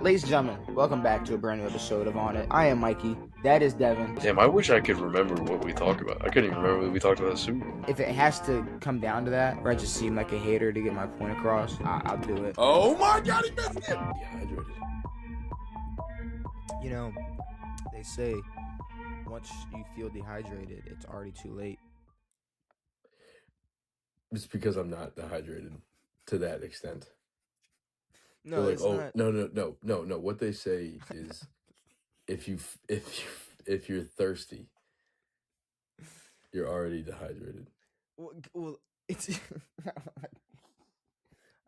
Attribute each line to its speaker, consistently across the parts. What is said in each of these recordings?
Speaker 1: Ladies and gentlemen, welcome back to a brand new episode of On It. I am Mikey. That is Devin.
Speaker 2: Damn, I wish I could remember what we talked about. I couldn't even remember what we talked about the Super Bowl.
Speaker 1: If it has to come down to that, or I just seem like a hater to get my point across, I'll do it.
Speaker 3: Oh my God, he missed it!
Speaker 2: Dehydrated.
Speaker 1: You know, they say once you feel dehydrated, it's already too late.
Speaker 2: It's because I'm not dehydrated to that extent.
Speaker 1: No,
Speaker 2: They're
Speaker 1: it's
Speaker 2: like,
Speaker 1: not.
Speaker 2: no. What they say is, if you're thirsty, you're already dehydrated.
Speaker 1: Well, it's.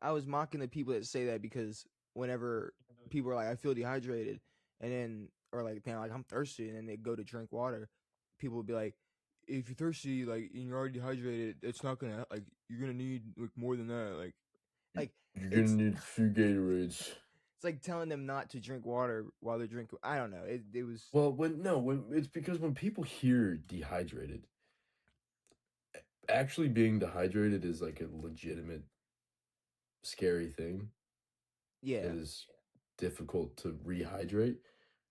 Speaker 1: I was mocking the people that say that because whenever people are like, "I feel dehydrated," and then or like they're like, "I'm thirsty," and then they go to drink water, people would be like, "If you're thirsty, like, and you're already dehydrated, it's not gonna like you're gonna need like more than that." Like
Speaker 2: You're gonna need a few Gatorades.
Speaker 1: it's like telling them not to drink water while they're drinking. I don't know. It was
Speaker 2: Well, when it's because when people hear dehydrated, actually being dehydrated is like a legitimate scary thing.
Speaker 1: yeah.
Speaker 2: It is difficult to rehydrate,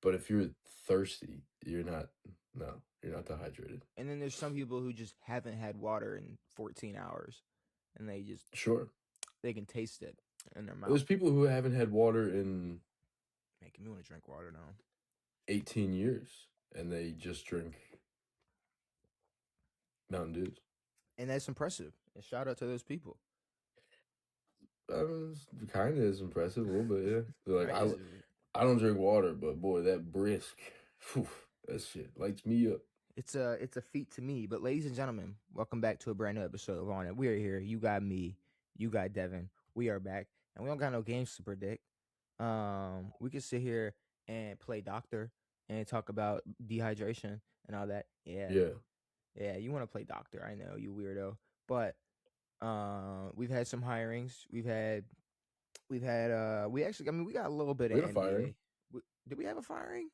Speaker 2: but if you're thirsty, you're not dehydrated.
Speaker 1: And then there's some people who just haven't had water in 14 hours, and
Speaker 2: Sure.
Speaker 1: they can taste it in their mouth.
Speaker 2: There's people who haven't had water in
Speaker 1: Making me want to drink water now.
Speaker 2: 18 years, and they just drink Mountain Dews.
Speaker 1: And that's impressive. And shout out to those people.
Speaker 2: Kind of is impressive a little bit, yeah. They're like,
Speaker 1: Right?
Speaker 2: I don't drink water, but boy, that brisk, that shit lights me up.
Speaker 1: It's a feat to me. But ladies and gentlemen, welcome back to a brand new episode of On It. We are here. You got me. You got Devin. We are back, and we don't got no games to predict. We can sit here and play doctor and talk about dehydration and all that. Yeah. You want to play doctor? I know, you weirdo. But we've had some hirings. We actually, I mean, we got a little bit
Speaker 2: We
Speaker 1: of
Speaker 2: had a
Speaker 1: NBA.
Speaker 2: firing.
Speaker 1: Did we have a firing?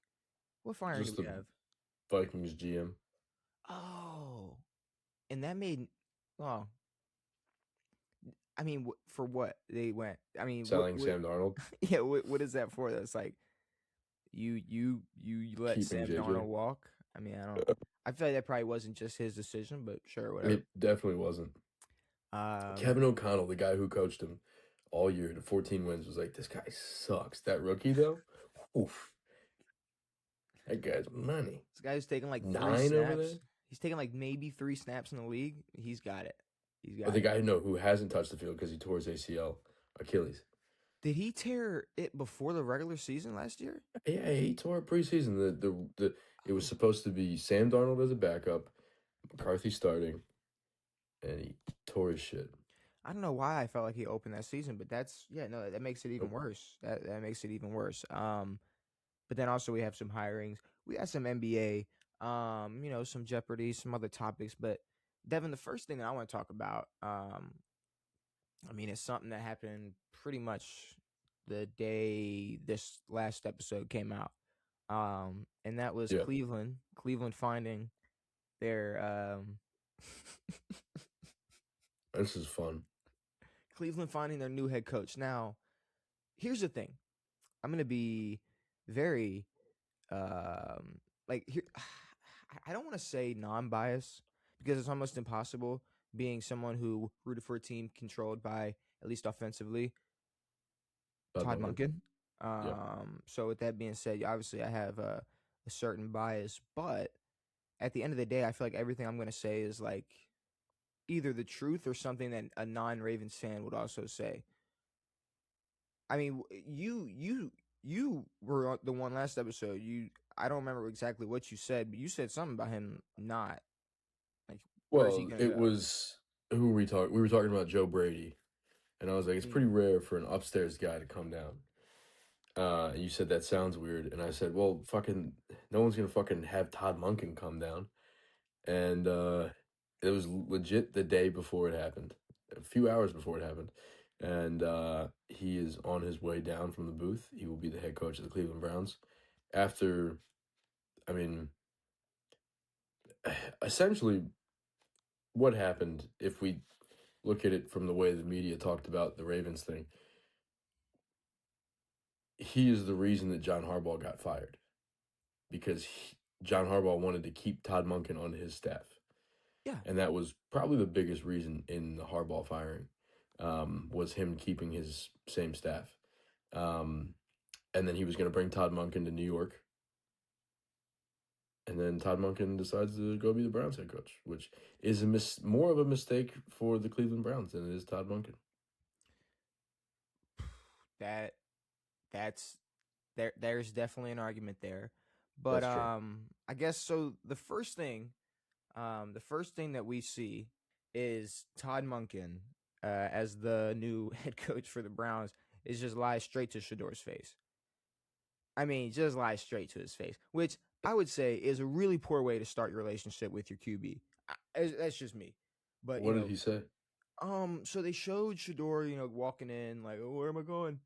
Speaker 1: What firing
Speaker 2: Just
Speaker 1: did we
Speaker 2: the
Speaker 1: have?
Speaker 2: Vikings GM.
Speaker 1: Oh, and that made, well, I mean, for what they went? I mean,
Speaker 2: Selling Sam Darnold.
Speaker 1: Yeah, what is that for? That's like you let
Speaker 2: Keeping
Speaker 1: Sam
Speaker 2: JJ.
Speaker 1: Darnold walk. I mean, I don't. I feel like that probably wasn't just his decision, but sure, whatever.
Speaker 2: It definitely wasn't. Kevin O'Connell, the guy who coached him all year to 14 wins, was like, this guy sucks. That rookie, though, oof. That guy's money.
Speaker 1: This guy's taking like
Speaker 2: 9
Speaker 1: 3 snaps.
Speaker 2: over there?
Speaker 1: He's taking like maybe 3 snaps in the league. He's got it.
Speaker 2: But the guy who hasn't touched the field because he tore his ACL, Achilles.
Speaker 1: Did he tear it before the regular season last year?
Speaker 2: Yeah, he tore it preseason. It was supposed to be Sam Darnold as a backup, McCarthy starting, and he tore his shit.
Speaker 1: I don't know why I felt like he opened that season, but that makes it even worse. That makes it even worse. But then also we have some hirings. We got some NBA, some Jeopardy, some other topics. But Devin, the first thing that I want to talk about, I mean, it's something that happened pretty much the day this last episode came out. And that was Cleveland finding their
Speaker 2: This is fun.
Speaker 1: Cleveland finding their new head coach. Now, here's the thing. I'm going to be very here I don't want to say non-biased because it's almost impossible being someone who rooted for a team controlled by, at least offensively, Todd Monken. So with that being said, obviously I have a certain bias, but at the end of the day, I feel like everything I'm going to say is like either the truth or something that a non-Ravens fan would also say. I mean, you were the one last episode. I don't remember exactly what you said, but you said something about him not like.
Speaker 2: Well, it was who were we talking? We were talking about Joe Brady, and I was like, it's pretty rare for an upstairs guy to come down. And you said that sounds weird, and I said, well, fucking, no one's gonna fucking have Todd Monken come down, and it was legit the day before it happened, a few hours before it happened, and he is on his way down from the booth. He will be the head coach of the Cleveland Browns after, I mean, essentially, what happened if we look at it from the way the media talked about the Ravens thing. he is the reason that John Harbaugh got fired because John Harbaugh wanted to keep Todd Monken on his staff.
Speaker 1: Yeah.
Speaker 2: And that was probably the biggest reason in the Harbaugh firing, was him keeping his same staff. And then he was going to bring Todd Monken to New York. And then Todd Monken decides to go be the Browns head coach, which is more of a mistake for the Cleveland Browns than it is Todd Monken.
Speaker 1: That's there's definitely an argument there. But
Speaker 2: That's true.
Speaker 1: I guess so the first thing that we see is Todd Monken as the new head coach for the Browns is just lie straight to Shador's face. I mean, just lie straight to his face, which I would say is a really poor way to start your relationship with your QB. That's just me. But,
Speaker 2: What did he say?
Speaker 1: so they showed Shador, walking in like, oh, where am I going?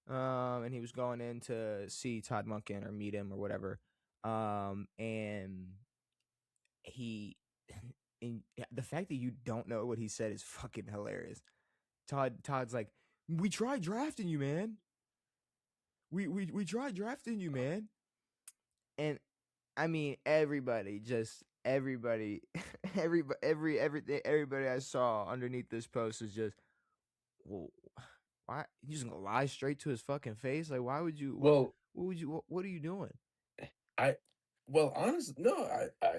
Speaker 1: And he was going in to see Todd Monken or meet him or whatever. And he, and the fact that you don't know what he said is fucking hilarious. Todd's like, we tried drafting you, man. We tried drafting you, man. And I mean, everybody, everybody I saw underneath this post is just, well, why you just gonna lie straight to his fucking face? Like, why would you?
Speaker 2: Well,
Speaker 1: What are you doing?
Speaker 2: honestly, no,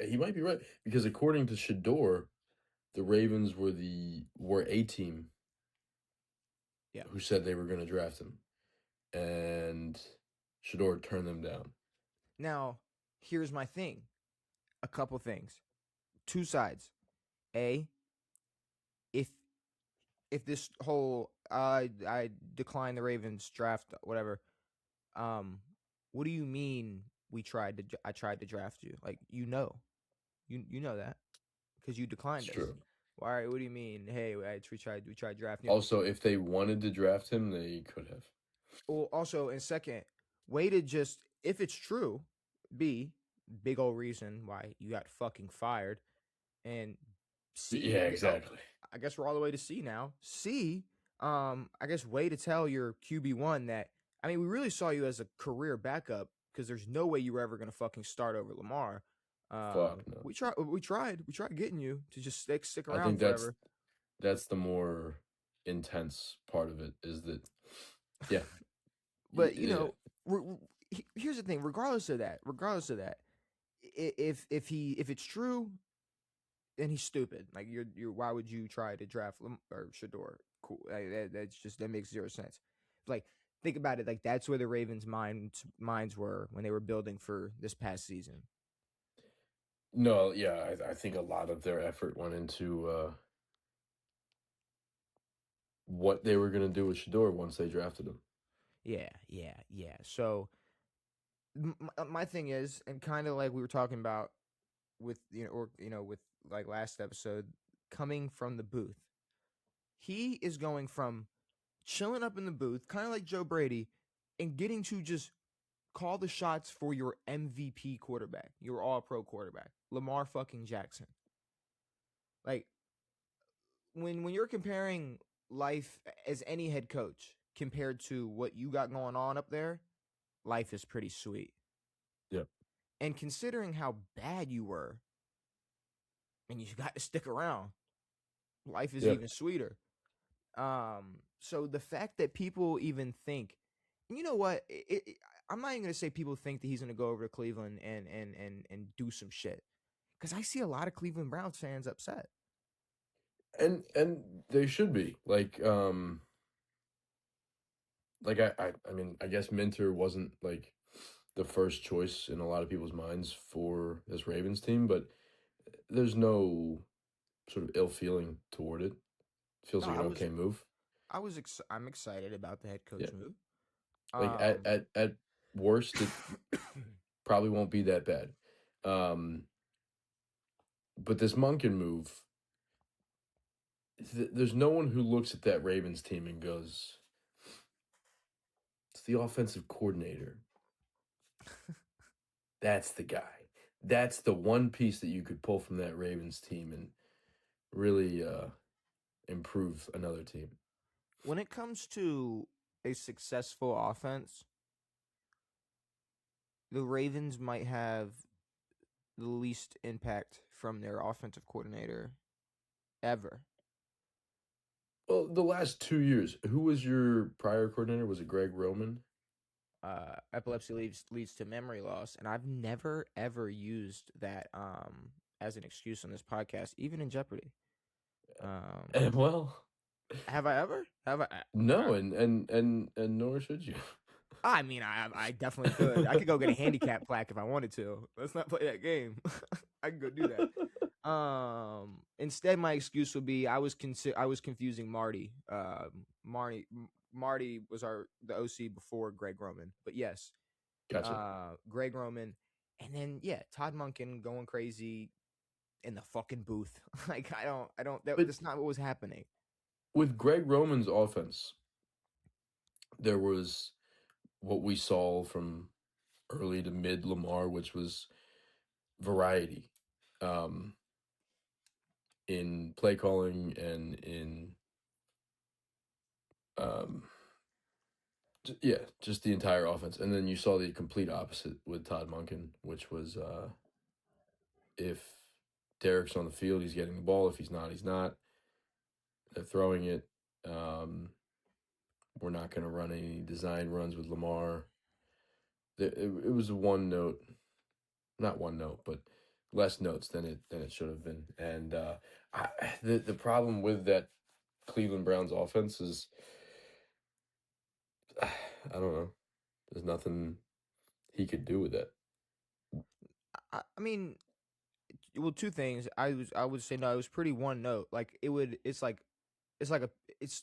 Speaker 2: he might be right because according to Shador, the Ravens were a team
Speaker 1: Yeah.
Speaker 2: who said they were going to draft him, and Shador turned them down.
Speaker 1: Now, here's my thing. A couple things. Two sides. A, if this whole I declined the Ravens draft, whatever. What do you mean I tried to draft you? Like, you know that because you
Speaker 2: It's
Speaker 1: declined us.
Speaker 2: true.
Speaker 1: Why? What do you mean? Hey, we tried drafting you.
Speaker 2: Also, if they wanted to draft him, they could have.
Speaker 1: Well, also, and second, way to just, if it's true, B, big old reason why you got fucking fired. And C,
Speaker 2: Yeah, exactly.
Speaker 1: I guess we're all the way to C now. C, I guess way to tell your QB1 that, I mean, we really saw you as a career backup because there's no way you were ever going to fucking start over Lamar.
Speaker 2: Fuck no.
Speaker 1: We tried getting you to just stick
Speaker 2: I
Speaker 1: around
Speaker 2: think
Speaker 1: forever.
Speaker 2: that's the more intense part of it is that, yeah,
Speaker 1: But
Speaker 2: yeah,
Speaker 1: here's the thing. Regardless of that, if it's true, then he's stupid. Like, you're why would you try to draft or Shador? Cool. That makes zero sense. Like, think about it. Like, that's where the Ravens' minds were when they were building for this past season.
Speaker 2: no, yeah. I think a lot of their effort went into what they were gonna do with Shador once they drafted him.
Speaker 1: Yeah. So my thing is, and kind of like we were talking about with with like last episode, coming from the booth, he is going from chilling up in the booth, kind of like Joe Brady, and getting to just call the shots for your MVP quarterback, your all-pro quarterback, Lamar fucking Jackson. Like, when you're comparing life as any head coach compared to what you got going on up there, life is pretty sweet.
Speaker 2: Yeah.
Speaker 1: And considering how bad you were, and you got to stick around, life is
Speaker 2: Yeah.
Speaker 1: even sweeter. So the fact that people even think, and you know what, I'm not even gonna say people think that he's gonna go over to Cleveland and do some shit, because I see a lot of Cleveland Browns fans upset.
Speaker 2: And they should be I mean, I guess Minter wasn't like the first choice in a lot of people's minds for this Ravens team, but there's no sort of ill feeling toward it. Feels
Speaker 1: No,
Speaker 2: like an okay move.
Speaker 1: I'm excited about the head coach
Speaker 2: Yeah.
Speaker 1: move.
Speaker 2: Like
Speaker 1: Um,
Speaker 2: at worst, it probably won't be that bad. But this Monken move, there's no one who looks at that Ravens team and goes, "It's the offensive coordinator. That's the guy. That's the one piece that you could pull from that Ravens team and really improve another team."
Speaker 1: when it comes to a successful offense, the Ravens might have the least impact from their offensive coordinator ever.
Speaker 2: Well, the last 2 years, who was your prior coordinator? Was it Greg Roman?
Speaker 1: Epilepsy leads to memory loss, and I've never ever used that as an excuse on this podcast, even in Jeopardy.
Speaker 2: Well,
Speaker 1: Have I ever? Have I?
Speaker 2: no, and nor should you.
Speaker 1: I mean, I definitely could. I could go get a handicap plaque if I wanted to. Let's not play that game. I could go do that. Instead, my excuse would be I was confusing Marty. Marty was the OC before Greg Roman, but yes,
Speaker 2: Gotcha.
Speaker 1: Greg Roman, and then Todd Monken going crazy in the fucking booth. Like I don't.
Speaker 2: But
Speaker 1: That's not what was happening.
Speaker 2: with Greg Roman's offense, there was what we saw from early to mid Lamar, which was variety in play calling and in just the entire offense. And then you saw the complete opposite with Todd Monken, which was if Derek's on the field, he's getting the ball. If he's not, he's not. They're throwing it. We're not going to run any design runs with Lamar. It was a one note, not one note, but less notes than it should have been. And the problem with that Cleveland Browns offense is, I don't know. There's nothing he could do with that.
Speaker 1: I mean, well, two things. I would say no. It was pretty one note. Like it's like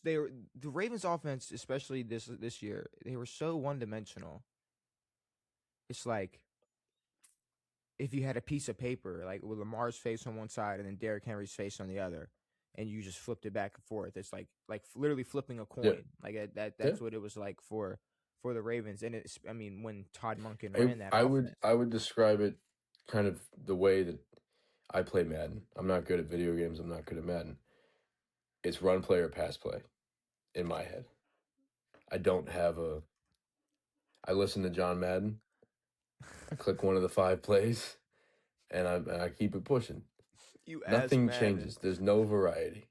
Speaker 1: the Ravens offense, especially this year. They were so one dimensional. It's like if you had a piece of paper, like with Lamar's face on one side and then Derrick Henry's face on the other, and you just flipped it back and forth. It's like literally flipping a
Speaker 2: Yeah,
Speaker 1: coin. Like
Speaker 2: yeah.
Speaker 1: that's what it was like for the Ravens. And it's I mean when Todd Monken ran that
Speaker 2: I
Speaker 1: offense.
Speaker 2: would describe it kind of the way that I play Madden. I'm not good at video games. I'm not good at Madden. It's run play or pass play in my head. I don't have a. I listen to John Madden. I click one of the 5 plays, and I keep it pushing.
Speaker 1: You ass
Speaker 2: Nothing
Speaker 1: Madden.
Speaker 2: changes. There's no variety.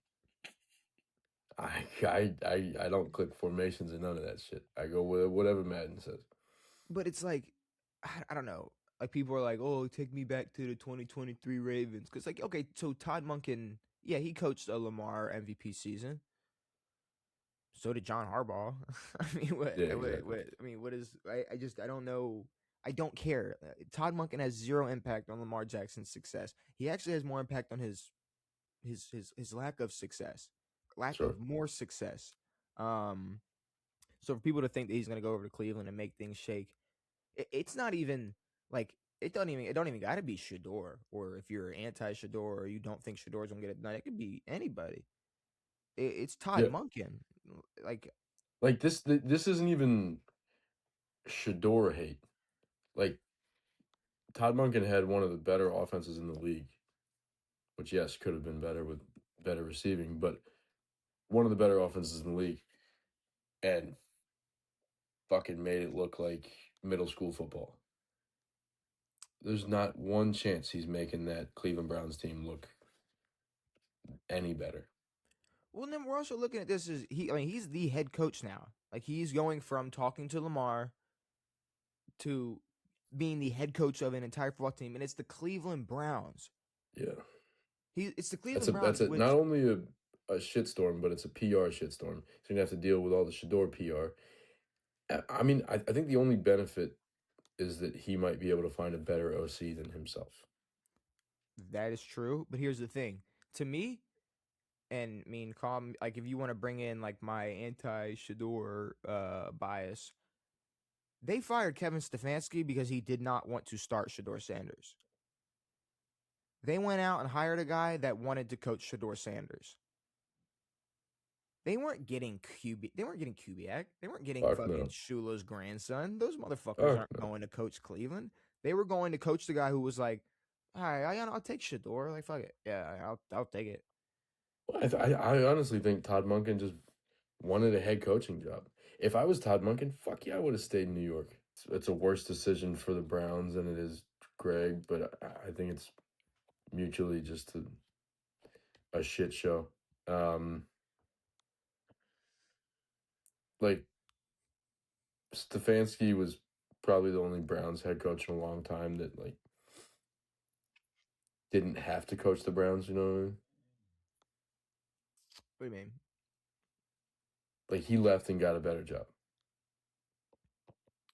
Speaker 2: I don't click formations and none of that shit. I go with whatever Madden says.
Speaker 1: But it's like I don't know. Like people are like, "Oh, take me back to the 2023 Ravens." Cuz like okay, so Todd Monken, yeah, he coached a Lamar MVP season. So did John Harbaugh. I mean,
Speaker 2: Yeah, exactly.
Speaker 1: I mean, what is I don't know. I don't care. Todd Monken has zero impact on Lamar Jackson's success. He actually has more impact on his lack of success, lack
Speaker 2: Sure.
Speaker 1: of more success. Um, so for people to think that he's going to go over to Cleveland and make things shake, it's not even like it don't even got to be Shador, or if you're anti Shador or you don't think Shador's gonna get it done, it could be anybody. It's Todd
Speaker 2: Yeah.
Speaker 1: Monken. Like
Speaker 2: Like this isn't even Shador hate. Like Todd Monken had one of the better offenses in the league, which yes could have been better with better receiving, but one of the better offenses in the league, and fucking made it look like middle school football. There's not one chance he's making that Cleveland Browns team look any better.
Speaker 1: well, then we're also looking at this as I mean, he's the head coach now. Like he's going from talking to Lamar to being the head coach of an entire football team, and it's the Cleveland Browns.
Speaker 2: Yeah.
Speaker 1: It's the
Speaker 2: That's
Speaker 1: Cleveland
Speaker 2: a
Speaker 1: Browns,
Speaker 2: not
Speaker 1: which
Speaker 2: only a shitstorm, but it's a PR shitstorm. So you're gonna have to deal with all the Shador PR. I mean, I think the only benefit is that he might be able to find a better OC than himself.
Speaker 1: that is true. But here's the thing: to me, and I mean, calm. Like if you want to bring in like my anti Shador bias, they fired Kevin Stefanski because he did not want to start Shador Sanders. They went out and hired a guy that wanted to coach Shador Sanders. They weren't getting QB. They weren't getting Kubiak. They weren't getting
Speaker 2: Fuck
Speaker 1: fucking
Speaker 2: no.
Speaker 1: Shula's grandson. Those motherfuckers
Speaker 2: Fuck
Speaker 1: aren't
Speaker 2: no.
Speaker 1: going to coach Cleveland. They were going to coach the guy who was like, "All right, I'll take Shador. Like, fuck it, yeah, I'll take it."
Speaker 2: I honestly think Todd Monken just wanted a head coaching job. If I was Todd Monken, fuck yeah, I would have stayed in New York. it's a worse decision for the Browns than it is Greg, but I think it's mutually just a shit show. Like Stefanski was probably the only Browns head coach in a long time that like didn't have to coach the Browns. You know what I mean?
Speaker 1: What do you mean?
Speaker 2: Like he left and got a better job.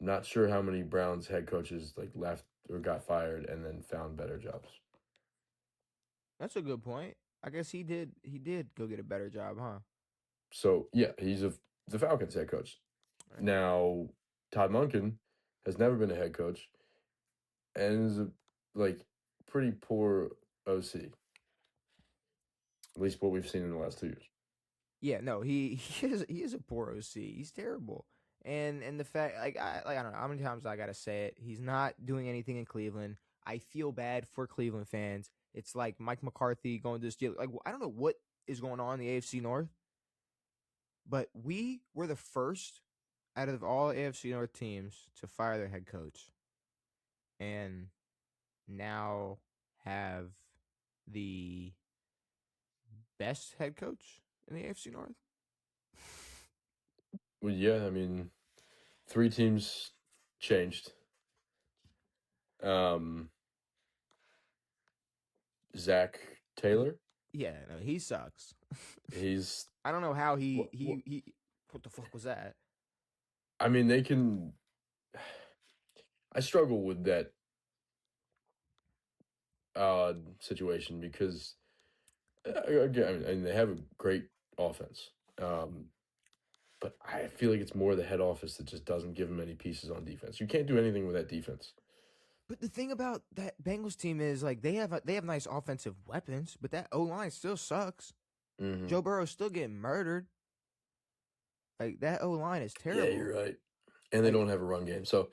Speaker 2: Not sure how many Browns head coaches like left or got fired and then found better jobs.
Speaker 1: That's a good point. I guess he did. He did go get a better job, huh?
Speaker 2: So yeah, he's the Falcons head coach.
Speaker 1: Right.
Speaker 2: Now Todd Monken has never been a head coach and is a like pretty poor OC. At least what we've seen in the last 2 years.
Speaker 1: Yeah, no, he is a poor OC. He's terrible. And the fact I don't know how many times I gotta say it. He's not doing anything in Cleveland. I feel bad for Cleveland fans. It's like Mike McCarthy going to this deal. Like I don't know what is going on in the AFC North, but we were the first out of all AFC North teams to fire their head coach, and now have the best head coach in the AFC North.
Speaker 2: Well, yeah, I mean, 3 teams changed. Zach Taylor,
Speaker 1: Yeah, no, he sucks.
Speaker 2: he's
Speaker 1: I don't know how
Speaker 2: what, what
Speaker 1: he what the fuck was that?
Speaker 2: I mean, they can. I struggle with that situation because again, I mean, they have a great offense, but I feel like it's more the head office that just doesn't give them any pieces on defense. You can't do anything with that defense.
Speaker 1: But the thing about that Bengals team is like they have nice offensive weapons, but that O line still sucks.
Speaker 2: Mm-hmm.
Speaker 1: Joe Burrow's still getting murdered. Like that O line is
Speaker 2: Yeah, you're
Speaker 1: terrible.
Speaker 2: right, and they
Speaker 1: Like
Speaker 2: don't have a run game. So,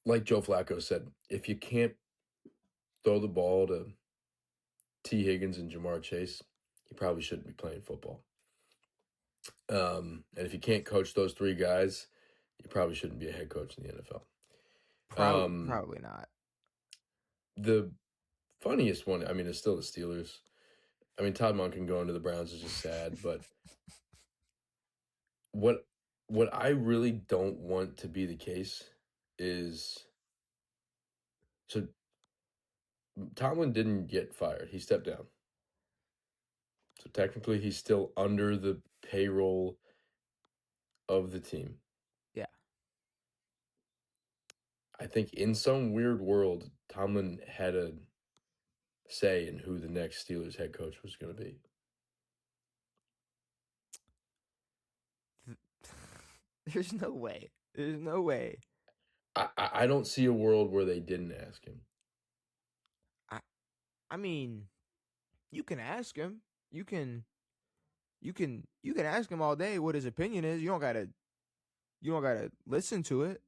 Speaker 2: like Joe Flacco said, if you can't throw the ball to T. Higgins and Jamar Chase, you probably shouldn't be playing football. And if you can't coach those 3 guys, you probably shouldn't be a head coach in the NFL.
Speaker 1: probably not.
Speaker 2: The funniest one, I mean, is still the Steelers. I mean, Todd Monken going to the Browns is just sad, but what what I really don't want to be the case is so Tomlin didn't get fired. He stepped down. So technically he's still under the payroll of the team.
Speaker 1: Yeah.
Speaker 2: I think in some weird world, Tomlin had a say in who the next Steelers head coach was going to be.
Speaker 1: There's no way. There's no way.
Speaker 2: I don't see a world where they didn't ask him.
Speaker 1: I I mean, you can ask him. You can ask him all day what his opinion is. You don't gotta listen to it.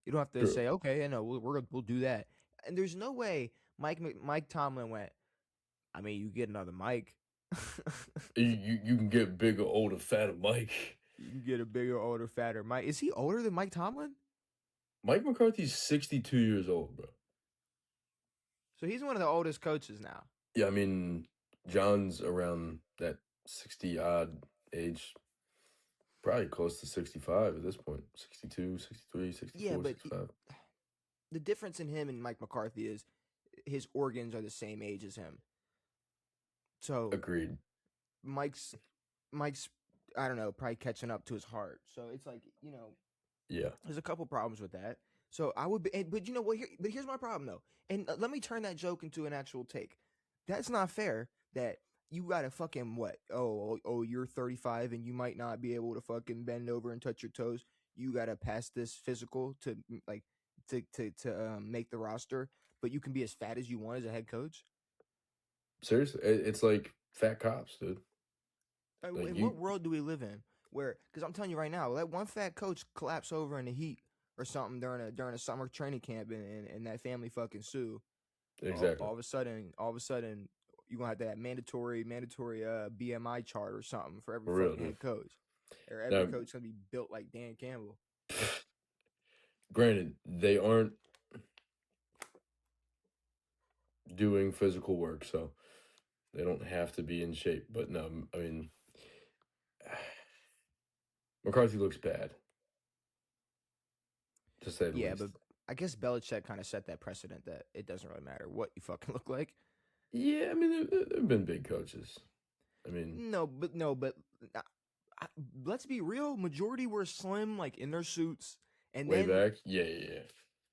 Speaker 1: You don't have to
Speaker 2: True.
Speaker 1: say, okay, I know we'll do that. And there's no way Mike Tomlin went. I mean, you get another Mike.
Speaker 2: You can get bigger, older, fatter Mike.
Speaker 1: You can get a bigger, older, fatter Mike. Is he older than Mike Tomlin?
Speaker 2: Mike McCarthy's 62 years old, bro.
Speaker 1: So he's one of the oldest coaches now.
Speaker 2: Yeah, I mean, John's around that 60 odd age, probably close to 65 at this point. 62, 63,
Speaker 1: Yeah,
Speaker 2: 64,
Speaker 1: but
Speaker 2: 65.
Speaker 1: the difference in him and Mike McCarthy is his organs are the same age as him. So
Speaker 2: Agreed.
Speaker 1: Mike's Mike's I don't know, probably catching up to his heart. So it's like,
Speaker 2: Yeah.
Speaker 1: there's a couple problems with that. So I would be, but you know what? But here's my problem though. And let me turn that joke into an actual take. That's not fair. That you got to fucking what? Oh, you're 35 and you might not be able to fucking bend over and touch your toes. You got to pass this physical to like to make the roster, but you can be as fat as you want as a head coach.
Speaker 2: Seriously, it's like fat cops, dude. Like
Speaker 1: In what world do we live in? Where, because I'm telling you right now, let one fat coach collapse over in the heat or something during a summer training camp and that family fucking sue.
Speaker 2: exactly.
Speaker 1: All of a sudden, you're gonna have that mandatory BMI chart or something for every
Speaker 2: For real,
Speaker 1: fucking
Speaker 2: dude.
Speaker 1: head coach, or every
Speaker 2: Now,
Speaker 1: coach gonna be built like Dan Campbell.
Speaker 2: Granted, they aren't doing physical work, so they don't have to be in shape. But no, I mean, McCarthy looks bad, to say the
Speaker 1: Yeah,
Speaker 2: least.
Speaker 1: but I guess Belichick kind of set that precedent that it doesn't really matter what you fucking look like.
Speaker 2: Yeah, I mean, there have been big coaches. I mean,
Speaker 1: No, but uh, let's be real. Majority were slim, like in their suits, and
Speaker 2: way
Speaker 1: then
Speaker 2: back, yeah.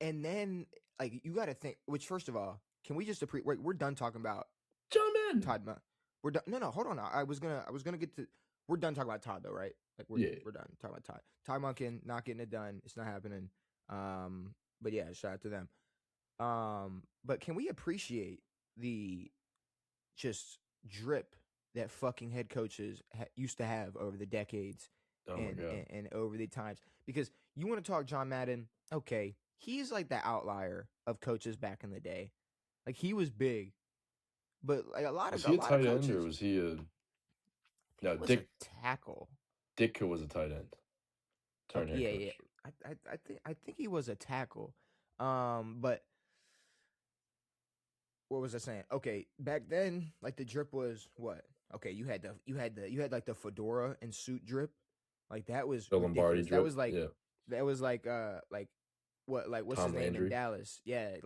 Speaker 1: and then like you got to think. Which first of all, can we just we're done talking about
Speaker 2: John Madden.
Speaker 1: Todd Monken. We're done. No, hold on. I was gonna get to. We're done talking about Todd though, right? Like
Speaker 2: Yeah.
Speaker 1: we're done talking about Todd. Todd Monken not getting it done. It's not happening. But yeah, shout out to them. But can we appreciate the just drip that fucking head coaches used to have over the decades
Speaker 2: Oh my God.
Speaker 1: and over the times? Because you want to talk John Madden, okay, he's like the outlier of coaches back in the day. Like he was big, but like
Speaker 2: Was
Speaker 1: a
Speaker 2: he a
Speaker 1: lot of
Speaker 2: tight end or
Speaker 1: coaches,
Speaker 2: was he a
Speaker 1: he
Speaker 2: no?
Speaker 1: was a tackle.
Speaker 2: Ditka was a tight end. Turn
Speaker 1: Okay,
Speaker 2: head
Speaker 1: yeah.
Speaker 2: coach.
Speaker 1: I think he was a tackle. But what was I saying? Okay, back then, like the drip was what? Okay, you had like the fedora and suit drip, like that was
Speaker 2: The Lombardi
Speaker 1: ridiculous.
Speaker 2: drip. Yeah.
Speaker 1: That was like what's his
Speaker 2: Tom
Speaker 1: name in
Speaker 2: Landry.
Speaker 1: Dallas? Yeah,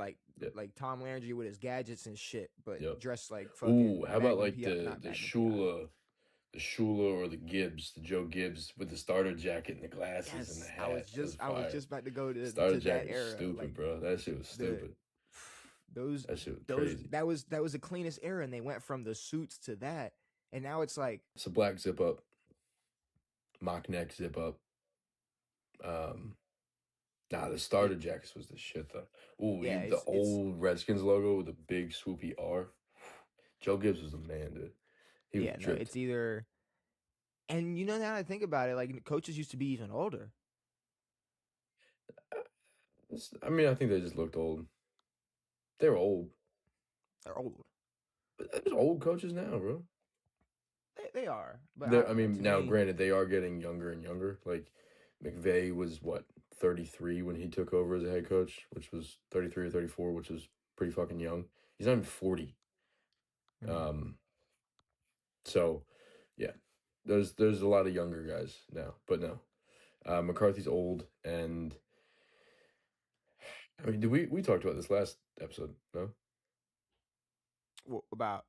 Speaker 2: Yeah.
Speaker 1: like Tom Landry with his gadgets and shit, but
Speaker 2: Yep.
Speaker 1: dressed like
Speaker 2: Ooh,
Speaker 1: fucking
Speaker 2: how about
Speaker 1: Magnum
Speaker 2: like
Speaker 1: PI, not
Speaker 2: the
Speaker 1: Magnum PI.
Speaker 2: Shula or the Gibbs, the Joe Gibbs with the starter jacket and the glasses and the
Speaker 1: Yes,
Speaker 2: hat. That was
Speaker 1: I was
Speaker 2: fire.
Speaker 1: just about to go
Speaker 2: Starter
Speaker 1: to that
Speaker 2: jacket was
Speaker 1: era,
Speaker 2: stupid,
Speaker 1: like
Speaker 2: bro. That shit was
Speaker 1: the
Speaker 2: stupid.
Speaker 1: those
Speaker 2: That shit was
Speaker 1: those
Speaker 2: crazy.
Speaker 1: that was the cleanest era, and they went from the suits to that, and now it's like
Speaker 2: It's a black zip up, mock neck zip up. The starter
Speaker 1: it,
Speaker 2: jackets was the shit though. Ooh,
Speaker 1: yeah,
Speaker 2: the
Speaker 1: it's
Speaker 2: old Redskins logo with the big swoopy R. Joe Gibbs was a man, dude. He was
Speaker 1: yeah, no,
Speaker 2: dripped.
Speaker 1: it's either. And you know, now I think about it, like coaches used to be even older.
Speaker 2: I mean, I think they just looked old. They were old.
Speaker 1: They're old.
Speaker 2: But there's old coaches now, bro.
Speaker 1: They are, but I
Speaker 2: They're, I
Speaker 1: don't know.
Speaker 2: mean,
Speaker 1: To
Speaker 2: now
Speaker 1: me,
Speaker 2: granted, they are getting younger and younger. Like McVay was what 33 when he took over as a head coach, which was 33 or 34, which was pretty fucking young. He's not even 40.
Speaker 1: mhm.
Speaker 2: Um, so yeah, there's a lot of younger guys now, but no, McCarthy's old, and I mean, did we talked about this last episode? No,
Speaker 1: About,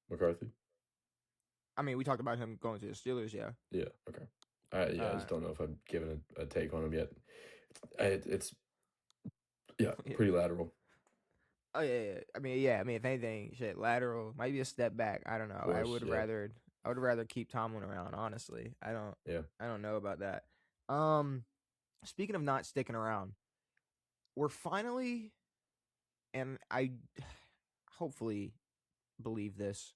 Speaker 2: McCarthy.
Speaker 1: I mean, we talked about him going to the Steelers. Yeah.
Speaker 2: Yeah, okay. I
Speaker 1: Uh,
Speaker 2: just don't know if I've given a take on him yet. It's yeah,
Speaker 1: yeah.
Speaker 2: pretty lateral.
Speaker 1: Oh yeah. I mean, if anything, shit, lateral might be a step back. I don't
Speaker 2: Of
Speaker 1: know.
Speaker 2: course, yeah,
Speaker 1: I would rather keep Tomlin around. Honestly,
Speaker 2: yeah.
Speaker 1: I don't know about that. Um, Speaking of not sticking around, we're finally, and I hopefully believe this.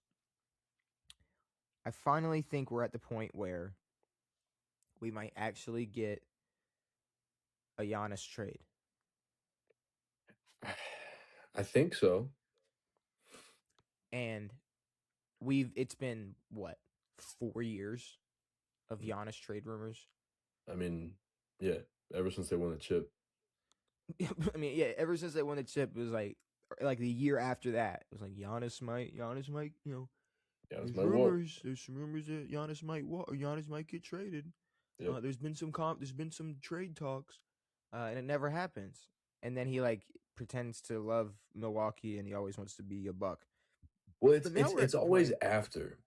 Speaker 1: I finally think we're at the point where we might actually get a Giannis trade.
Speaker 2: I think so.
Speaker 1: And it's been what, 4 years of Giannis trade rumors.
Speaker 2: I mean, yeah, ever since they won the chip.
Speaker 1: I mean, yeah, ever since they won the chip, it was like the year after that, it was like Giannis might,
Speaker 2: Yeah, it's my walk.
Speaker 1: there's some rumors that Giannis might get traded.
Speaker 2: Yep.
Speaker 1: There's been some trade talks, and it never happens. And then he like pretends to love Milwaukee, and he always wants to be a Buck.
Speaker 2: Well,
Speaker 1: But now we're
Speaker 2: it's
Speaker 1: at the
Speaker 2: always
Speaker 1: point.
Speaker 2: after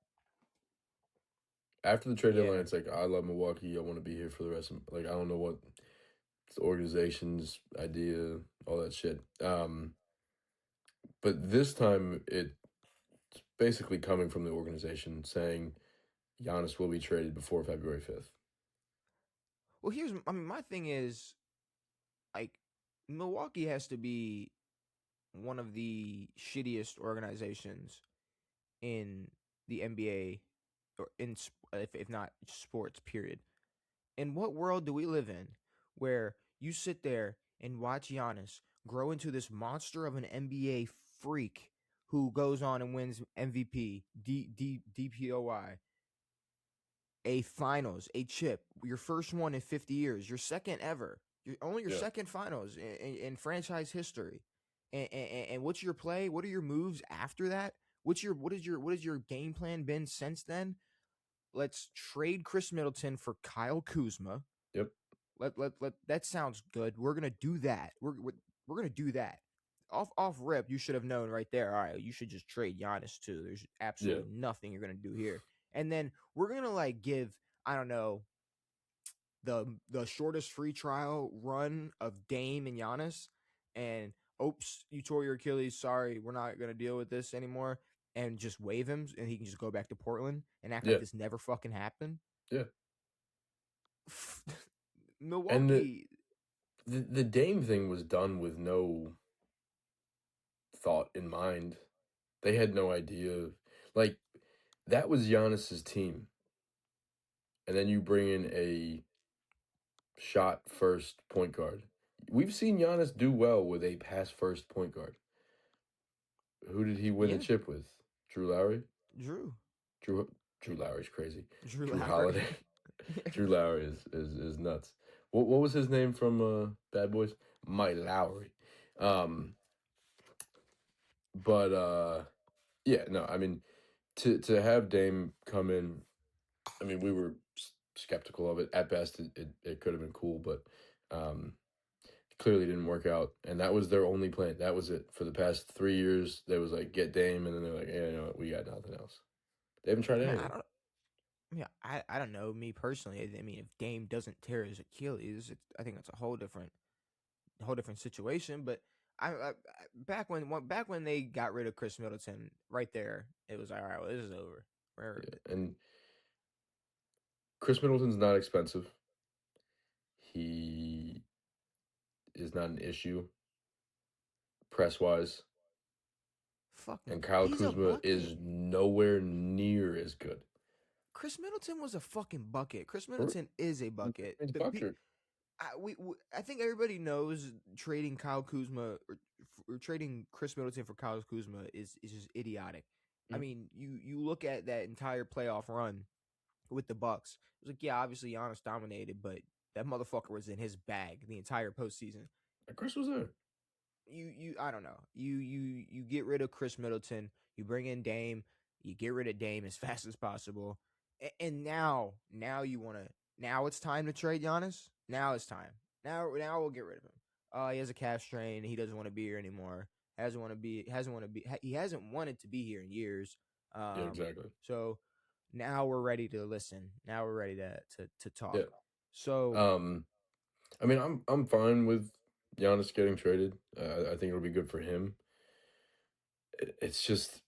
Speaker 2: the trade deadline.
Speaker 1: Yeah.
Speaker 2: It's like I love Milwaukee. I want to be here for the rest of like I don't know what it's the organization's idea, all that shit. But this time it's basically coming from the organization saying Giannis will be traded before February 5th.
Speaker 1: Well, my thing is like Milwaukee has to be one of the shittiest organizations in the NBA or if not sports period. In what world do we live in where you sit there and watch Giannis grow into this monster of an NBA freak who goes on and wins MVP, DPOY, a finals, a chip, your first one in 50 years, your second ever. Only your
Speaker 2: Yeah.
Speaker 1: second finals in franchise history. And what's your play? What are your moves after that? What is your game plan been since then? Let's trade Chris Middleton for Kyle Kuzma.
Speaker 2: Yep.
Speaker 1: Let that sounds good. We're gonna do that. We're gonna do that. Off rip, you should have known right there. All right, you should just trade Giannis too. There's
Speaker 2: Yeah.
Speaker 1: absolutely nothing you're gonna do here. And then we're gonna like give, I don't know, the shortest free trial run of Dame and Giannis, and oops, you tore your Achilles. Sorry, we're not gonna deal with this anymore, and just waive him, and he can just go back to Portland and act like
Speaker 2: Yeah.
Speaker 1: this never fucking happened.
Speaker 2: Yeah. And
Speaker 1: Milwaukee,
Speaker 2: the Dame thing was done with no thought in mind. They had no idea. Like, that was Giannis's team. And then you bring in a shot first point guard. We've seen Giannis do well with a pass first point guard. Who did he win the
Speaker 1: yeah,
Speaker 2: chip with? Drew Lowry?
Speaker 1: Drew,
Speaker 2: Drew Drew Lowry's crazy.
Speaker 1: Drew
Speaker 2: Drew
Speaker 1: Lowry.
Speaker 2: Holiday. Drew Lowry is nuts. What was his name from Bad Boys? Mike Lowry. Um but yeah, no, I mean to have Dame come in, I mean we were skeptical of it. At best it could have been cool, but um clearly didn't work out. And that was their only plan. That was it. For the past 3 years, they was like, get Dame, and then they're like, yeah, you know what, we got nothing else. They haven't tried
Speaker 1: I mean, I
Speaker 2: anything.
Speaker 1: don't. I don't know. Me personally, I mean, if Dame doesn't tear his Achilles, I think that's a whole different situation. But back when they got rid of Chris Middleton, right there, it was like, all right, well, this is over.
Speaker 2: Yeah. And Chris Middleton's not expensive. He is not an issue press wise.
Speaker 1: Fuck no,
Speaker 2: And Kyle
Speaker 1: he's a
Speaker 2: Kuzma
Speaker 1: bucket.
Speaker 2: is nowhere near as good.
Speaker 1: Chris Middleton was a fucking bucket. Chris
Speaker 2: For
Speaker 1: Middleton is a bucket.
Speaker 2: he's bucket.
Speaker 1: I think everybody knows trading Kyle Kuzma or trading Chris Middleton for Kyle Kuzma is just idiotic. I
Speaker 2: Mm.
Speaker 1: mean, you look at that entire playoff run with the Bucks. It was like, yeah, obviously Giannis dominated, but that motherfucker was in his bag the entire postseason.
Speaker 2: Chris was there.
Speaker 1: You I don't know. You get rid of Chris Middleton, you bring in Dame, you get rid of Dame as fast as possible. And now you want to now it's time to trade Giannis. Now it's time. Now we'll get rid of him. He has a calf strain, he doesn't want to be here anymore. He hasn't wanted to be here in years.
Speaker 2: Yeah, exactly.
Speaker 1: So now we're ready to listen. Now we're ready to talk.
Speaker 2: Yeah.
Speaker 1: So
Speaker 2: I mean, I'm fine with Giannis getting traded. I think it'll be good for him. It's just,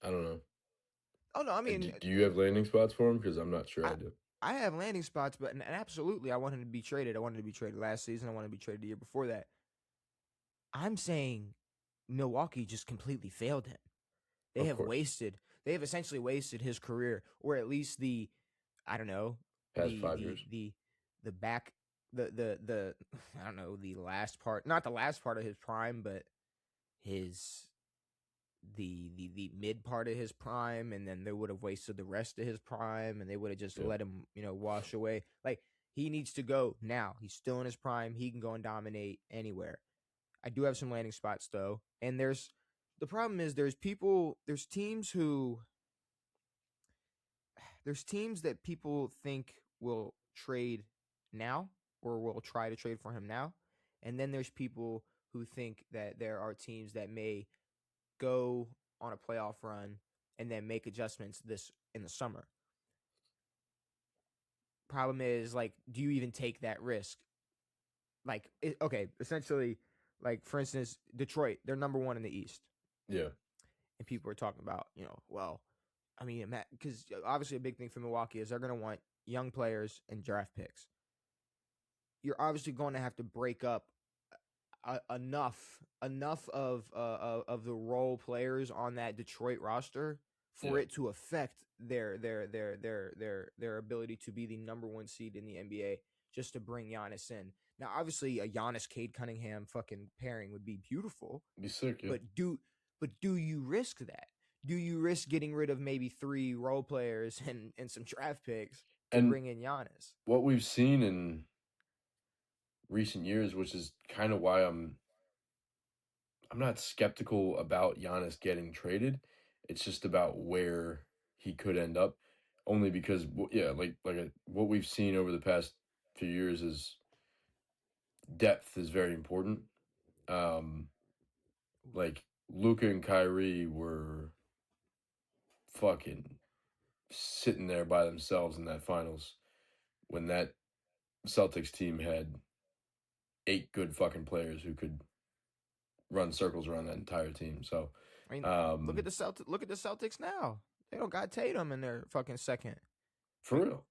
Speaker 2: I don't know.
Speaker 1: oh no, I
Speaker 2: Do,
Speaker 1: mean
Speaker 2: do you have landing spots for him? Because I'm not sure
Speaker 1: I
Speaker 2: I do.
Speaker 1: I have landing spots, but and absolutely, I want him to be traded. I wanted to be traded last season. I wanted to be traded the year before that. I'm saying Milwaukee just completely failed him. They
Speaker 2: Of
Speaker 1: have
Speaker 2: course.
Speaker 1: wasted. They have essentially wasted his career, or at least I don't know,
Speaker 2: Past
Speaker 1: the
Speaker 2: 5 years.
Speaker 1: the the the back the I don't know the last part, not the last part of his prime, but his the mid part of his prime, and then they would have wasted the rest of his prime, and they would have just
Speaker 2: Yeah.
Speaker 1: let him wash away. Like, he needs to go now. He's still in his prime. He can go and dominate anywhere. I do have some landing spots though, and the problem is there's teams that people think will trade now or will try to trade for him now, and then there's people who think that there are teams that may go on a playoff run and then make adjustments this in the summer. Problem is, like, do you even take that risk? Like, okay, essentially, like, for instance, Detroit, they're number one in the East,
Speaker 2: Yeah.
Speaker 1: and people are talking about, well, I mean, because obviously a big thing for Milwaukee is they're going to want young players and draft picks. You're obviously going to have to break up enough of the role players on that Detroit roster for
Speaker 2: Yeah.
Speaker 1: it to affect their ability to be the number one seed in the NBA, just to bring Giannis in. Now, obviously, a Giannis Cade Cunningham fucking pairing would be beautiful,
Speaker 2: Be sick, yeah.
Speaker 1: but do you risk that? Do you risk getting rid of maybe 3 role players and some draft picks to
Speaker 2: And
Speaker 1: bring in Giannis.
Speaker 2: what we've seen in recent years, which is kind of why I'm not skeptical about Giannis getting traded. It's just about where he could end up, only because yeah, what we've seen over the past few years is depth is very important. Um, like Luka and Kyrie were fucking sitting there by themselves in that finals when that Celtics team had 8 good fucking players who could run circles around that entire team. So,
Speaker 1: I mean, look at
Speaker 2: um,
Speaker 1: the Celtics now. They don't got Tatum in their fucking second.
Speaker 2: for
Speaker 1: Like
Speaker 2: real,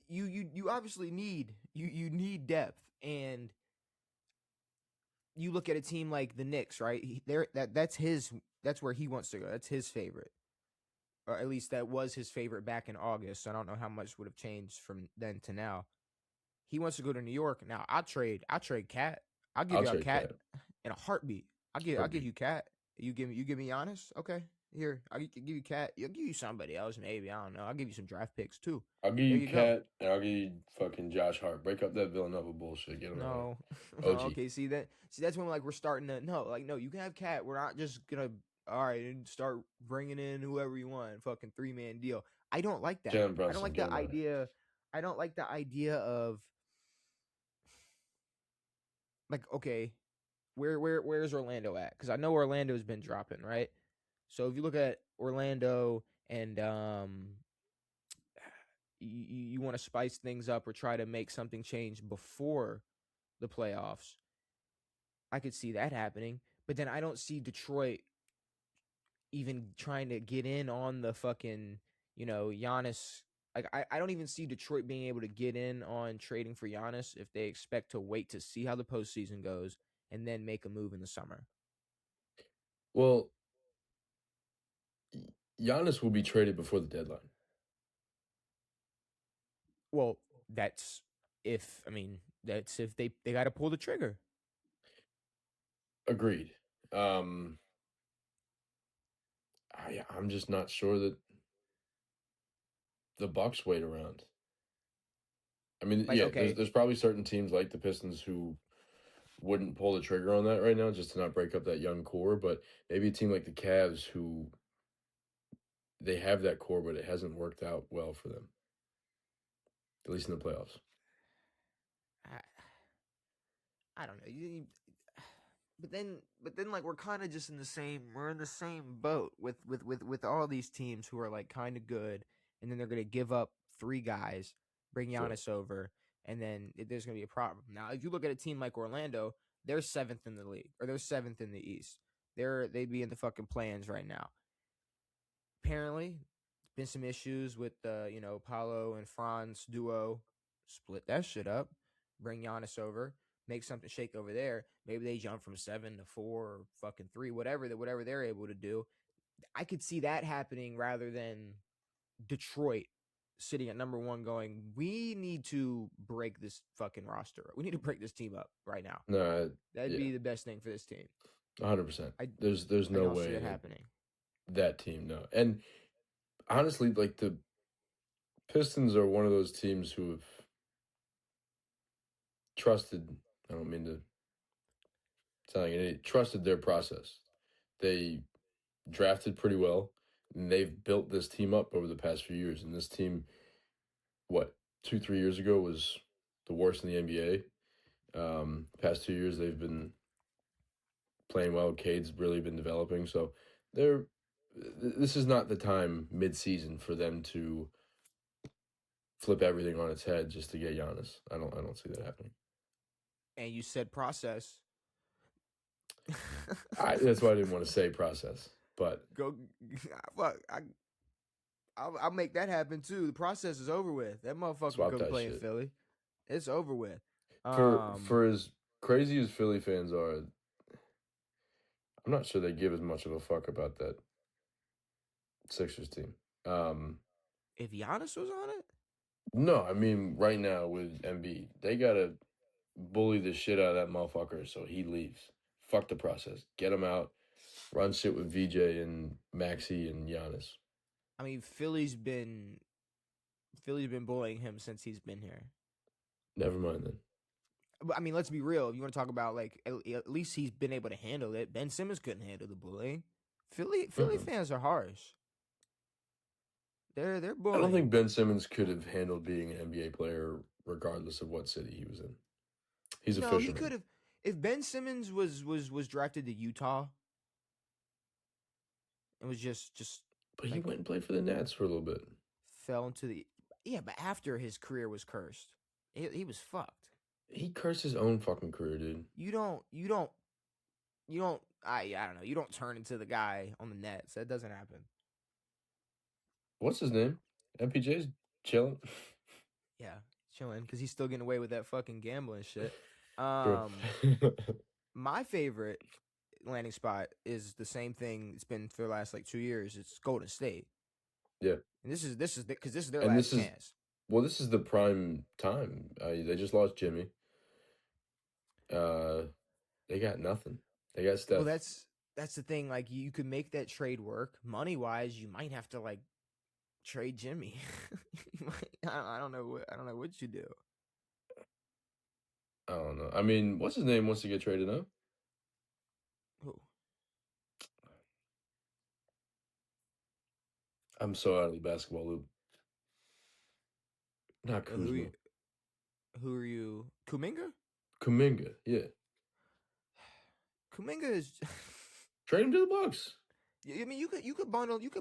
Speaker 1: you obviously need need depth, and you look at a team like the Knicks, right? That's where he wants to go. That's his favorite, or at least that was his favorite back in August. So I don't know how much would have changed from then to now. He wants to go to New York. Now I'll trade Cat. I'll give
Speaker 2: I'll
Speaker 1: you a
Speaker 2: trade
Speaker 1: Cat
Speaker 2: Cat.
Speaker 1: in a heartbeat. I'll give
Speaker 2: Heartbeat.
Speaker 1: you Cat. You give me Giannis. Okay, here I'll give you Cat. I'll give you somebody else maybe. I don't know. I'll give you some draft picks too.
Speaker 2: I'll give
Speaker 1: There
Speaker 2: you
Speaker 1: you go.
Speaker 2: Cat, and I'll give you fucking Josh Hart. Break up that Villanova bullshit. Get him out of there.
Speaker 1: No, no.
Speaker 2: OG.
Speaker 1: Okay, see that's when like we're starting to no. You can have Cat. We're not just gonna all right and start bringing in whoever you want. Fucking 3-man deal. I don't like that.
Speaker 2: Jalen
Speaker 1: I don't
Speaker 2: Brunson.
Speaker 1: like
Speaker 2: Get
Speaker 1: the
Speaker 2: him out of there.
Speaker 1: idea. I don't like the idea of like okay, where's Orlando at? Because I know Orlando's been dropping right. So if you look at Orlando and you want to spice things up or try to make something change before the playoffs, I could see that happening. But then I don't see Detroit even trying to get in on the fucking, Giannis. Like I don't even see Detroit being able to get in on trading for Giannis if they expect to wait to see how the postseason goes and then make a move in the summer.
Speaker 2: Well, Giannis will be traded before the deadline.
Speaker 1: Well, that's if I mean that's if they got to pull the trigger.
Speaker 2: Agreed. Um, I'm just not sure that the Bucks wait around. I mean,
Speaker 1: Like
Speaker 2: yeah,
Speaker 1: okay,
Speaker 2: there's probably certain teams like the Pistons who wouldn't pull the trigger on that right now just to not break up that young core, but maybe a team like the Cavs who they have that core, but it hasn't worked out well for them, at least in the playoffs.
Speaker 1: I, I don't know. But then like we're kind of just we're in the same boat with all these teams who are like kind of good, and then they're gonna give up 3 guys, bring
Speaker 2: Sure.
Speaker 1: Giannis over, and then there's gonna be a problem. Now, if you look at a team like Orlando, they're 7th in the league, or they're 7th in the East. They'd be in the fucking plans right now. Apparently, been some issues with the Paulo and Franz duo. Split that shit up, bring Giannis over, make something shake over there. Maybe they jump from 7 to 4 or fucking 3, whatever they're able to do. I could see that happening rather than Detroit sitting at number 1 going, we need to break this fucking roster. We need to break this team up right now.
Speaker 2: No,
Speaker 1: That'd
Speaker 2: yeah,
Speaker 1: be the best thing for this team.
Speaker 2: 100%.
Speaker 1: I
Speaker 2: There's
Speaker 1: I
Speaker 2: no
Speaker 1: don't see
Speaker 2: way
Speaker 1: that
Speaker 2: that
Speaker 1: happening.
Speaker 2: that team, no. And honestly, like the Pistons are one of those teams who have trusted, I don't mean to sound like an idiot, trusted their process. They drafted pretty well, and they've built this team up over the past few years. And this team, what, 2, 3 years ago was the worst in the NBA. Past 2 years, they've been playing well. Cade's really been developing. So they're, this is not the time mid-season for them to flip everything on its head just to get Giannis. I don't see that happening.
Speaker 1: And you said process.
Speaker 2: That's why I didn't want to say process, but
Speaker 1: Go fuck. I'll make that happen too. The process is over with. That motherfucker
Speaker 2: swap
Speaker 1: could
Speaker 2: that
Speaker 1: play in
Speaker 2: shit.
Speaker 1: Philly. It's over with.
Speaker 2: For as crazy as Philly fans are, I'm not sure they give as much of a fuck about that Sixers team.
Speaker 1: If Giannis was on it,
Speaker 2: No, I mean right now with Embiid, they gotta bully the shit out of that motherfucker so he leaves. Fuck the process. Get him out. Run shit with VJ and Maxi and Giannis.
Speaker 1: I mean, Philly's been Philly's been bullying him since he's been here.
Speaker 2: Never mind then.
Speaker 1: But I mean, let's be real. If you want to talk about like at least he's been able to handle it. Ben Simmons couldn't handle the bullying. Philly
Speaker 2: Uh-uh.
Speaker 1: fans are harsh. They're
Speaker 2: I don't
Speaker 1: bullying.
Speaker 2: think Ben Simmons could have handled being an NBA player regardless of what city he was in. He's a
Speaker 1: No, he could
Speaker 2: fisherman.
Speaker 1: have. If Ben Simmons was drafted to Utah, and was just
Speaker 2: But he
Speaker 1: like
Speaker 2: went and played for the Nets for a little bit.
Speaker 1: fell into the but after his career was cursed, he was fucked.
Speaker 2: He cursed his own fucking career, dude.
Speaker 1: I don't know. You don't turn into the guy on the Nets. That doesn't happen.
Speaker 2: What's his name? MPJ's chilling.
Speaker 1: Yeah, chilling because he's still getting away with that fucking gambling shit.
Speaker 2: Bro.
Speaker 1: My favorite landing spot is the same thing it's been for the last like 2 years. It's Golden State.
Speaker 2: Yeah.
Speaker 1: And this is because this is their
Speaker 2: And
Speaker 1: last
Speaker 2: this is
Speaker 1: chance.
Speaker 2: this is the prime time. They just lost Jimmy. They got nothing. They got
Speaker 1: Well,
Speaker 2: Steph.
Speaker 1: that's the thing. Like you could make that trade work money wise. You might have to like trade Jimmy. I don't know what you do.
Speaker 2: I don't know. I mean, what's his name wants to get traded up?
Speaker 1: Who?
Speaker 2: I'm so out of the basketball loop. Not Kuzma.
Speaker 1: Who are you? Kuminga?
Speaker 2: Kuminga, yeah.
Speaker 1: Kuminga is.
Speaker 2: Trade him to the Bucks.
Speaker 1: I mean, you could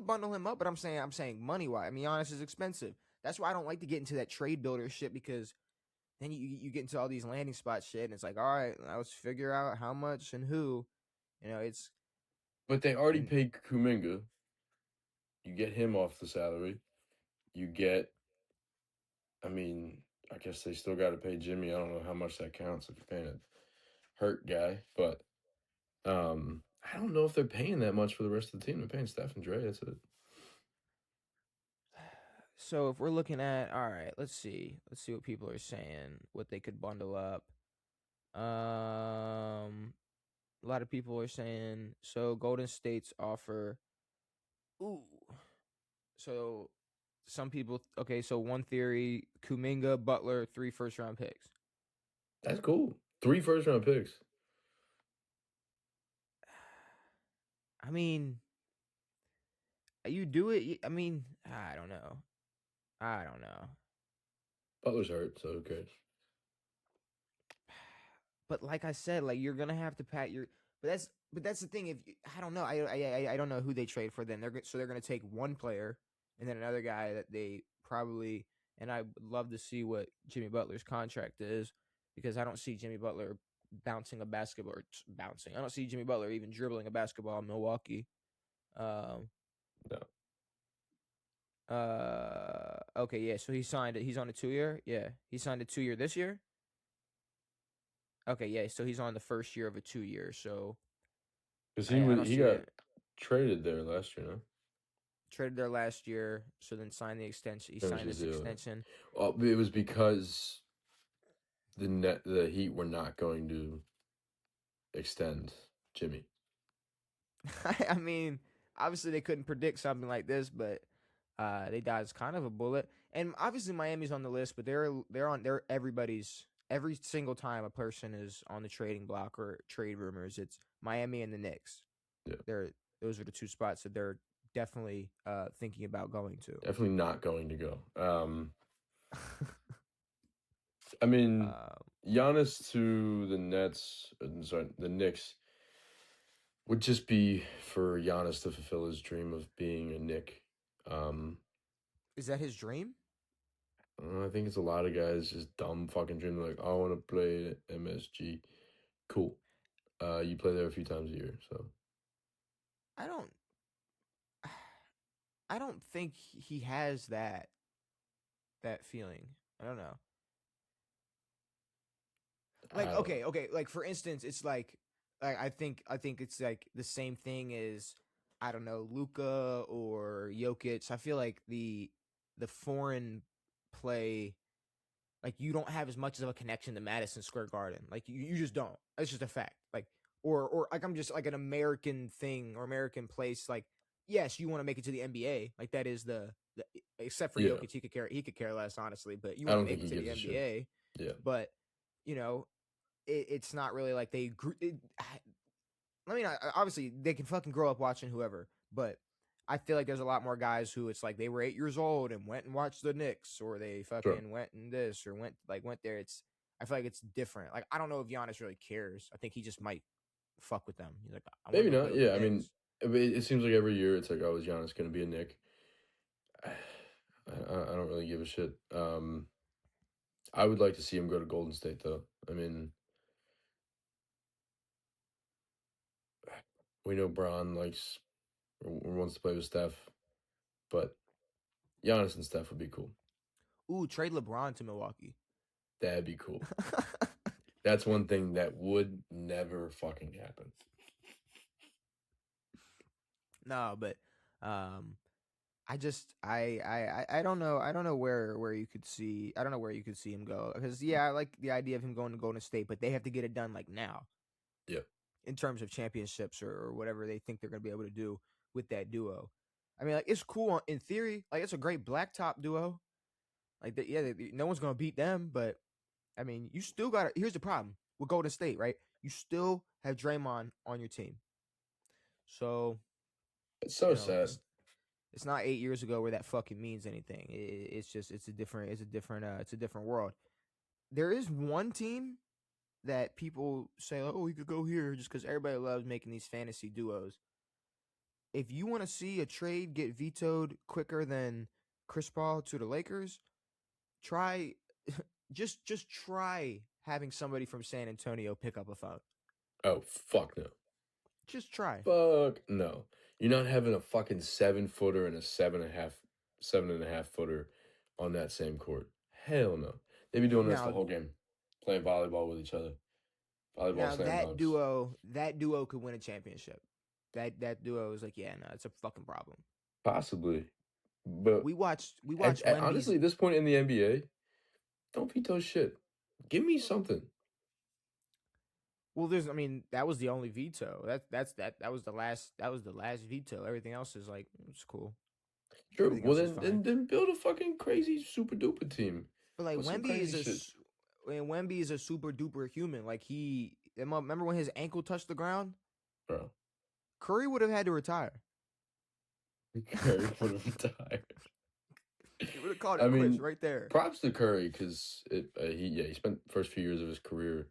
Speaker 1: bundle him up, but I'm saying money wise. I mean, Giannis is expensive. That's why I don't like to get into that trade builder shit because then you get into all these landing spot shit, and it's like, all right, let's figure out how much and who. It's.
Speaker 2: But they already
Speaker 1: And
Speaker 2: paid Kuminga. You get him off the salary. You get. I mean, I guess they still got to pay Jimmy. I don't know how much that counts if you're paying a hurt guy, but I don't know if they're paying that much for the rest of the team. They're paying Steph and Dre. That's it.
Speaker 1: so if we're looking at, all right, let's see what people are saying, what they could bundle up. A lot of people are saying so. Golden State's offer. Ooh. So some people. Okay, so one theory: Kuminga, Butler, 3 first-round picks.
Speaker 2: That's cool. 3 first-round picks.
Speaker 1: I mean, you do it. I mean, I don't know.
Speaker 2: Butler's hurt, so who cares?
Speaker 1: But like I said, like you're gonna have to pat your. But that's the thing. If I don't know, I don't know who they trade for. Then they're gonna take one player and then another guy that they probably. And I would love to see what Jimmy Butler's contract is because I don't see Jimmy Butler bouncing a basketball or bouncing. I don't see Jimmy Butler even dribbling a basketball in Milwaukee.
Speaker 2: No.
Speaker 1: Okay, yeah. So he signed it. He's on a 2-year. Yeah, he signed a 2-year this year. Okay, yeah. So he's on the first year of a 2-year. So
Speaker 2: Because
Speaker 1: I don't
Speaker 2: he
Speaker 1: see
Speaker 2: got
Speaker 1: that
Speaker 2: traded there last year, no?
Speaker 1: traded there last year. So then signed the extension. He
Speaker 2: Finished
Speaker 1: signed
Speaker 2: his
Speaker 1: this
Speaker 2: deal.
Speaker 1: extension.
Speaker 2: Well, it was because the Heat were not going to extend Jimmy.
Speaker 1: I mean, obviously they couldn't predict something like this, but they dodged kind of a bullet. And obviously Miami's on the list, but they're everybody's every single time a person is on the trading block or trade rumors, it's Miami and the Knicks.
Speaker 2: Yeah.
Speaker 1: Those are the 2 spots that they're definitely thinking about going to.
Speaker 2: Definitely not going to go. I mean, Giannis to the Nets, sorry, the Knicks would just be for Giannis to fulfill his dream of being a Knick.
Speaker 1: Is that his dream?
Speaker 2: I think it's a lot of guys just dumb fucking dream like, I want to play at MSG. Cool. You play there a few times a year, so
Speaker 1: I don't I don't think he has that feeling. I don't know. Like
Speaker 2: I don't know.
Speaker 1: okay, like for instance, it's like I think it's like the same thing as I don't know, Luka or Jokic. I feel like the foreign play like you don't have as much of a connection to Madison Square Garden. Like you just don't. It's just a fact. Like or like I'm just like an American thing or American place like yes, you want to make it to the NBA. Like that is the except for
Speaker 2: Yeah.
Speaker 1: Jokic, he could care less, honestly. But you
Speaker 2: I
Speaker 1: want to
Speaker 2: don't
Speaker 1: make
Speaker 2: think
Speaker 1: it
Speaker 2: he
Speaker 1: to the
Speaker 2: gives a shit.
Speaker 1: NBA.
Speaker 2: Yeah.
Speaker 1: But it's not really like they. I mean, obviously they can fucking grow up watching whoever, but I feel like there's a lot more guys who it's like they were 8 years old and went and watched the Knicks, or they
Speaker 2: Sure.
Speaker 1: fucking went and this, or went there. I feel like it's different. Like I don't know if Giannis really cares. I think he just might fuck with them. He's like, I want
Speaker 2: Maybe
Speaker 1: to go play
Speaker 2: not.
Speaker 1: with the
Speaker 2: Yeah. I mean,
Speaker 1: Knicks.
Speaker 2: it seems like every year it's like, oh, is Giannis going to be a Knick? I don't really give a shit. I would like to see him go to Golden State, though. I mean, we know Bron likes or wants to play with Steph, but Giannis and Steph would be cool.
Speaker 1: Ooh, trade LeBron to Milwaukee.
Speaker 2: That'd be cool. That's one thing that would never fucking happen.
Speaker 1: No, but I just I don't know. I don't know where you could see. I don't know where you could see him go, because I like the idea of him going to Golden State, but they have to get it done like now
Speaker 2: Yeah.
Speaker 1: in terms of championships, or whatever they think they're going to be able to do with that duo. I mean, like it's cool in theory. Like it's a great blacktop duo. Like no one's going to beat them, but I mean, you still got to. Here's the problem with Golden State, right? You still have Draymond on your team, so
Speaker 2: It's so sad.
Speaker 1: it's not 8 years ago where that fucking means anything. It's a different world. There is one team that people say, oh, we could go here just because everybody loves making these fantasy duos. If you want to see a trade get vetoed quicker than Chris Paul to the Lakers, try just try having somebody from San Antonio pick up a phone.
Speaker 2: Oh, fuck no.
Speaker 1: Just try.
Speaker 2: Fuck no. You're not having a fucking 7-footer and a 7.5 footer on that same court. Hell no. They be doing this the
Speaker 1: Now
Speaker 2: whole game. Playing volleyball with each other. Volleyball
Speaker 1: now
Speaker 2: slam
Speaker 1: that
Speaker 2: dunks.
Speaker 1: duo could win a championship. That duo is like, yeah, no, it's a fucking problem.
Speaker 2: Possibly. But
Speaker 1: We watched Wemby's.
Speaker 2: honestly, at this point in the NBA, don't veto shit. Give me something.
Speaker 1: Well, I mean, that was the only veto. That was the last veto. Everything else is like, it's cool.
Speaker 2: True.
Speaker 1: Everything
Speaker 2: Well,
Speaker 1: else is fine.
Speaker 2: then build a fucking crazy super duper team
Speaker 1: But like
Speaker 2: with some crazy shit,
Speaker 1: Wemby is a super duper human. Like remember when his ankle touched the ground?
Speaker 2: bro.
Speaker 1: Curry would have had to retire.
Speaker 2: Curry would have retired.
Speaker 1: He would have called
Speaker 2: I
Speaker 1: it quits
Speaker 2: mean,
Speaker 1: right there.
Speaker 2: props to Curry because he spent the first few years of his career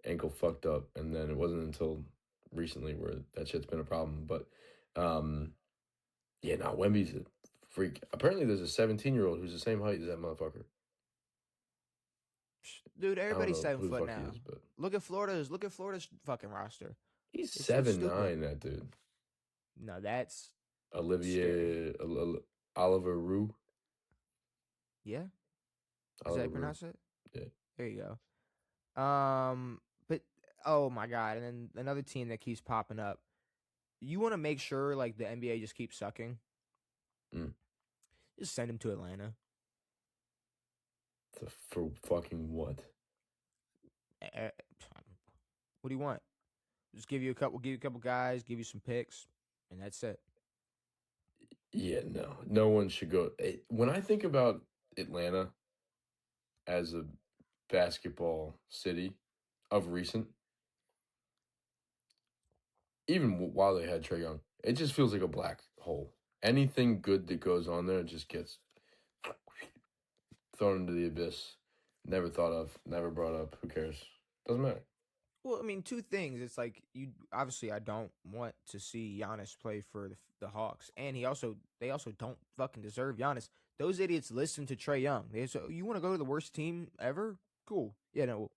Speaker 2: ankle fucked up, and then it wasn't until recently where that shit's been a problem. But Wemby's a freak. Apparently, there's a 17-year-old who's the same height as that motherfucker.
Speaker 1: Dude,
Speaker 2: I don't
Speaker 1: everybody's
Speaker 2: know who the
Speaker 1: 7 foot
Speaker 2: fuck he
Speaker 1: now.
Speaker 2: is, but
Speaker 1: Look at Florida's fucking roster.
Speaker 2: he's
Speaker 1: It's stupid.
Speaker 2: 7'9", that dude.
Speaker 1: No, that's scary.
Speaker 2: Olivier Oliver Rue.
Speaker 1: Yeah, is that how
Speaker 2: Oliver
Speaker 1: you
Speaker 2: Rue.
Speaker 1: pronounce it?
Speaker 2: Yeah.
Speaker 1: There you go. But oh my god, and then another team that keeps popping up. You want to make sure like the NBA just keeps sucking.
Speaker 2: Mm.
Speaker 1: Just send him to Atlanta.
Speaker 2: For fucking what?
Speaker 1: What do you want? Just give you a couple guys, give you some picks, and that's it.
Speaker 2: Yeah, no one should go. When I think about Atlanta as a basketball city of recent, even while they had Trae Young, it just feels like a black hole. Anything good that goes on there just gets thrown into the abyss. Never thought of, never brought up. Who cares? Doesn't matter.
Speaker 1: Well, I mean, two things. It's like obviously I don't want to see Giannis play for the Hawks, and they also don't fucking deserve Giannis. Those idiots listen to Trae Young. They say, you want to go to the worst team ever? Cool. Yeah, no,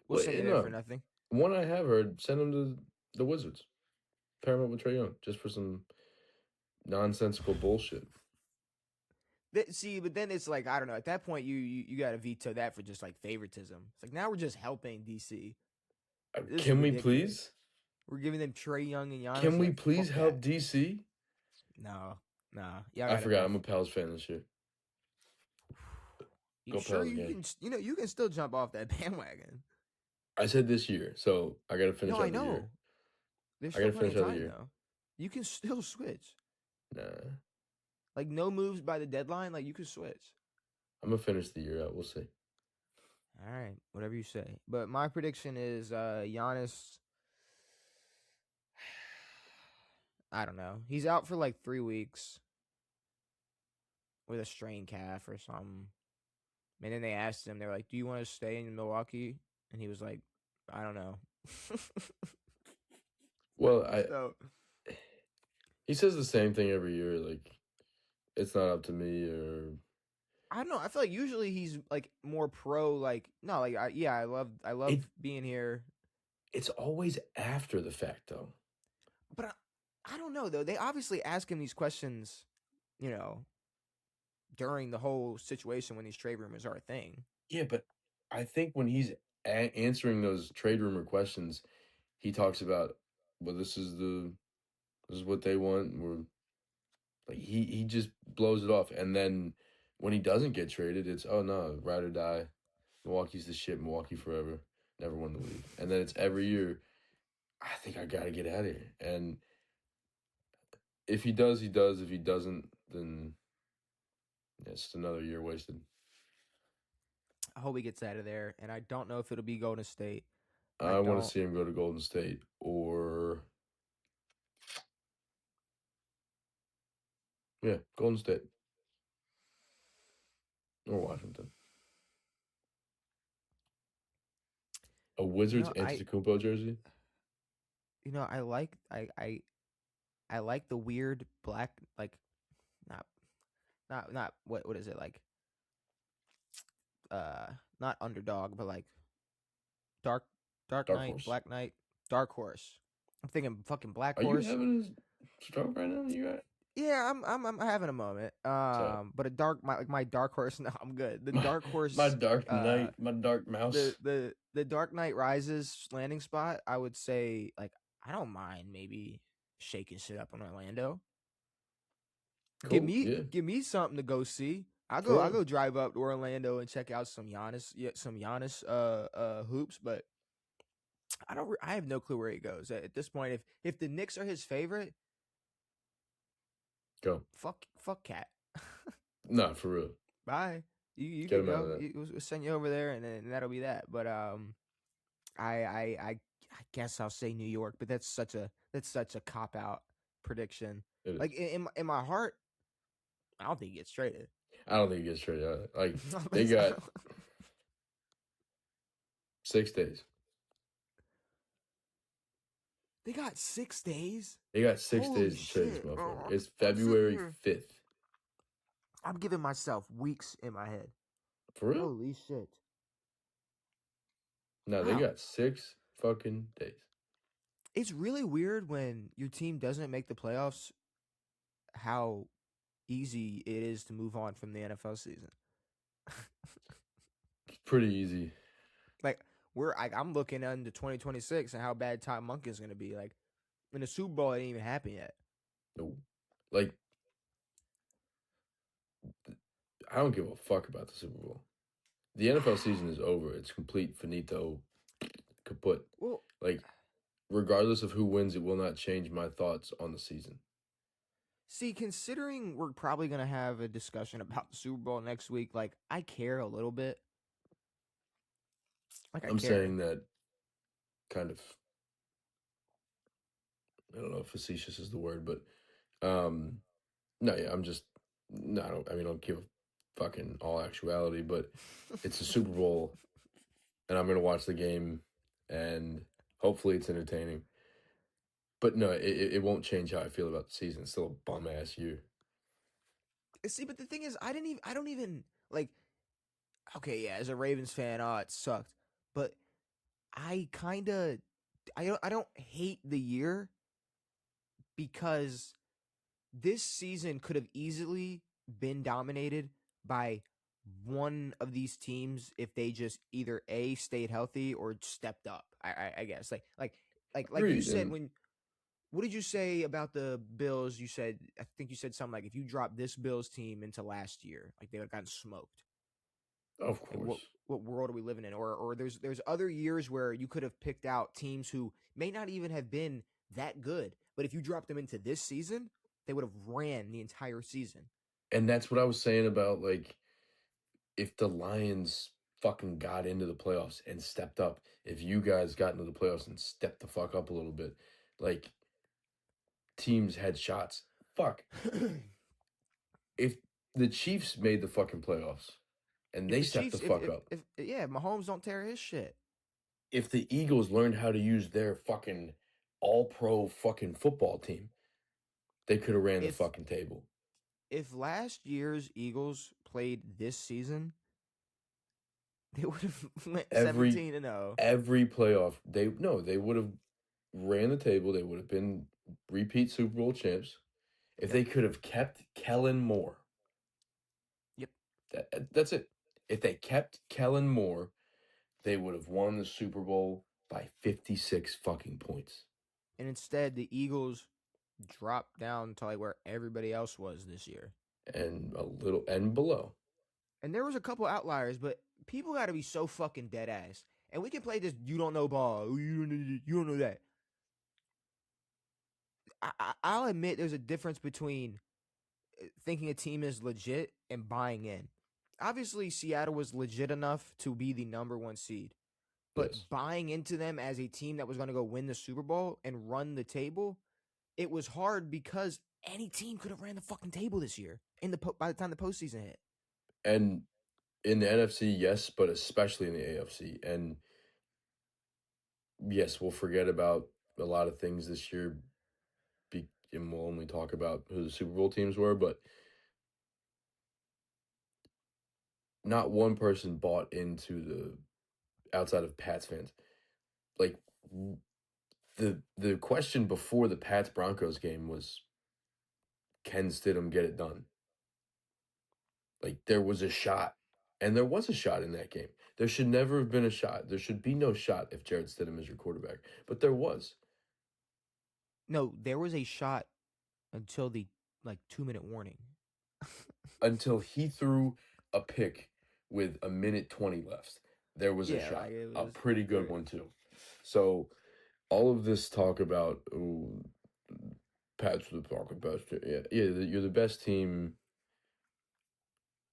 Speaker 1: we'll send you there for nothing.
Speaker 2: One I have heard, send him to the Wizards. Pair him up with Trae Young just for some nonsensical bullshit.
Speaker 1: See, but then it's like, I don't know. At that point, you got to veto that for just like favoritism. It's like now we're just helping DC.
Speaker 2: Can we please?
Speaker 1: We're giving them Trae Young and Giannis.
Speaker 2: Can we please help DC?
Speaker 1: No.
Speaker 2: I forgot. I'm a Pels fan this year.
Speaker 1: You sure you can? You can still jump off that bandwagon.
Speaker 2: I said this year, so I got to finish out the year.
Speaker 1: There's still plenty of time, though. You can still switch.
Speaker 2: Nah.
Speaker 1: Like no moves by the deadline. Like you could switch.
Speaker 2: I'm gonna finish the year out. We'll see.
Speaker 1: All right, whatever you say. But my prediction is Giannis. I don't know. He's out for like 3 weeks with a strained calf or something. And then they asked him, they were like, "Do you want to stay in Milwaukee?" And he was like, "I don't know."
Speaker 2: Well,
Speaker 1: So
Speaker 2: he says the same thing every year. Like, it's not up to me, or
Speaker 1: I don't know. I feel like usually he's like more pro. Like no, like I love being here.
Speaker 2: It's always after the fact, though.
Speaker 1: But I don't know though. They obviously ask him these questions, you know, during the whole situation when these trade rumors are a thing.
Speaker 2: Yeah, but I think when he's answering those trade rumor questions, he talks about, well, this is what they want. We're like he just blows it off, and then when he doesn't get traded, it's oh no, ride or die. Milwaukee's the shit. Milwaukee forever. Never won the league, and then it's every year. I think I gotta get out of here, and if he does, he does. If he doesn't, then it's just another year wasted.
Speaker 1: I hope he gets out of there, and I don't know if it'll be Golden State.
Speaker 2: I want to see him go to Golden State or Golden State or Washington. A Wizards Antetokounmpo jersey.
Speaker 1: I like I like the weird black, like not what is it like? Not underdog, but like dark knight,
Speaker 2: Horse.
Speaker 1: black knight, dark horse. I'm thinking fucking black
Speaker 2: Are
Speaker 1: horse.
Speaker 2: you having a stroke right now? You got?
Speaker 1: Yeah, I'm having a moment. But my dark horse. No, I'm good. The dark horse.
Speaker 2: My dark knight. My dark mouse.
Speaker 1: The Dark Knight Rises landing spot. I would say like I don't mind maybe shaking shit up in Orlando.
Speaker 2: Cool,
Speaker 1: Give me something to go see. I'll go drive up to Orlando and check out some Giannis hoops, but I have no clue where he goes at this point. If the Knicks are his favorite,
Speaker 2: go
Speaker 1: fuck Cat.
Speaker 2: No, for real.
Speaker 1: Bye. You can go. We'll send you over there, and then that'll be that. But I guess I'll say New York, but that's such a cop out prediction. Like in my heart, I don't think he gets traded.
Speaker 2: I don't think he gets traded. Like they got 6 days.
Speaker 1: They got 6 days.
Speaker 2: They got 6 days to trade this motherfucker. It's February 5th.
Speaker 1: I'm giving myself weeks in my head.
Speaker 2: For real?
Speaker 1: Holy shit.
Speaker 2: No, they got 6 fucking days.
Speaker 1: It's really weird when your team doesn't make the playoffs, how easy it is to move on from the NFL season.
Speaker 2: It's pretty easy.
Speaker 1: Like I'm looking into 2026 and how bad Todd Monken is going to be. Like, in the Super Bowl, it ain't even happened yet.
Speaker 2: No, like I don't give a fuck about the Super Bowl. The NFL season is over. It's complete, finito, kaput.
Speaker 1: Well,
Speaker 2: like, regardless of who wins, it will not change my thoughts on the season.
Speaker 1: See, considering we're probably going to have a discussion about the Super Bowl next week, like, I care a little bit. Like,
Speaker 2: I'm saying that kind of, I don't know if facetious is the word, but no, yeah, I don't give a fucking all actuality, but it's a Super Bowl, and I'm going to watch the game, and hopefully it's entertaining. But no, it won't change how I feel about the season. It's still a bum-ass year.
Speaker 1: See, but the thing is, I don't even, like, okay, yeah, as a Ravens fan, it sucked. But I don't hate the year because this season could have easily been dominated by one of these teams if they just either A, stayed healthy or stepped up. I guess like you said what did you say about the Bills? I think you said something like if you drop this Bills team into last year, like they would have gotten smoked.
Speaker 2: Of course.
Speaker 1: Like what world are we living in? Or there's other years where you could have picked out teams who may not even have been that good, but if you dropped them into this season, they would have ran the entire season.
Speaker 2: And that's what I was saying about, like, if the Lions fucking got into the playoffs and stepped up, if you guys got into the playoffs and stepped the fuck up a little bit, like, teams had shots. Fuck. If the Chiefs made the fucking playoffs and
Speaker 1: If
Speaker 2: they
Speaker 1: the
Speaker 2: stepped the
Speaker 1: Chiefs,
Speaker 2: fuck up,
Speaker 1: if yeah, Mahomes don't tear his shit.
Speaker 2: if the Eagles learned how to use their fucking all-pro fucking football team, they could have ran the
Speaker 1: If
Speaker 2: fucking table.
Speaker 1: if last year's Eagles played this season, they would have went
Speaker 2: Every
Speaker 1: 17-0.
Speaker 2: every playoff, they would have ran the table. They would have been repeat Super Bowl champs if
Speaker 1: Yep.
Speaker 2: they could have kept Kellen Moore.
Speaker 1: Yep.
Speaker 2: That's it. If they kept Kellen Moore, they would have won the Super Bowl by 56 fucking points.
Speaker 1: And instead, the Eagles dropped down to like where everybody else was this year.
Speaker 2: And a little and below.
Speaker 1: And there was a couple outliers, but people got to be so fucking dead ass. And we can play this you don't know ball. You don't know that. I'll admit there's a difference between thinking a team is legit and buying in. Obviously, Seattle was legit enough to be the number one seed,
Speaker 2: Yes.
Speaker 1: but buying into them as a team that was going to go win the Super Bowl and run the table, it was hard because any team could have ran the fucking table this year by the time the postseason hit.
Speaker 2: And in the NFC, yes, but especially in the AFC. And yes, we'll forget about a lot of things this year, and we'll only talk about who the Super Bowl teams were, but not one person bought into the outside of Pats fans. Like, the question before the Pats Broncos game was, can Stidham get it done? Like, there was a shot, and there was a shot in that game. There should never have been a shot. There should be no shot if Jared Stidham is your quarterback, but there was.
Speaker 1: No, there was a shot until the like 2 minute warning.
Speaker 2: Until he threw a pick with a minute 20 left. There was a
Speaker 1: Yeah, like
Speaker 2: shot,
Speaker 1: it
Speaker 2: a
Speaker 1: was
Speaker 2: pretty good
Speaker 1: there.
Speaker 2: one too. So all of this talk about Pats are the fucking best. Yeah, you're the best team,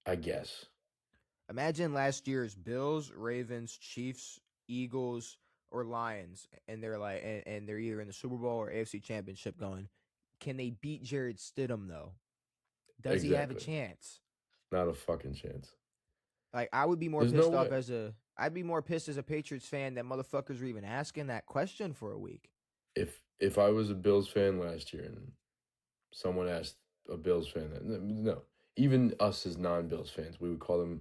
Speaker 2: I guess.
Speaker 1: Imagine last year's Bills, Ravens, Chiefs, Eagles, or Lions, and they're like, and they're either in the Super Bowl or AFC Championship. Going, can they beat Jared Stidham though? Does he have a
Speaker 2: Exactly.
Speaker 1: chance?
Speaker 2: Not a fucking chance.
Speaker 1: Like, I would be more
Speaker 2: There's no
Speaker 1: pissed off
Speaker 2: way.
Speaker 1: as a, I'd be more pissed as a Patriots fan that motherfuckers were even asking that question for a week.
Speaker 2: If I was a Bills fan last year and someone asked a Bills fan that, no, even us as non-Bills fans, we would call them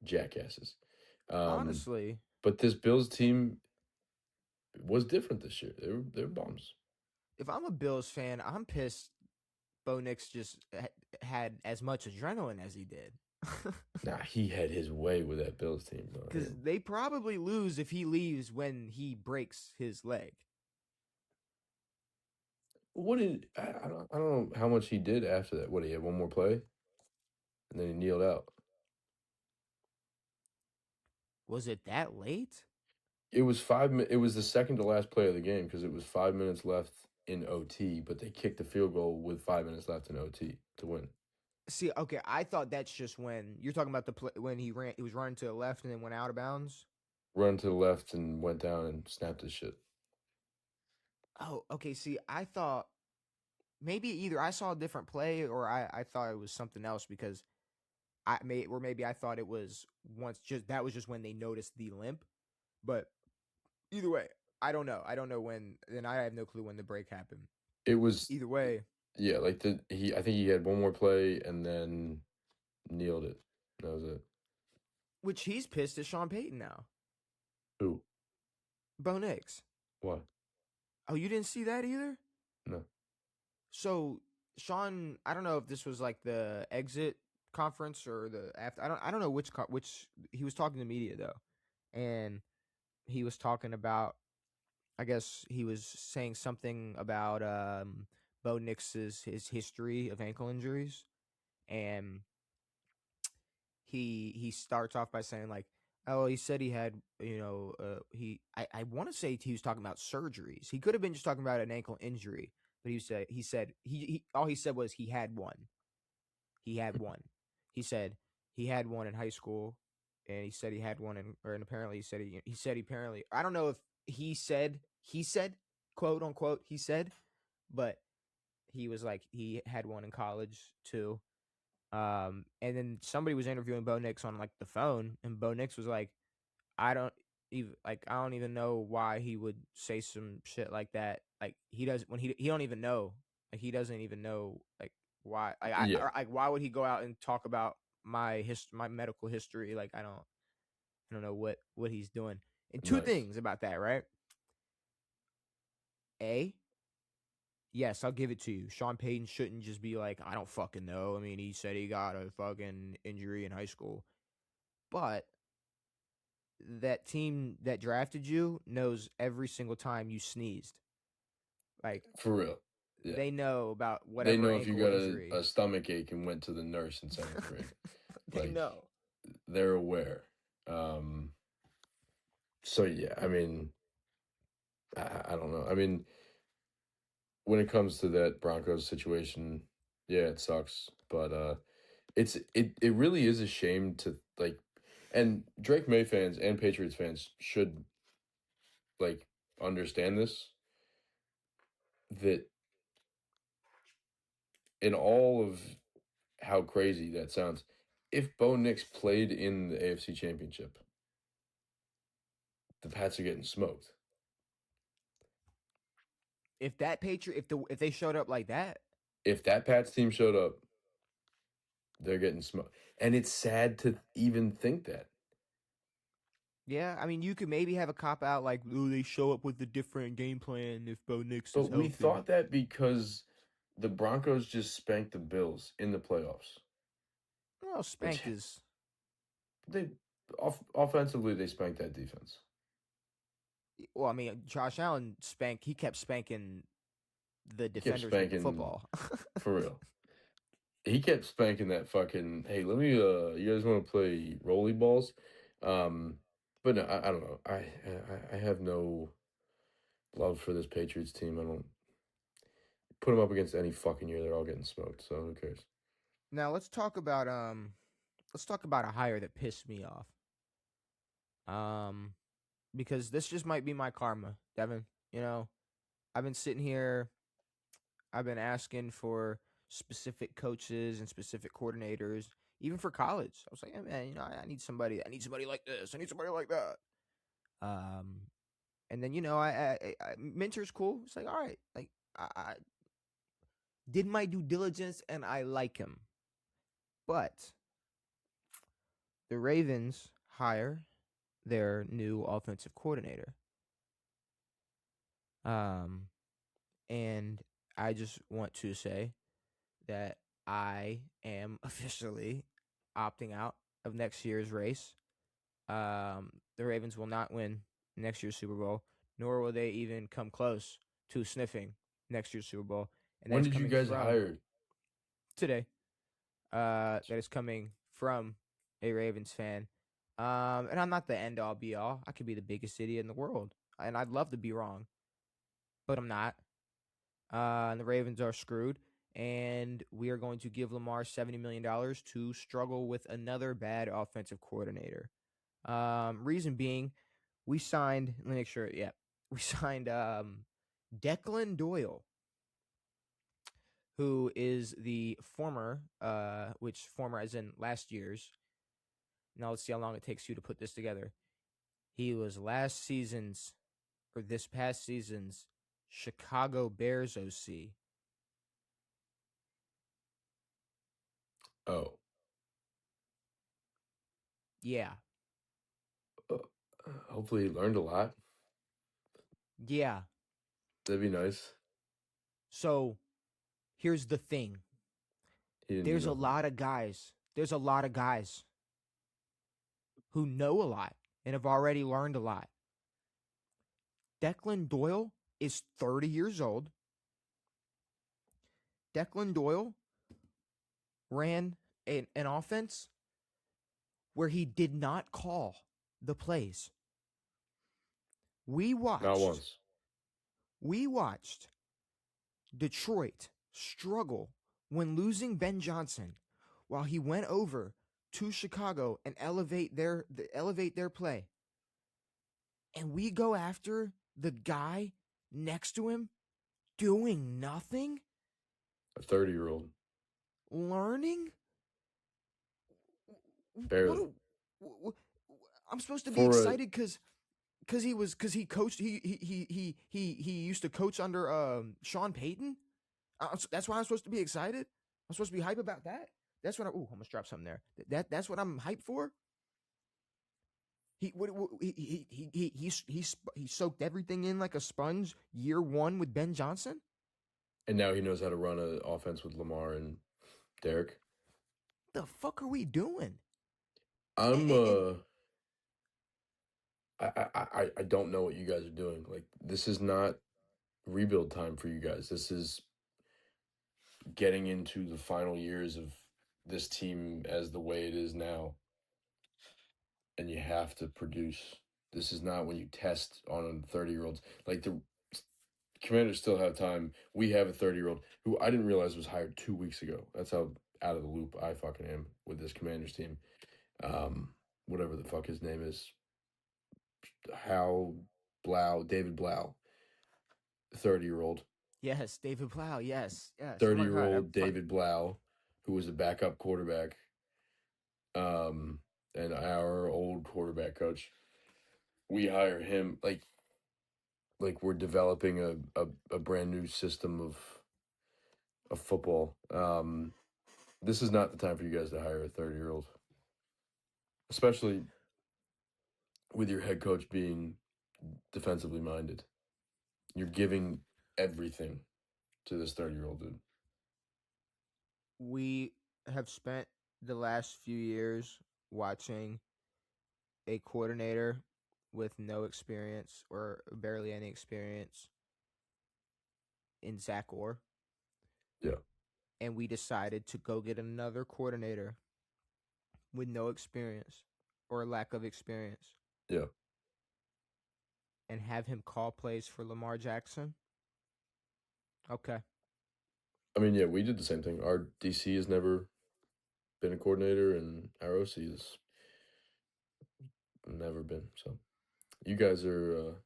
Speaker 2: jackasses. Um,
Speaker 1: Honestly,
Speaker 2: but this Bills team was different this year. They're bums.
Speaker 1: if I'm a Bills fan, I'm pissed. Bo Nix just had as much adrenaline as he did.
Speaker 2: Nah, he had his way with that Bills team, bro.
Speaker 1: Because they probably lose if he leaves when he breaks his leg.
Speaker 2: What did I don't know how much he did after that. What, he had one more play and then he kneeled out.
Speaker 1: Was it that late?
Speaker 2: It was 5 minutes. It was the second to last play of the game because it was 5 minutes left in OT, but they kicked the field goal with 5 minutes left in OT to win.
Speaker 1: See, okay, I thought that's just when you're talking about the play when he was running to the left and then went out of bounds.
Speaker 2: Run to the left and went down and snapped his shit.
Speaker 1: Oh, okay. See, I thought maybe either I saw a different play or I thought it was something else because maybe I thought it was once just that was just when they noticed the limp. But either way, I don't know. I don't know when. Then I have no clue when the break happened.
Speaker 2: It was,
Speaker 1: Either way,
Speaker 2: yeah, like I think he had one more play and then kneeled it. That was it.
Speaker 1: which he's pissed at Sean Payton now.
Speaker 2: Who?
Speaker 1: Bo Nix.
Speaker 2: Why?
Speaker 1: Oh, you didn't see that either?
Speaker 2: No.
Speaker 1: So Sean, I don't know if this was like the exit conference or the after. I don't know which he was talking to media though, and he was talking about. I guess he was saying something about Bo Nix's his history of ankle injuries, and he starts off by saying like, oh, he said he had I want to say he was talking about surgeries. He could have been just talking about an ankle injury, but he said he all he said was he had one. he had one. He said he had one in high school, and he said he had one and apparently he said apparently, I don't know if he said, quote unquote, he said, but he was like he had one in college too. And then somebody was interviewing Bo Nix on like the phone, and Bo Nix was like, I don't I don't even know why he would say some shit like that. Like he does when he don't even know. Like he doesn't even know like why.
Speaker 2: Yeah,
Speaker 1: Like why would he go out and talk about my medical history? Like I don't know what he's doing. And two
Speaker 2: nice.
Speaker 1: things about that, right? A, yes, I'll give it to you. Sean Payton shouldn't just be like, I don't fucking know. I mean, he said he got a fucking injury in high school. But that team that drafted you knows every single time you sneezed. Like
Speaker 2: For real. Yeah.
Speaker 1: they know about
Speaker 2: They
Speaker 1: whatever
Speaker 2: know if you
Speaker 1: ankle
Speaker 2: got
Speaker 1: injury.
Speaker 2: a stomach ache and went to the nurse in seventh grade.
Speaker 1: They
Speaker 2: Like,
Speaker 1: know.
Speaker 2: they're aware. Um, so yeah, I mean, I don't know. I mean, when it comes to that Broncos situation, yeah, it sucks. But it really is a shame to like, and Drake May fans and Patriots fans should like understand this, that in all of how crazy that sounds, if Bo Nix played in the AFC Championship, the Pats are getting smoked.
Speaker 1: If that Patriot, if they showed up like that,
Speaker 2: If that Pats team showed up, they're getting smoked. And it's sad to even think that.
Speaker 1: yeah, I mean, you could maybe have a cop out like, oh, they show up with a different game plan if Bo Nix is
Speaker 2: But we
Speaker 1: healthy.
Speaker 2: thought that because the Broncos just spanked the Bills in the playoffs,
Speaker 1: Well,
Speaker 2: which
Speaker 1: spanked is
Speaker 2: they offensively they spanked that defense.
Speaker 1: well, I mean, Josh Allen he kept spanking the
Speaker 2: He kept
Speaker 1: defenders with the
Speaker 2: spanking
Speaker 1: football.
Speaker 2: for real. He kept spanking that fucking, hey, let me you guys want to play rolly balls? Um but no, I don't know. I have no love for this Patriots team. I don't put them up against any fucking year, they're all getting smoked, so who cares?
Speaker 1: Now let's talk about a hire that pissed me off. Um, because this just might be my karma, Devin. You know, I've been sitting here, I've been asking for specific coaches and specific coordinators, even for college. I was like, hey, man, you know, I need somebody like this, I need somebody like that. Um, and then mentor's cool. It's like, all right, like I did my due diligence and I like him, but the Ravens hire their new offensive coordinator. Um, and I just want to say that I am officially opting out of next year's race. The Ravens will not win next year's Super Bowl, nor will they even come close to sniffing next year's Super Bowl. And that
Speaker 2: When
Speaker 1: is
Speaker 2: did you
Speaker 1: coming
Speaker 2: guys
Speaker 1: from
Speaker 2: hire?
Speaker 1: today. That is coming from a Ravens fan. And I'm not the end all be all. I could be the biggest idiot in the world, and I'd love to be wrong, but I'm not. And the Ravens are screwed. And we are going to give Lamar $70 million to struggle with another bad offensive coordinator. Reason being, we signed. Let me make sure. Yeah, we signed Declan Doyle, who is the former, which former as in last year's. Now let's see how long it takes you to put this together. He was last season's or this past season's Chicago Bears OC.
Speaker 2: Oh.
Speaker 1: Yeah.
Speaker 2: Uh, Hopefully he learned a lot.
Speaker 1: Yeah.
Speaker 2: That'd be nice.
Speaker 1: So here's the thing.
Speaker 2: He didn't do
Speaker 1: There's a
Speaker 2: nothing.
Speaker 1: lot of guys. There's a lot of guys who know a lot and have already learned a lot. Declan Doyle is 30 years old. Declan Doyle ran an offense where he did not call the plays. We
Speaker 2: Not
Speaker 1: watched
Speaker 2: once.
Speaker 1: we watched Detroit struggle when losing Ben Johnson. while he went over to Chicago and elevate their play. And we go after the guy next to him doing nothing?
Speaker 2: A 30-year-old.
Speaker 1: Learning?
Speaker 2: Barely.
Speaker 1: I'm supposed to be
Speaker 2: For
Speaker 1: excited because he coached he used to coach under Sean Payton. That's why I'm supposed to be excited. I'm supposed to be hype about that. That's what I almost dropped something there. That's what I'm hyped for. He soaked everything in like a sponge year one with Ben Johnson.
Speaker 2: and now he knows how to run an offense with Lamar and Derek.
Speaker 1: The fuck are we doing?
Speaker 2: I'm
Speaker 1: And
Speaker 2: I don't know what you guys are doing. Like, this is not rebuild time for you guys. This is getting into the final years of this team as the way it is now. And you have to produce. This is not when you test on 30-year-olds. Like, the Commanders still have time. We have a 30-year-old who I didn't realize was hired 2 weeks ago. That's how out of the loop I fucking am with this Commanders team. Whatever the fuck his name is. David Blau, 30-year-old.
Speaker 1: yes, David Blau. Yes. Oh my god.
Speaker 2: 30-year-old David Blau, who was a backup quarterback, and our old quarterback coach. We hire him like we're developing a brand new system of football. This is not the time for you guys to hire a 30-year-old, especially with your head coach being defensively minded. You're giving everything to this 30-year-old dude.
Speaker 1: We have spent the last few years watching a coordinator with no experience or barely any experience in Zach Orr.
Speaker 2: Yeah.
Speaker 1: And we decided to go get another coordinator with no experience or lack of experience.
Speaker 2: Yeah.
Speaker 1: And have him call plays for Lamar Jackson. Okay.
Speaker 2: I mean, yeah, we did the same thing. Our DC has never been a coordinator, and our OC has never been. So you guys are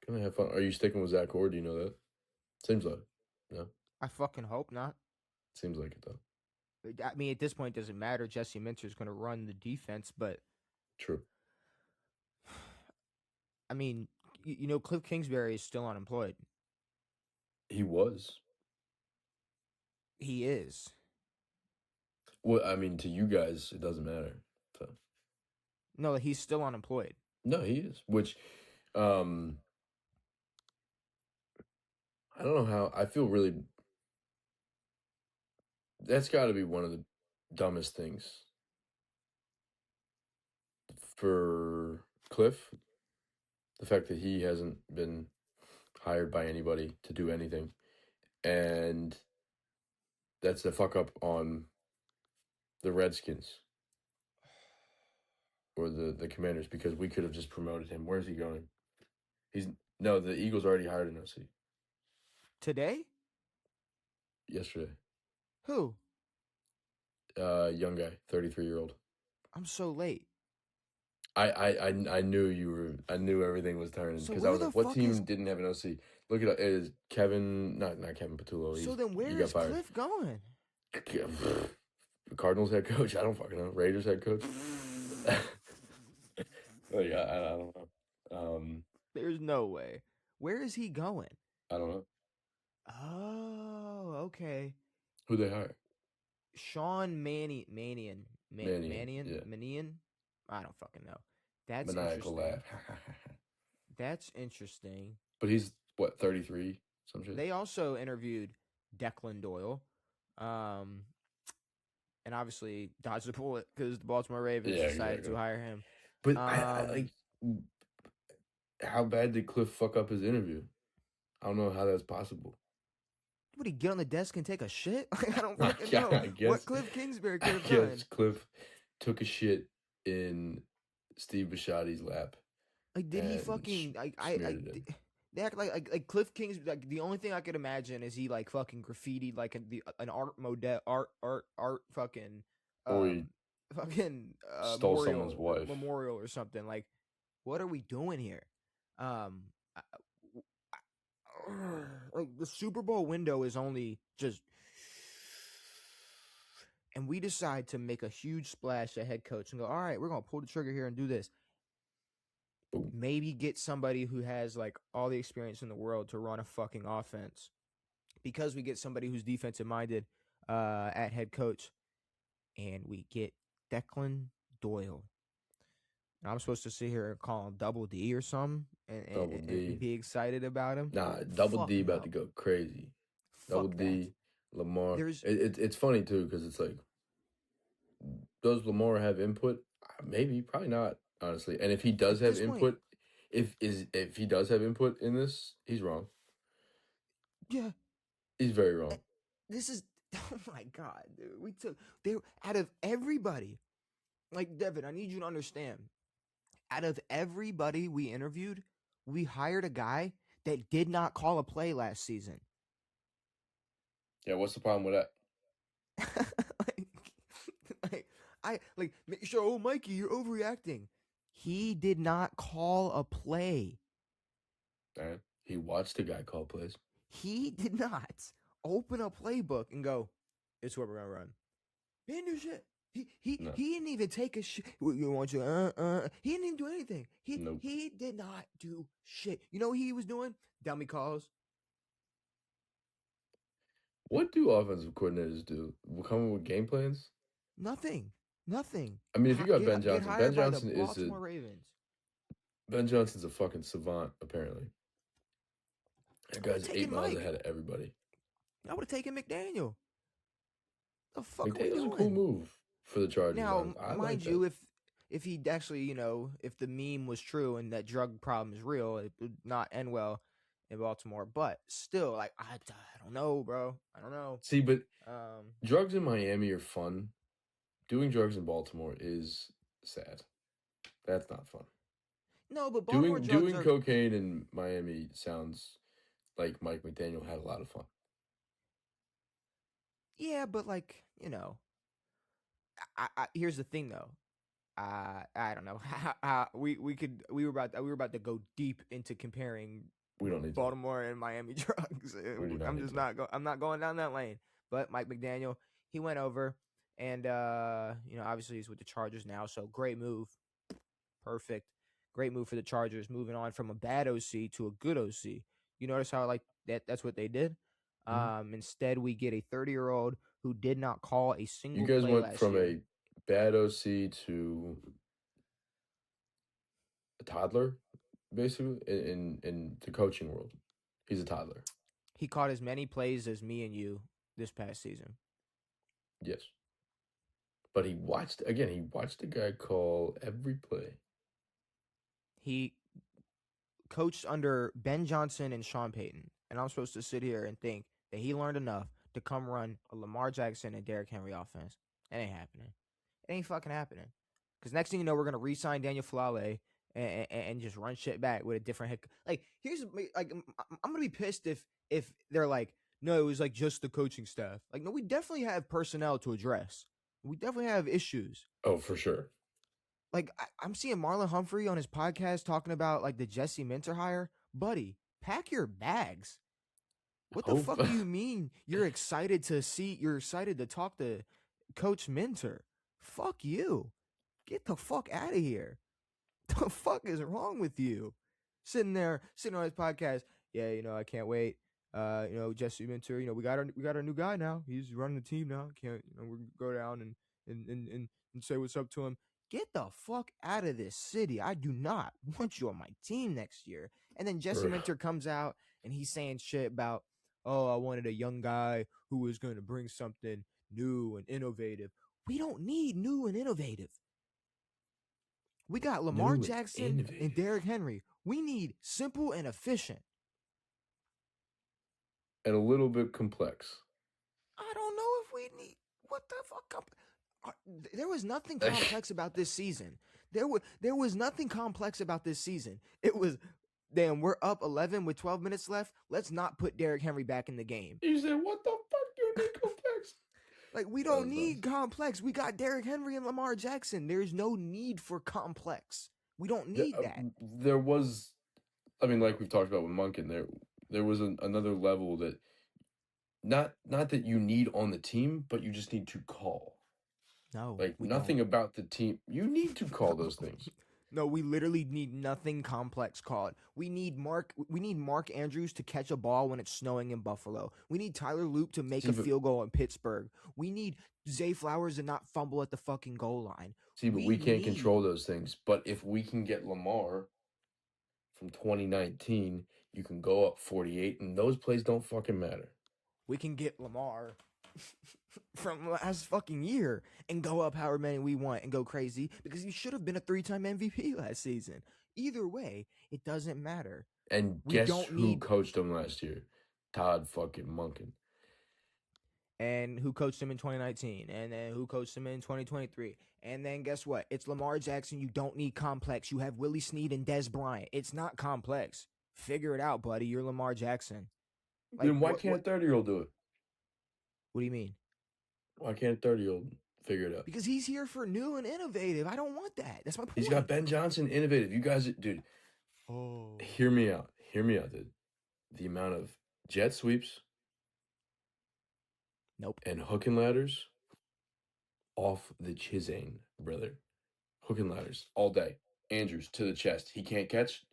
Speaker 2: gonna have fun. Are you sticking with Zach Orr? Do you know that? Seems like no.
Speaker 1: I fucking hope not.
Speaker 2: Seems like it though.
Speaker 1: I mean, at this point, it doesn't matter. Jesse Minter's going to run the defense, but
Speaker 2: True.
Speaker 1: I mean, Cliff Kingsbury is still unemployed.
Speaker 2: He was.
Speaker 1: He is.
Speaker 2: Well, I mean, to you guys, it doesn't matter. So
Speaker 1: No, he's still unemployed.
Speaker 2: no, he is. Which, I don't know how. I feel really. That's got to be one of the dumbest things for Cliff. The fact that he hasn't been hired by anybody to do anything, and that's the fuck up on the Redskins or the Commanders, because we could have just promoted him. Where's he going? The Eagles already hired an OC.
Speaker 1: Today?
Speaker 2: Yesterday.
Speaker 1: Who?
Speaker 2: Young guy, 33-year-old.
Speaker 1: I'm so late.
Speaker 2: I knew you were. I knew everything was turning because I was like, "What team didn't have an OC?" Look it up. It is Kevin, not Kevin Patullo.
Speaker 1: So then where is Cliff going?
Speaker 2: Cardinals head coach. I don't fucking know. Raiders head coach. Oh yeah, I don't know.
Speaker 1: There's no way. Where is he going?
Speaker 2: I don't know.
Speaker 1: Oh, okay.
Speaker 2: Who they hire?
Speaker 1: Sean Manian. I don't fucking know. That's
Speaker 2: maniacal
Speaker 1: interesting.
Speaker 2: laugh.
Speaker 1: That's interesting.
Speaker 2: But he's what, 33? Some shit.
Speaker 1: They also interviewed Declan Doyle, and obviously dodged the bullet because the Baltimore Ravens decided to hire him.
Speaker 2: But I like, how bad did Cliff fuck up his interview? I don't know how that's possible.
Speaker 1: Would he get on the desk and take a shit? I don't fucking know. What Cliff Kingsbury could have done.
Speaker 2: Cliff took a shit in Steve Bisciotti's lap.
Speaker 1: Like, did he fucking they act like Cliff Kingsbury? Like, the only thing I could imagine is he like fucking graffitied like an art fucking
Speaker 2: Or he
Speaker 1: fucking
Speaker 2: stole someone's wife.
Speaker 1: memorial or something. Like, what are we doing here? Um, like the Super Bowl window is only just, and we decide to make a huge splash at head coach and go, all right, we're gonna pull the trigger here and do this.
Speaker 2: Boom.
Speaker 1: Maybe get somebody who has like all the experience in the world to run a fucking offense, because we get somebody who's defensive minded at head coach, and we get Declan Doyle. And I'm supposed to sit here and call him Double D or something
Speaker 2: Double D.
Speaker 1: and be excited about him.
Speaker 2: Nah, Double
Speaker 1: Fuck
Speaker 2: D about
Speaker 1: no.
Speaker 2: to go crazy.
Speaker 1: Fuck
Speaker 2: Double D, Lamar.
Speaker 1: There's
Speaker 2: It's funny too because it's like, does Lamar have input? Maybe, probably not, honestly. And if he does
Speaker 1: at
Speaker 2: have
Speaker 1: this point,
Speaker 2: input, if he does have input in this, he's wrong.
Speaker 1: yeah,
Speaker 2: He's very wrong.
Speaker 1: this is oh my god, dude. They out of everybody. Like, Devin, I need you to understand. Out of everybody we interviewed, we hired a guy that did not call a play last season.
Speaker 2: Yeah, what's the problem with that?
Speaker 1: Oh, Mikey, you're overreacting. He did not call a play.
Speaker 2: Man, he watched a guy call plays.
Speaker 1: He did not open a playbook and go, "It's what we're gonna run." He didn't do shit. He didn't even take a shit. You want you? He didn't even do anything. He did not do shit. You know what he was doing? Dummy calls.
Speaker 2: What do offensive coordinators do? Come up with game plans?
Speaker 1: Nothing.
Speaker 2: I mean, if you got Ben
Speaker 1: Get
Speaker 2: Johnson,
Speaker 1: hired
Speaker 2: Ben
Speaker 1: by the
Speaker 2: Johnson
Speaker 1: Baltimore Ravens.
Speaker 2: Ben Johnson's a fucking savant, apparently. That guy's 8 miles
Speaker 1: Mike
Speaker 2: ahead of everybody.
Speaker 1: I would have taken McDaniel. The fuck are we
Speaker 2: McDaniel's
Speaker 1: doing?
Speaker 2: a cool move for the Chargers.
Speaker 1: Now,
Speaker 2: I
Speaker 1: mind
Speaker 2: like
Speaker 1: you, if he actually, if the meme was true and that drug problem is real, it would not end well in Baltimore. But still, like, I don't know, bro. I don't know.
Speaker 2: See, but drugs in Miami are fun. Doing drugs in Baltimore is sad. That's not fun.
Speaker 1: No, but Baltimore
Speaker 2: doing cocaine in Miami sounds like Mike McDaniel had a lot of fun.
Speaker 1: Yeah, but like, here's the thing though. I don't know. we were about to go deep into comparing
Speaker 2: we don't need
Speaker 1: Baltimore and Miami drugs. I'm not going down that lane. But Mike McDaniel, he went over and obviously he's with the Chargers now, so great move. Perfect. Great move for the Chargers, moving on from a bad OC to a good OC. You notice how like that's what they did? Mm-hmm. Instead, we get a 30-year-old who did not call a single play last year. You guys went from a
Speaker 2: bad OC to a toddler, basically, in the coaching world. He's a toddler.
Speaker 1: He caught as many plays as me and you this past season.
Speaker 2: Yes. But he watched the guy call every play.
Speaker 1: He coached under Ben Johnson and Sean Payton. And I'm supposed to sit here and think that he learned enough to come run a Lamar Jackson and Derrick Henry offense. It ain't happening. It ain't fucking happening. Because next thing you know, we're going to re-sign Daniel Flale and just run shit back with a different head. Like, I'm going to be pissed if they're like, no, it was like just the coaching staff. Like, no, we definitely have personnel to address. We definitely have issues.
Speaker 2: Oh, for sure.
Speaker 1: Like, I'm seeing Marlon Humphrey on his podcast talking about, like, the Jesse Minter hire. Buddy, pack your bags. What the fuck do you mean you're excited to talk to Coach Minter? Fuck you. Get the fuck out of here. The fuck is wrong with you? Sitting on his podcast. Yeah, I can't wait. Jesse Minter, we got our new guy now. He's running the team now. Can't, we're gonna go down and say what's up to him. Get the fuck out of this city. I do not want you on my team next year. And then Jesse Minter comes out and he's saying shit about, oh, I wanted a young guy who was going to bring something new and innovative. We don't need new and innovative. We got Lamar Jackson and Derrick Henry. We need simple and efficient.
Speaker 2: And a little bit complex.
Speaker 1: I don't know if we need... What the fuck? There was nothing complex about this season. There was nothing complex about this season. It was, damn, we're up 11 with 12 minutes left. Let's not put Derrick Henry back in the game.
Speaker 2: You said, what the fuck do you need complex?
Speaker 1: Like, we
Speaker 2: That
Speaker 1: don't
Speaker 2: was
Speaker 1: need
Speaker 2: nuts.
Speaker 1: complex. We got Derrick Henry and Lamar Jackson. There's no need for complex. We don't need that.
Speaker 2: There was, I mean, like we've talked about with Monken, there was another level that not that you need on the team, but you just need to call.
Speaker 1: No,
Speaker 2: Like
Speaker 1: we don't.
Speaker 2: nothing about the team. You need to call those things.
Speaker 1: No, we literally need nothing complex called. We need Mark Andrews to catch a ball when it's snowing in Buffalo. We need Tyler Loop to make
Speaker 2: See,
Speaker 1: a
Speaker 2: but
Speaker 1: field goal in Pittsburgh. We need Zay Flowers to not fumble at the fucking goal line. We
Speaker 2: we can't
Speaker 1: need
Speaker 2: control those things. But if we can get Lamar from 2019, you can go up 48, and those plays don't fucking matter.
Speaker 1: we can get Lamar from last fucking year and go up however many we want and go crazy because he should have been a 3-time MVP last season. Either way, it doesn't matter.
Speaker 2: And
Speaker 1: We
Speaker 2: guess
Speaker 1: don't
Speaker 2: who
Speaker 1: need
Speaker 2: coached him last year? Todd fucking Monken.
Speaker 1: and who coached him in 2019 and then who coached him in 2023. And then guess what? It's Lamar Jackson. You don't need complex. You have Willie Snead and Des Bryant. It's not complex. Figure it out, buddy. You're Lamar Jackson. Like
Speaker 2: Then why can't a 30-year-old do it?
Speaker 1: What do you mean?
Speaker 2: Why can't a 30-year-old figure it out?
Speaker 1: Because he's here for new and innovative. I don't want that. That's my point.
Speaker 2: He's got Ben Johnson, innovative. You guys, dude, hear me out. Hear me out, dude. The amount of jet sweeps,
Speaker 1: Nope.
Speaker 2: and hook and ladders off the chisane, brother. Hook and ladders all day. Andrews to the chest. He can't catch.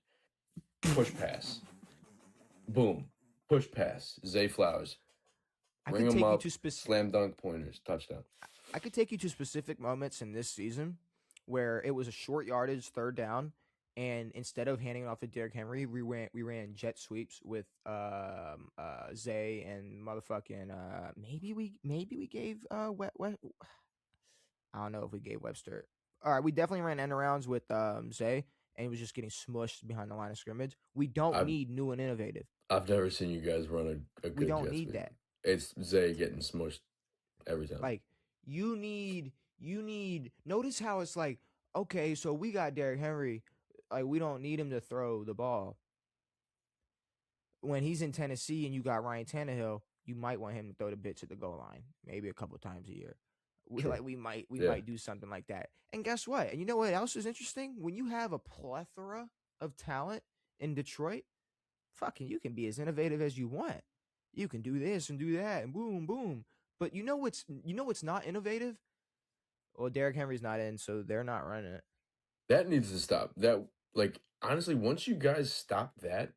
Speaker 2: Push pass. Boom. Push pass. Zay Flowers. Ring him up. Slam dunk pointers. Touchdown.
Speaker 1: I could take you to specific moments in this season where it was a short yardage third down, and instead of handing it off to Derrick Henry, we ran jet sweeps with Zay and motherfucking maybe we gave I don't know if we gave Webster. All right, we definitely ran end arounds with Zay, and he was just getting smushed behind the line of scrimmage. We don't need new and innovative.
Speaker 2: I've never seen you guys run a good
Speaker 1: We don't
Speaker 2: jet
Speaker 1: need
Speaker 2: sweep.
Speaker 1: that.
Speaker 2: It's Zay getting smushed every time.
Speaker 1: Like you need. Notice how it's like, okay, so we got Derrick Henry. Like we don't need him to throw the ball. When he's in Tennessee and you got Ryan Tannehill, you might want him to throw the bitch at the goal line, maybe a couple times a year. We might do something like that. And guess what? And you know what else is interesting? When you have a plethora of talent in Detroit, fucking you can be as innovative as you want. You can do this and do that and boom, boom. But you know what's not innovative? Well, Derrick Henry's not in, so they're not running it.
Speaker 2: That needs to stop. That, like, honestly, once you guys stop that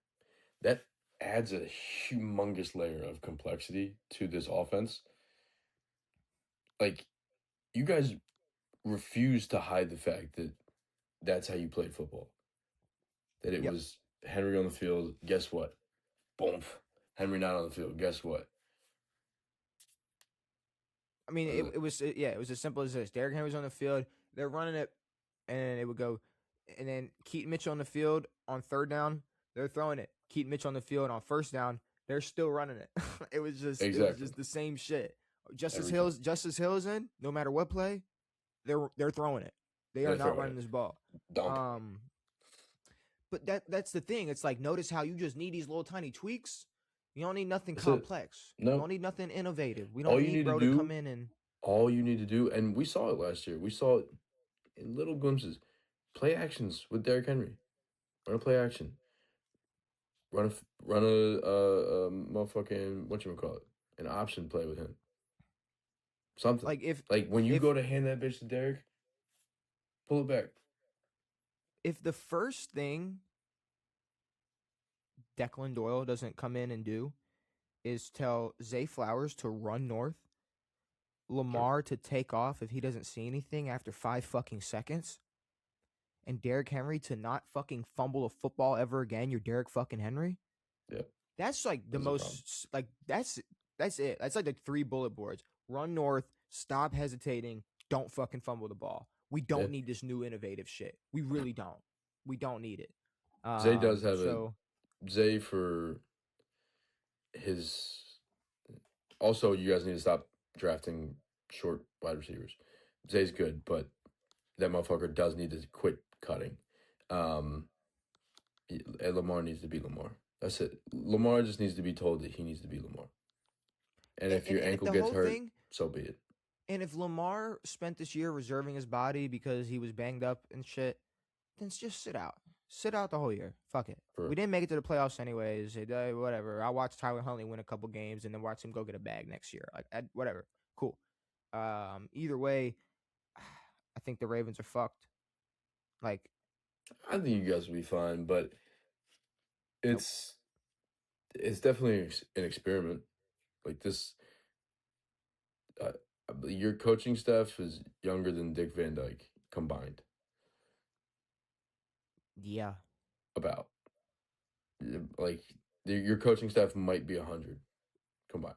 Speaker 2: adds a humongous layer of complexity to this offense. Like, you guys refuse to hide the fact that that's how you played football. That it was Henry on the field. Guess what? Boom. Henry not on the field. Guess what?
Speaker 1: I mean, it was as simple as this. Derrick Henry's on the field. They're running it, and it would go, and then Keaton Mitchell on the field on third down. They're throwing it. Keaton Mitchell on the field on first down. They're still running it. It was just the same shit. Justice Hill is in. No matter what play, they're throwing it. They are not running this ball. But that's the thing. It's like, notice how you just need these little tiny tweaks. You don't need nothing complex. No. You don't need nothing innovative. We don't need bro to come in and.
Speaker 2: All you need to do, and we saw it last year. We saw it in little glimpses. Play actions with Derrick Henry. Run a play action. Run a motherfucking, whatchamacallit, an option play with him. Something. Like when you go to hand that bitch to Derrick, pull it back.
Speaker 1: If the first thing Declan Doyle doesn't come in and do is tell Zay Flowers to run north, Lamar to take off if he doesn't see anything after 5 fucking seconds, and Derrick Henry to not fucking fumble a football ever again, you're Derrick fucking Henry.
Speaker 2: Yeah.
Speaker 1: That's like the most, like, that's it. That's like the 3 bullet boards. Run north, stop hesitating, don't fucking fumble the ball. We don't need this new innovative shit. We really don't. We don't need it.
Speaker 2: Zay does have Zay for his. Also, you guys need to stop drafting short wide receivers. Zay's good, but that motherfucker does need to quit cutting. And Lamar needs to be Lamar. That's it. Lamar just needs to be told that he needs to be Lamar. And if your ankle gets hurt, so be it.
Speaker 1: And if Lamar spent this year reserving his body because he was banged up and shit, then just sit out. Sit out the whole year. Fuck it. We didn't make it to the playoffs anyways. Whatever. I'll watch Tyler Huntley win a couple games and then watch him go get a bag next year. Like, whatever. Cool. Either way, I think the Ravens are fucked. Like,
Speaker 2: I think you guys will be fine, but
Speaker 1: nope.
Speaker 2: it's definitely an experiment. Like this, your coaching staff is younger than Dick Van Dyke combined.
Speaker 1: Yeah.
Speaker 2: About like your coaching staff might be 100 combined,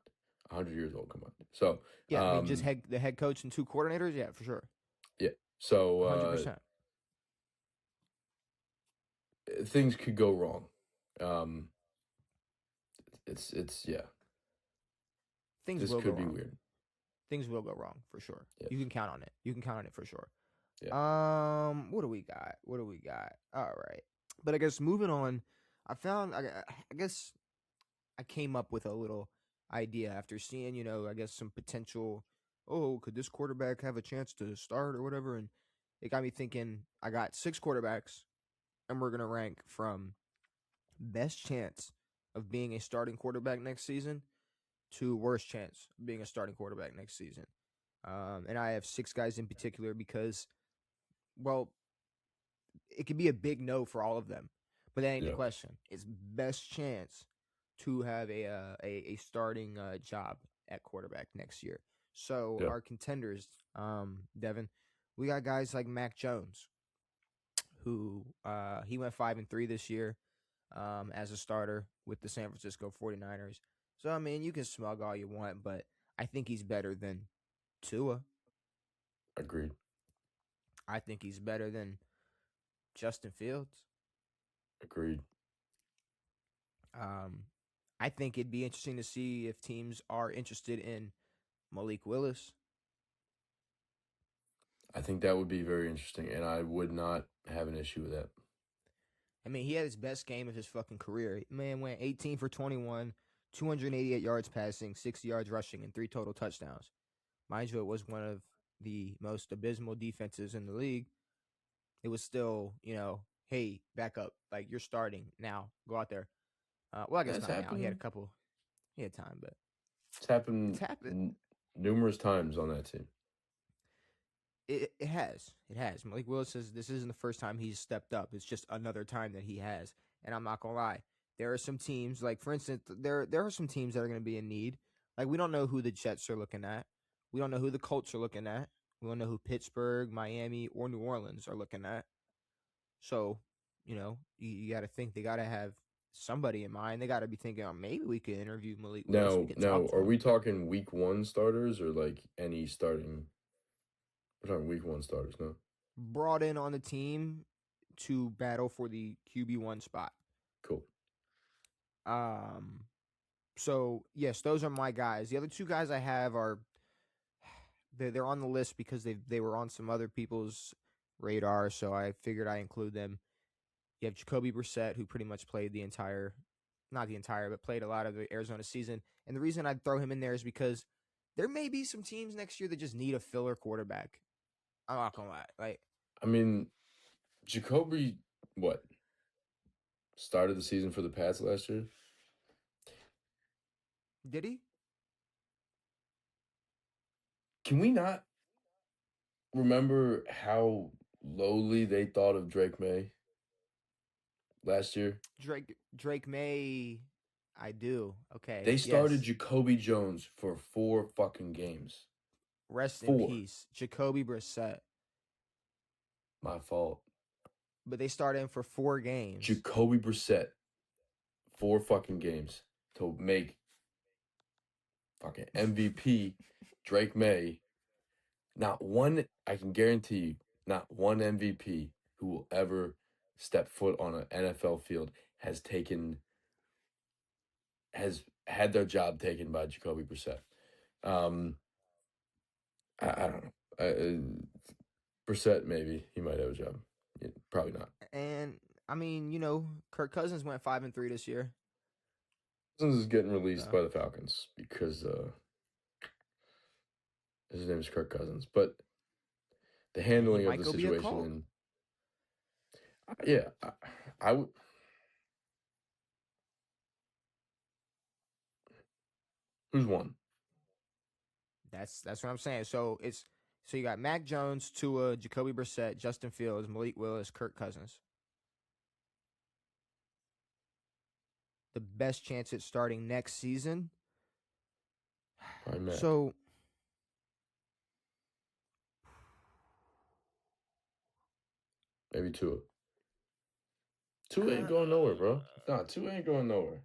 Speaker 2: 100 years old combined. So
Speaker 1: Yeah, I mean, just the head coach and 2 coordinators. Yeah, for sure.
Speaker 2: yeah. So
Speaker 1: 100%.
Speaker 2: Things could go wrong. It's yeah.
Speaker 1: Things
Speaker 2: This
Speaker 1: will go
Speaker 2: could be
Speaker 1: wrong.
Speaker 2: weird.
Speaker 1: Things will go wrong for sure.
Speaker 2: Yes.
Speaker 1: You can count on it. You can count on it for sure.
Speaker 2: Yeah.
Speaker 1: What do we got? All right. But I guess moving on, I guess I came up with a little idea after seeing, I guess some potential, oh, could this quarterback have a chance to start or whatever? And it got me thinking, I got 6 quarterbacks, and we're going to rank from best chance of being a starting quarterback next season to worst chance of being a starting quarterback next season. And I have 6 guys in particular because, well, it could be a big no for all of them, but that ain't the question. It's best chance to have a starting job at quarterback next year. So our contenders, Devin, we got guys like Mac Jones, who he went 5-3 this year as a starter with the San Francisco 49ers. So I mean, you can smug all you want, but I think he's better than Tua.
Speaker 2: Agreed.
Speaker 1: I think he's better than Justin Fields.
Speaker 2: Agreed.
Speaker 1: I think it'd be interesting to see if teams are interested in Malik Willis.
Speaker 2: I think that would be very interesting, and I would not have an issue with that.
Speaker 1: I mean, he had his best game of his fucking career. Man went 18 for 21, 288 yards passing, 60 yards rushing, and 3 total touchdowns. Mind you, it was one of the most abysmal defenses in the league. It was still, hey, back up. Like, you're starting now. Go out there. Well, I guess not now. He had time, but
Speaker 2: it's happened numerous times on that team.
Speaker 1: It has. Malik Willis says this isn't the first time he's stepped up. It's just another time that he has. And I'm not gonna lie. There are some teams, like for instance, there are some teams that are gonna be in need. Like we don't know who the Jets are looking at. We don't know who the Colts are looking at. We don't know who Pittsburgh, Miami, or New Orleans are looking at. So, you got to think they got to have somebody in mind. They got to be thinking, oh, maybe we could interview Malik Willis.
Speaker 2: Now, are we talking week 1 starters or like any starting? We're talking week 1 starters, no?
Speaker 1: Brought in on the team to battle for the QB1 spot.
Speaker 2: Cool.
Speaker 1: So yes, those are my guys. The other 2 guys I have are they're on the list because they were on some other people's radar, so I figured I include them. You have Jacoby Brissett, who pretty much played not the entire, but played a lot of the Arizona season. And the reason I'd throw him in there is because there may be some teams next year that just need a filler quarterback. I'm not gonna lie. Like,
Speaker 2: I mean, Jacoby, what? Started the season for the Pats last year?
Speaker 1: Did he?
Speaker 2: Can we not remember how lowly they thought of Drake May last year?
Speaker 1: Drake May, I do. Okay.
Speaker 2: They started Jacoby Jones for 4 fucking games.
Speaker 1: Rest in peace, Jacoby Brissett.
Speaker 2: My fault.
Speaker 1: But they started him for 4 games.
Speaker 2: Jacoby Brissett, 4 fucking games to make fucking MVP Drake May. Not one, I can guarantee you, not one MVP who will ever step foot on an NFL field has had their job taken by Jacoby Brissett. I don't know. Brissett, maybe he might have a job. Yeah, probably not.
Speaker 1: And I mean, Kirk Cousins went 5-3 this year.
Speaker 2: Cousins is getting released by the Falcons because His name is Kirk Cousins, but the
Speaker 1: Then he
Speaker 2: handling of
Speaker 1: might
Speaker 2: the
Speaker 1: go be a
Speaker 2: situation
Speaker 1: cult.
Speaker 2: and yeah, I would. Who's one?
Speaker 1: That's what I'm saying. So you got Mac Jones, Tua, Jacoby Brissett, Justin Fields, Malik Willis, Kirk Cousins. The best chance at starting next season.
Speaker 2: Probably Mac.
Speaker 1: So
Speaker 2: Maybe Tua. Tua ain't
Speaker 1: uh,
Speaker 2: going nowhere, bro. Nah, Tua ain't going nowhere.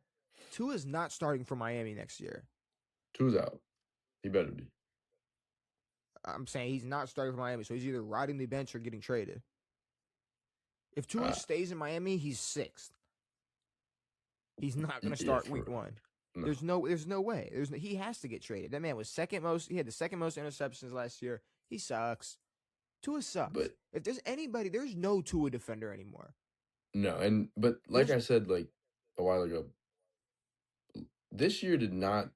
Speaker 1: Tua is not starting for Miami next year.
Speaker 2: Tua's out. He better be.
Speaker 1: I'm saying he's not starting for Miami, so he's either riding the bench or getting traded. If Tua
Speaker 2: Uh,
Speaker 1: stays in Miami, he's sixth. He's not going to
Speaker 2: yeah,
Speaker 1: start
Speaker 2: for
Speaker 1: week
Speaker 2: real.
Speaker 1: one.
Speaker 2: No.
Speaker 1: There's no way. He has to get traded. That man was second most. He had the second most interceptions last year. He sucks. Tua sucks.
Speaker 2: But
Speaker 1: If there's anybody, there's no Tua defender anymore.
Speaker 2: no, but like
Speaker 1: There's
Speaker 2: I said like a while ago, this year did not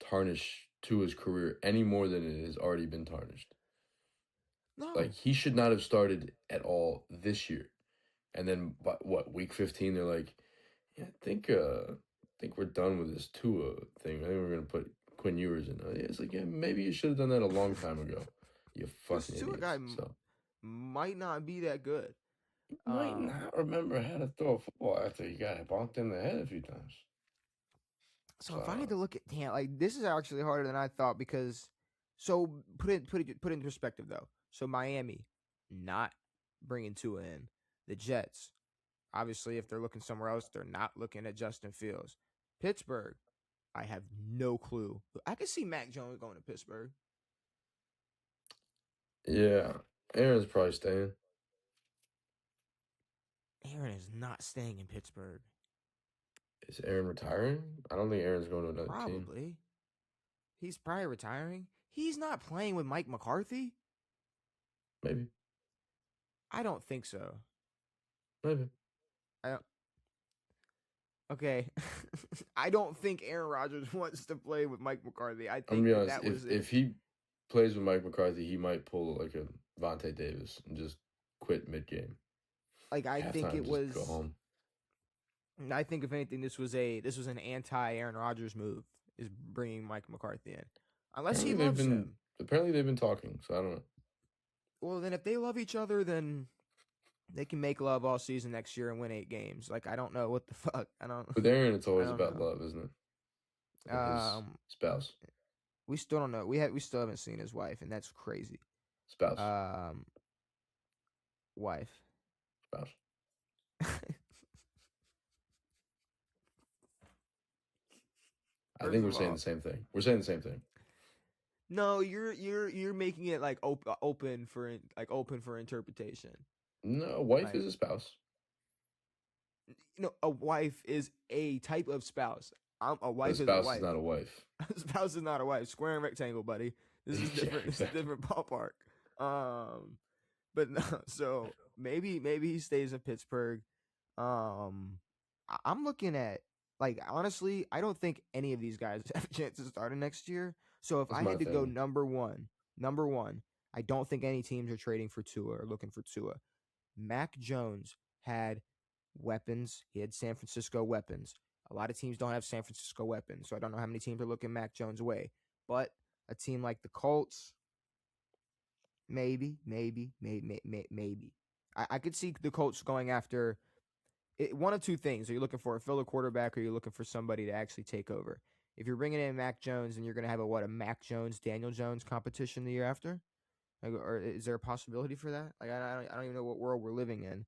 Speaker 2: tarnish Tua's career any more than it has already been tarnished. Like
Speaker 1: no.
Speaker 2: he should not have started at all this year. And then what, week 15 they're like, yeah, I think we're done with this Tua thing. I think we're gonna put Quinn Ewers in. It's like, yeah, maybe you should have done that a long time ago. You
Speaker 1: This
Speaker 2: fucking
Speaker 1: Tua guy
Speaker 2: idiots. So
Speaker 1: might not be that good.
Speaker 2: you might
Speaker 1: Um,
Speaker 2: not remember how to throw a football after you got bonked in the head a few times.
Speaker 1: so if I had
Speaker 2: So
Speaker 1: to look at damn, like this is actually harder than I thought because so put it in perspective though. So Miami not bringing Tua in. The Jets obviously if they're looking somewhere else, they're not looking at Justin Fields. Pittsburgh, I have no clue. I could see Mac Jones going to Pittsburgh.
Speaker 2: yeah, Aaron's probably staying.
Speaker 1: Aaron is not staying in Pittsburgh.
Speaker 2: Is Aaron retiring? I don't think Aaron's going to another team.
Speaker 1: Probably. He's probably retiring. He's not playing with Mike McCarthy.
Speaker 2: Maybe.
Speaker 1: I don't think so.
Speaker 2: Maybe.
Speaker 1: I don't, okay. I don't think Aaron Rodgers wants to play with Mike McCarthy. I
Speaker 2: I'm gonna
Speaker 1: think
Speaker 2: be
Speaker 1: that
Speaker 2: honest.
Speaker 1: that was
Speaker 2: If he plays with Mike McCarthy, he might pull like a Vontae Davis and just quit mid game,
Speaker 1: like I think
Speaker 2: halftime,
Speaker 1: it
Speaker 2: just go
Speaker 1: was.
Speaker 2: home.
Speaker 1: I think if anything, this was an anti Aaron Rodgers move. Is bringing Mike McCarthy in, unless he loves him.
Speaker 2: Apparently they've been talking, so I don't know.
Speaker 1: Well, then if they love each other, then they can make love all season next year and win 8 games. Like I don't know what the fuck. I don't.
Speaker 2: With Aaron, it's
Speaker 1: I
Speaker 2: always
Speaker 1: don't
Speaker 2: about
Speaker 1: know.
Speaker 2: love, isn't it? And his
Speaker 1: Um,
Speaker 2: spouse,
Speaker 1: we still don't know. We still haven't seen his wife, and that's crazy.
Speaker 2: spouse,
Speaker 1: Um, wife.
Speaker 2: spouse. I
Speaker 1: First
Speaker 2: think we're
Speaker 1: of
Speaker 2: saying the
Speaker 1: all,
Speaker 2: same thing. We're saying the same thing.
Speaker 1: no, you're making it like open for open for interpretation.
Speaker 2: No, wife is
Speaker 1: Like
Speaker 2: a spouse.
Speaker 1: a wife is a type of spouse. A
Speaker 2: A
Speaker 1: wife is a
Speaker 2: spouse is
Speaker 1: wife.
Speaker 2: not a wife.
Speaker 1: A spouse is not a wife. Square and rectangle, buddy. This is
Speaker 2: Yeah,
Speaker 1: different. This is
Speaker 2: exactly.
Speaker 1: different ballpark. But no, so maybe he stays in Pittsburgh. I'm looking at like honestly, I don't think any of these guys have a chance of starting next year. So if
Speaker 2: That's
Speaker 1: I
Speaker 2: my
Speaker 1: had to go
Speaker 2: thing.
Speaker 1: number one, I don't think any teams are trading for Tua or looking for Tua. Mac Jones had weapons. He had San Francisco weapons. A lot of teams don't have San Francisco weapons, so I don't know how many teams are looking Mac Jones' way. But a team like the Colts, maybe. I could see the Colts going after one of two things. Are you looking for a filler quarterback or are you looking for somebody to actually take over? If you're bringing in Mac Jones, then you're going to have a Mac Jones, Daniel Jones competition the year after? Like, or is there a possibility for that? Like, I don't even know what world we're living in.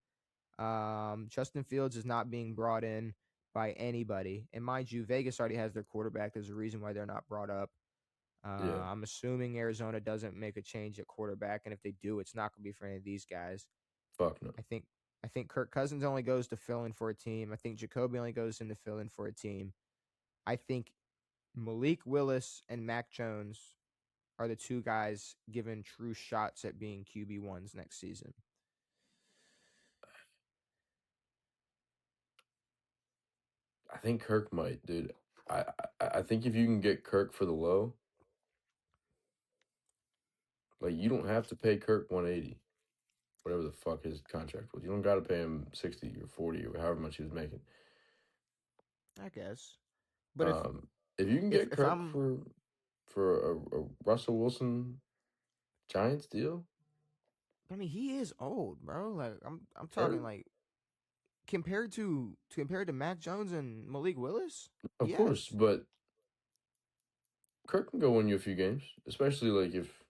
Speaker 1: Justin Fields is not being brought in by anybody. And mind you, Vegas already has their quarterback. There's a reason why they're not brought up.
Speaker 2: Yeah,
Speaker 1: I'm assuming Arizona doesn't make a change at quarterback, and if they do, it's not going to be for any of these guys.
Speaker 2: fuck no.
Speaker 1: I think Kirk Cousins only goes to fill in for a team. I think Jacoby only goes in to fill in for a team. I think Malik Willis and Mac Jones are the two guys given true shots at being QB1s next season.
Speaker 2: I think Kirk might, dude. I think if you can get Kirk for the low, Like, you don't have to pay Kirk 180, whatever the fuck his contract was. You don't got to pay him 60 or 40 or however much he was making.
Speaker 1: I guess. But if
Speaker 2: If you can
Speaker 1: if
Speaker 2: get
Speaker 1: if
Speaker 2: Kirk
Speaker 1: I'm,
Speaker 2: for a Russell Wilson Giants deal,
Speaker 1: I mean, he is old, bro. Like I'm talking
Speaker 2: Kirk,
Speaker 1: like compared to Mac Jones and Malik Willis.
Speaker 2: of course,
Speaker 1: Yes.
Speaker 2: but Kirk can go win you a few games, especially like if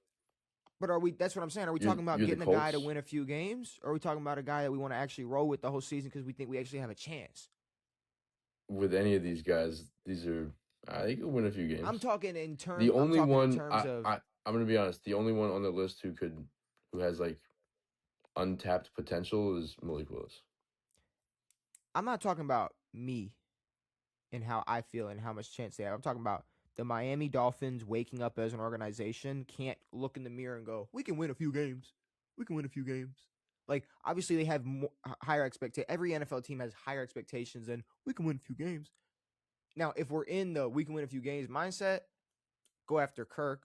Speaker 1: But are we? That's what I'm saying. Are we talking about
Speaker 2: you're the
Speaker 1: getting a guy to
Speaker 2: Colts
Speaker 1: win a few games, or are we talking about a guy that we want to actually roll with the whole season because we think we actually have a chance?
Speaker 2: with any of these guys. These are they could win a few
Speaker 1: I'm
Speaker 2: games.
Speaker 1: talking in
Speaker 2: The
Speaker 1: term. I'm
Speaker 2: only
Speaker 1: talking in
Speaker 2: one
Speaker 1: terms of.
Speaker 2: I'm gonna be honest. The only one on the list who has like untapped potential is Malik Willis.
Speaker 1: I'm not talking about me and how I feel and how much chance they have. I'm talking about the Miami Dolphins waking up as an organization can't look in the mirror and go, "We can win a few games. We can win a few games." Like obviously they have higher expectations. Every NFL team has higher expectations than we can win a few games. Now, if we're in the we can win a few games mindset, go after Kirk,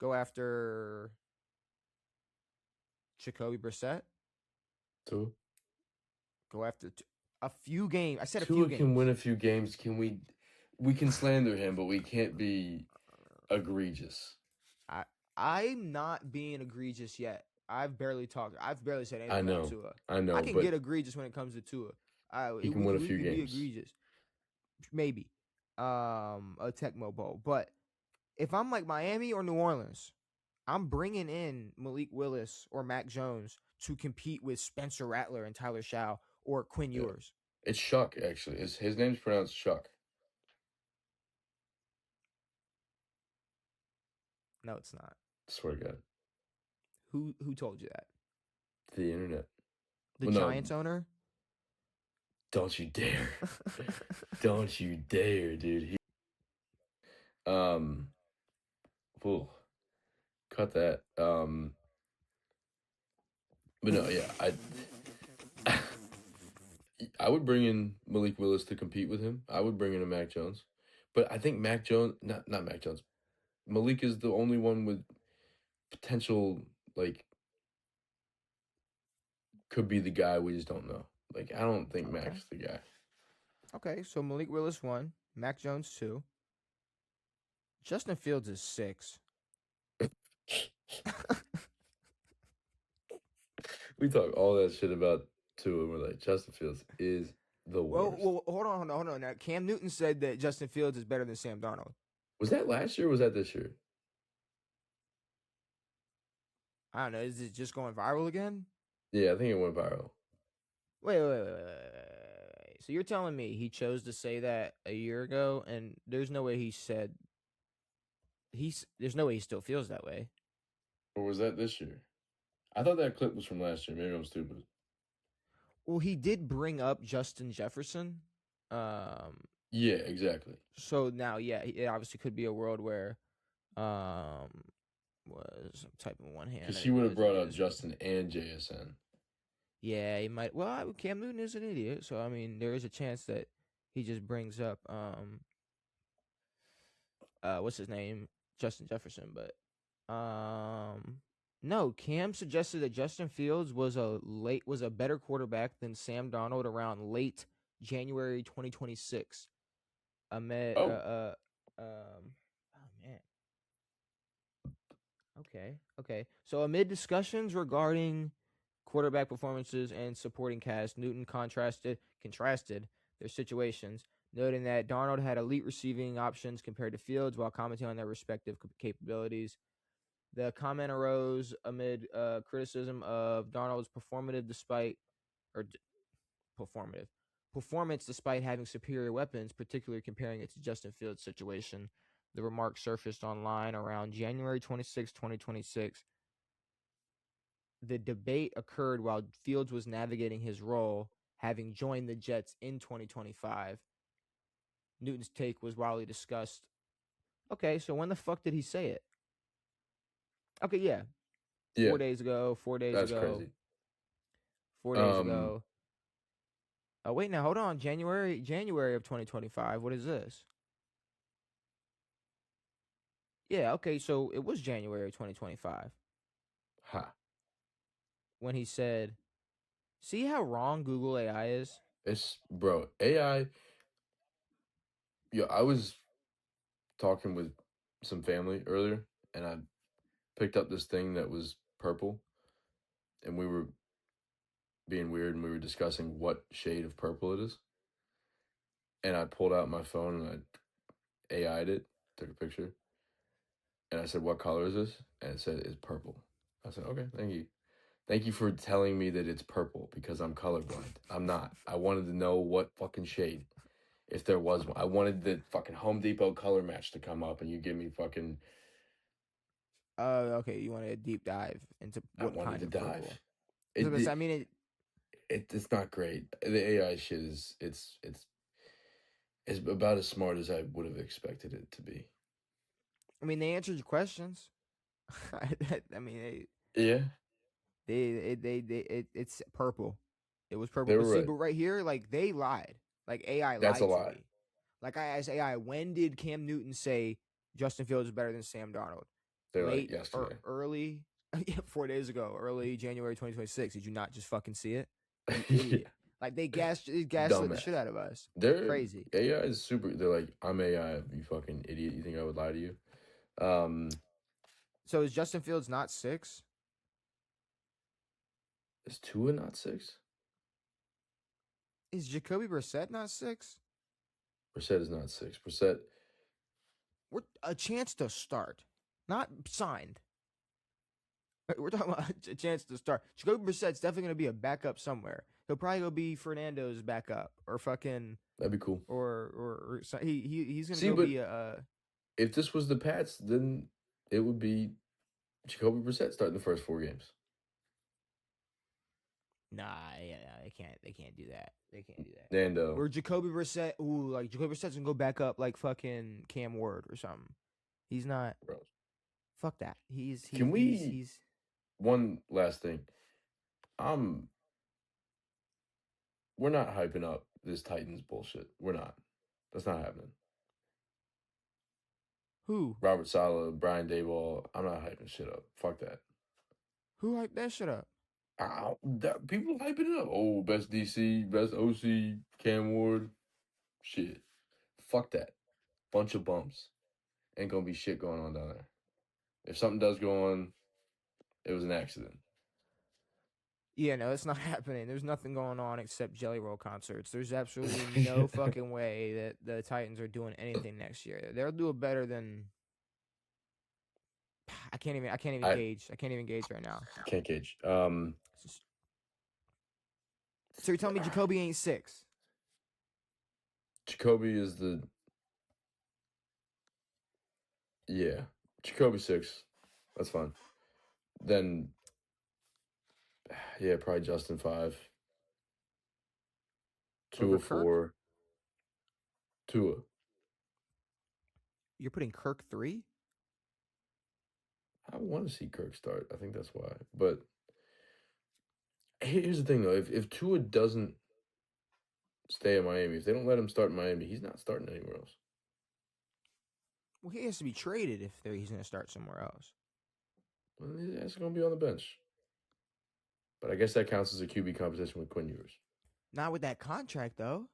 Speaker 1: go after Jacoby Brissett,
Speaker 2: Tua.
Speaker 1: go after a few games. I said a few
Speaker 2: Tua can
Speaker 1: games.
Speaker 2: win a few games. We can slander him, but we can't be egregious.
Speaker 1: I I'm not being egregious yet. I've barely talked. I've barely said
Speaker 2: I
Speaker 1: anything about
Speaker 2: know,
Speaker 1: Tua.
Speaker 2: I
Speaker 1: I
Speaker 2: know,
Speaker 1: can
Speaker 2: but
Speaker 1: get egregious when it comes to Tua.
Speaker 2: he can
Speaker 1: We
Speaker 2: win
Speaker 1: can
Speaker 2: a few
Speaker 1: be
Speaker 2: games.
Speaker 1: egregious, maybe. A Tecmo Bowl, but if I'm like Miami or New Orleans, I'm bringing in Malik Willis or Mac Jones to compete with Spencer Rattler and Tyler Shaw or Quinn
Speaker 2: Yeah.
Speaker 1: Ewers.
Speaker 2: It's Shuck, actually. His name's pronounced Shuck.
Speaker 1: No, it's not.
Speaker 2: Swear to God.
Speaker 1: Who told you that?
Speaker 2: The internet.
Speaker 1: The
Speaker 2: Well, no,
Speaker 1: Giants owner?
Speaker 2: don't you dare. Don't you dare, dude. Um, ooh, cut that. But no, yeah, I would bring in Malik Willis to compete with him. I would bring in a Mac Jones, but I think Mac Jones, not Mac Jones. Malik is the only one with potential. Like, could be the guy. We just don't know. Like, I don't think
Speaker 1: Okay.
Speaker 2: Mac's the guy.
Speaker 1: Okay, so Malik Willis 1, Mac Jones 2. Justin Fields is 6.
Speaker 2: We talk all that shit about Tua, and we're like, Justin Fields is the worst.
Speaker 1: Well, hold on. Now, Cam Newton said that Justin Fields is better than Sam Darnold.
Speaker 2: Was that last year or was that this year?
Speaker 1: I don't know. Is it just going viral again?
Speaker 2: Yeah, I think it went viral.
Speaker 1: Wait. So you're telling me he chose to say that a year ago, and there's no way he said there's no way he still feels that way.
Speaker 2: Or was that this year? I thought that clip was from last year. Maybe I'm stupid.
Speaker 1: Well, he did bring up Justin Jefferson.
Speaker 2: Yeah, exactly.
Speaker 1: So now, yeah, it obviously could be a world where, was I'm typing one hand.
Speaker 2: Because he would have brought up Justin and JSN.
Speaker 1: Yeah, he might. Well, Cam Newton is an idiot, so I mean, there is a chance that he just brings up what's his name, Justin Jefferson, but no, Cam suggested that Justin Fields was a better quarterback than Sam Darnold around late January 2026. Amid oh man. Okay. So amid discussions regarding quarterback performances and supporting cast, Newton contrasted their situations, noting that Darnold had elite receiving options compared to Fields while commenting on their respective capabilities. The comment arose amid criticism of Darnold's performance despite having superior weapons, particularly comparing it to Justin Fields' situation. The remark surfaced online around January 26, 2026. The debate occurred while Fields was navigating his role, having joined the Jets in 2025. Newton's take was widely discussed. Okay, so when the fuck did he say it? Okay, yeah. 4 days ago.
Speaker 2: That's crazy.
Speaker 1: 4 days ago. Oh, wait, now hold on. January of 2025. What is this? Yeah, okay, so it was January of 2025.
Speaker 2: Ha.
Speaker 1: when he said, "See how wrong Google AI is."
Speaker 2: It's bro, AI. Yeah, I was talking with some family earlier, and I picked up this thing that was purple, and we were being weird, and we were discussing what shade of purple it is. And I pulled out my phone and I AI'd it, took a picture, and I said, "What color is this?" And it said it's purple. I said, "Okay, thank you." Thank you for telling me that it's purple because I'm colorblind. I'm not. I wanted to know what fucking shade, if there was one. I wanted the fucking Home Depot color match to come up, and you give me fucking.
Speaker 1: Okay, you want a deep dive into
Speaker 2: I
Speaker 1: what
Speaker 2: wanted
Speaker 1: kind
Speaker 2: to
Speaker 1: of purple?
Speaker 2: dive. It,
Speaker 1: I mean,
Speaker 2: it's not great. The AI shit is it's about as smart as I would have expected it to be.
Speaker 1: they answered your questions. I mean,
Speaker 2: Yeah,
Speaker 1: it's purple. It was purple.
Speaker 2: they
Speaker 1: But
Speaker 2: were
Speaker 1: see,
Speaker 2: right.
Speaker 1: but right here, like they lied. Like AI
Speaker 2: That's a
Speaker 1: lied to
Speaker 2: lie.
Speaker 1: me. Like I asked AI, when did Cam Newton say Justin Fields is better than Sam Darnold?
Speaker 2: They're like
Speaker 1: Late or
Speaker 2: yesterday.
Speaker 1: early? Yeah, 4 days ago, early January 2026. Did you not just fucking see it? You
Speaker 2: Yeah,
Speaker 1: idiot! Like they gaslit the shit
Speaker 2: dumbass.
Speaker 1: out of us.
Speaker 2: Their
Speaker 1: Crazy.
Speaker 2: AI is super. They're like, I'm AI. You fucking idiot. You think I would lie to you? Um,
Speaker 1: So is Justin Fields not 6?
Speaker 2: is Tua not 6?
Speaker 1: Is Jacoby Brissett not 6?
Speaker 2: Brissett is not 6. Brissett.
Speaker 1: We're a chance to start, not signed. We're talking about a chance to start. Jacoby Brissett's definitely going to be a backup somewhere. He'll probably go be Fernando's backup or fucking
Speaker 2: That'd be cool.
Speaker 1: he's going to
Speaker 2: See,
Speaker 1: go
Speaker 2: but
Speaker 1: be a
Speaker 2: if this was the Pats, then it would be Jacoby Brissett starting the first 4 games.
Speaker 1: nah. Yeah, they can't do that. They can't do that.
Speaker 2: Nando.
Speaker 1: Or Jacoby Brissett, like Jacoby Brissett's gonna go back up like fucking Cam Ward or something. He's not.
Speaker 2: Bro.
Speaker 1: Fuck that. He's
Speaker 2: Can
Speaker 1: he's
Speaker 2: we
Speaker 1: he's
Speaker 2: one last thing? We're not hyping up this Titans bullshit. We're not. That's not happening.
Speaker 1: who
Speaker 2: Robert Saleh, Brian Daboll. I'm not hyping shit up. Fuck that.
Speaker 1: who hyped that shit up.
Speaker 2: People hyping it up. Oh, best DC, best OC, Cam Ward. Shit. Fuck that. Bunch of bumps. Ain't gonna be shit going on down there. If something does go on, it was an accident.
Speaker 1: Yeah, no, it's not happening. There's nothing going on except Jelly Roll concerts. There's absolutely no fucking way that the Titans are doing anything next year. They'll do it better than I can't even
Speaker 2: I
Speaker 1: gauge. I can't even gauge right now.
Speaker 2: can't gauge.
Speaker 1: So you're telling me Jacoby ain't 6?
Speaker 2: Jacoby is the yeah. Jacoby 6. That's fine. Then yeah, probably Justin 5.
Speaker 1: Over
Speaker 2: Tua
Speaker 1: Kirk?
Speaker 2: 4. Tua.
Speaker 1: You're putting Kirk 3?
Speaker 2: I want to see Kirk start. I think that's why. But here's the thing though, if Tua doesn't stay in Miami, if they don't let him start in Miami, he's not starting anywhere else.
Speaker 1: Well, he has to be traded if he's going to start somewhere else.
Speaker 2: Well, he's going to be on the bench. But I guess that counts as a QB competition with Quinn Ewers.
Speaker 1: Not with that contract, though.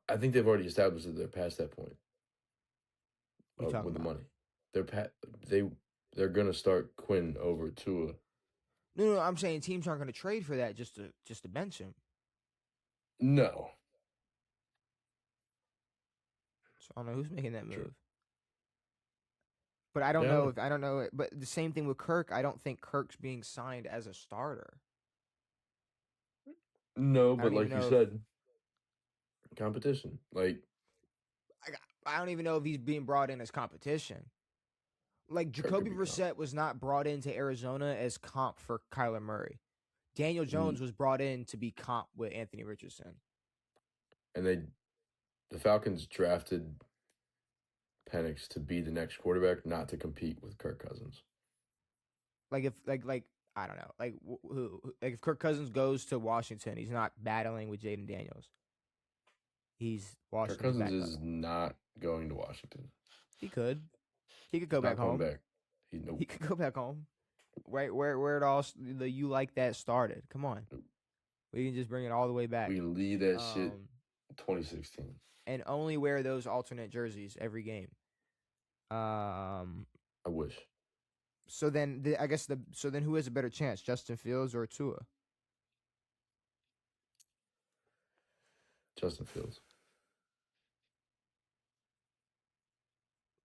Speaker 2: I think they've already established that they're past that point.
Speaker 1: What are you talking
Speaker 2: With the
Speaker 1: about?
Speaker 2: money. They're gonna start Quinn over Tua.
Speaker 1: No, I'm saying teams aren't going to trade for that just to bench him.
Speaker 2: No.
Speaker 1: So I don't know who's making that move.
Speaker 2: True.
Speaker 1: But I don't
Speaker 2: Yeah,
Speaker 1: know if I don't know. But the same thing with Kirk. I don't think Kirk's being signed as a starter.
Speaker 2: no,
Speaker 1: I
Speaker 2: but
Speaker 1: don't even
Speaker 2: like you
Speaker 1: know if
Speaker 2: said, competition. Like
Speaker 1: I don't even know if he's being brought in as competition. Like
Speaker 2: Kirk could
Speaker 1: Jacoby
Speaker 2: be comp.
Speaker 1: Brissett was not brought into Arizona as comp for Kyler Murray. Daniel
Speaker 2: Mm,
Speaker 1: Jones was brought in to be comp with Anthony Richardson.
Speaker 2: And the Falcons drafted Penix to be the next quarterback, not to compete with Kirk Cousins.
Speaker 1: Like if like I don't know. Like if Kirk Cousins goes to Washington, he's not battling with Jaden Daniels. He's
Speaker 2: Kirk
Speaker 1: Washington's
Speaker 2: Cousins
Speaker 1: backup.
Speaker 2: is not going to Washington.
Speaker 1: He could. He could go
Speaker 2: He's
Speaker 1: back
Speaker 2: not coming
Speaker 1: home.
Speaker 2: back.
Speaker 1: He could go back home. Right where it all the you like that started. Come on, we can just bring it all the way back.
Speaker 2: We can leave that shit 2016
Speaker 1: and only wear those alternate jerseys every game.
Speaker 2: I wish.
Speaker 1: So then so then who has a better chance, Justin Fields or Tua?
Speaker 2: Justin Fields.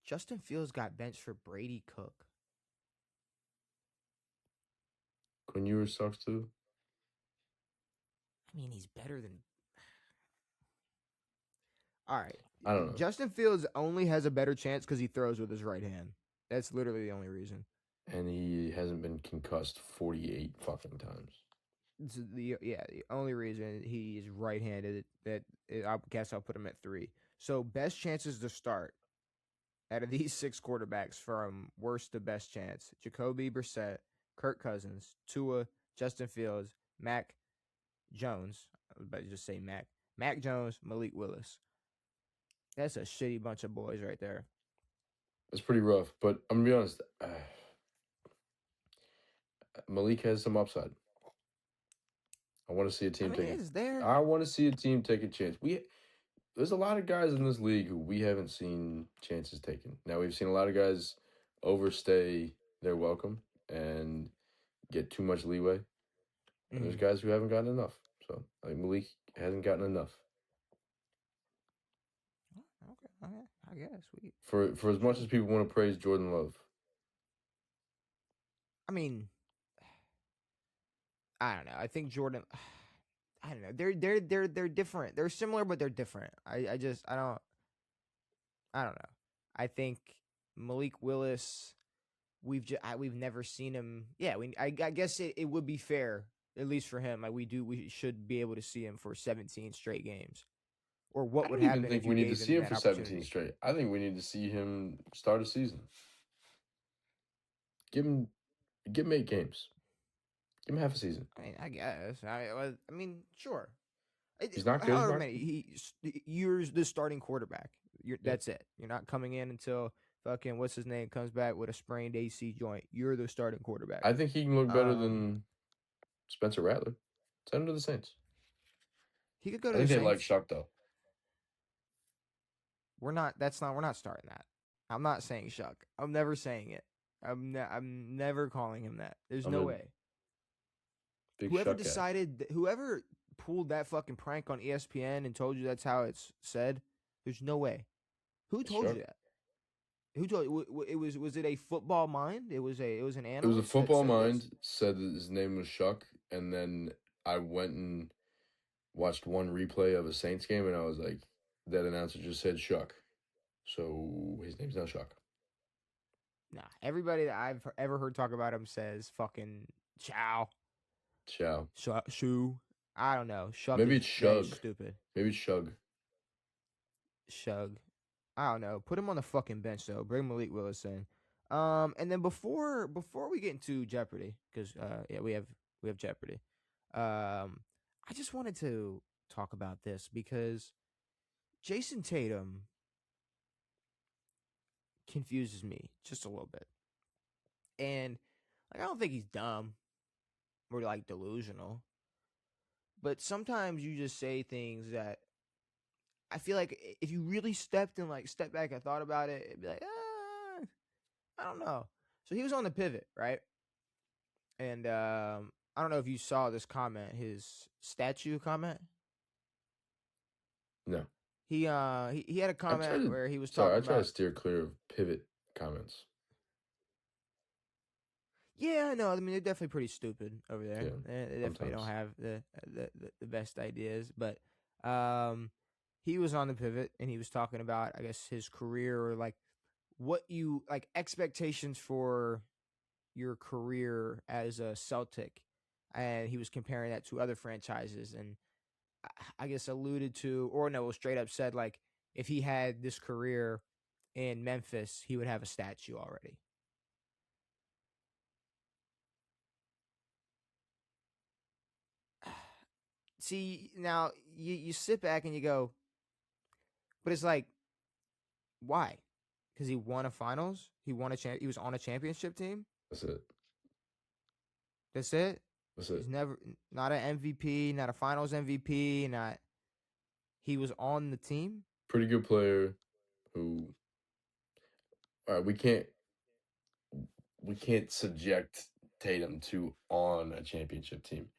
Speaker 1: Justin Fields got benched for Brady Cook.
Speaker 2: Quinn Ewers sucks too.
Speaker 1: I mean, he's better than. All right.
Speaker 2: I don't know.
Speaker 1: Justin Fields only has a better chance because he throws with his right hand. That's literally the only reason.
Speaker 2: And he hasn't been concussed 48 fucking times.
Speaker 1: The only reason he's right-handed I guess I'll put him at 3. So best chances to start out of these 6 quarterbacks from worst to best chance: Jacoby Brissett, Kirk Cousins, Tua, Justin Fields, Mac Jones. I was about to just say Mac Jones, Malik Willis. That's a shitty bunch of boys right there.
Speaker 2: It's pretty rough, but I'm gonna be honest. Malik has some upside. I want to see a team I want to see a team take a chance. There's a lot of guys in this league who we haven't seen chances taken. Now we've seen a lot of guys overstay their welcome and get too much leeway. And there's guys who haven't gotten enough. So I think Malik hasn't gotten enough.
Speaker 1: Okay, I guess
Speaker 2: for as much as people want to praise Jordan Love.
Speaker 1: I mean, I don't know. I think Jordan. I don't know. They're different. They're similar, but they're different. I don't know. I think Malik Willis. We've never seen him. Yeah, I guess it would be fair, at least for him. Like we should be able to see him for 17 straight games. Or what would happen if you gave him that opportunity? I don't even think we need to see him for 17
Speaker 2: straight. I think we need to see him start a season. Give him 8 games. Give him half a season.
Speaker 1: I mean, I guess. I mean, sure.
Speaker 2: He's not good.
Speaker 1: You're the starting quarterback. That's it. You're not coming in until fucking what's his name comes back with a sprained AC joint. You're the starting quarterback.
Speaker 2: I think he can look better than Spencer Rattler. Send him to the Saints.
Speaker 1: He could go to the Saints.
Speaker 2: I think they like Shuck though.
Speaker 1: We're not starting that. I'm not saying Shuck. I'm never saying it. I'm never calling him that. There's no way. Whoever pulled that fucking prank on ESPN and told you that's how it's said, there's no way. Who told you that? Who told you? Was it a football mind? It was an analyst.
Speaker 2: It was a football mind said that his name was Shuck, and then I went and watched one replay of a Saints game, and I was like, that announcer just said Shuck, so his name's not Shuck.
Speaker 1: Nah, everybody that I've ever heard talk about him says fucking Chow. Shoe. I don't know. Shuck.
Speaker 2: Maybe it's Shug.
Speaker 1: Stupid.
Speaker 2: Maybe it's Shug.
Speaker 1: Shug. I don't know. Put him on the fucking bench though. Bring Malik Willis in. And then before we get into Jeopardy, because we have Jeopardy. I just wanted to talk about this because Jason Tatum confuses me just a little bit. And like I don't think he's dumb or like delusional. But sometimes you just say things that I feel like if you really stepped back and thought about it, it'd be like, I don't know. So he was on the pivot, right? And I don't know if you saw this comment, his statue comment.
Speaker 2: No.
Speaker 1: He had a comment where he was talking about.
Speaker 2: I try to steer clear of pivot comments.
Speaker 1: Yeah, no, I mean they're definitely pretty stupid over there.
Speaker 2: Yeah,
Speaker 1: they definitely don't have the best ideas. But he was on the pivot and he was talking about, I guess, his career or like what you like expectations for your career as a Celtic, and he was comparing that to other franchises, and I guess alluded to, or no, straight up said like if he had this career in Memphis, he would have a statue already. See, now you sit back and you go, but it's like, why? Because he won a finals. He won a He was on a championship team.
Speaker 2: That's it.
Speaker 1: That's it.
Speaker 2: That's
Speaker 1: He's
Speaker 2: it.
Speaker 1: never not an MVP, not a finals MVP, not. He was on the team.
Speaker 2: Pretty good player who. All right, we can't subject Tatum to on a championship team.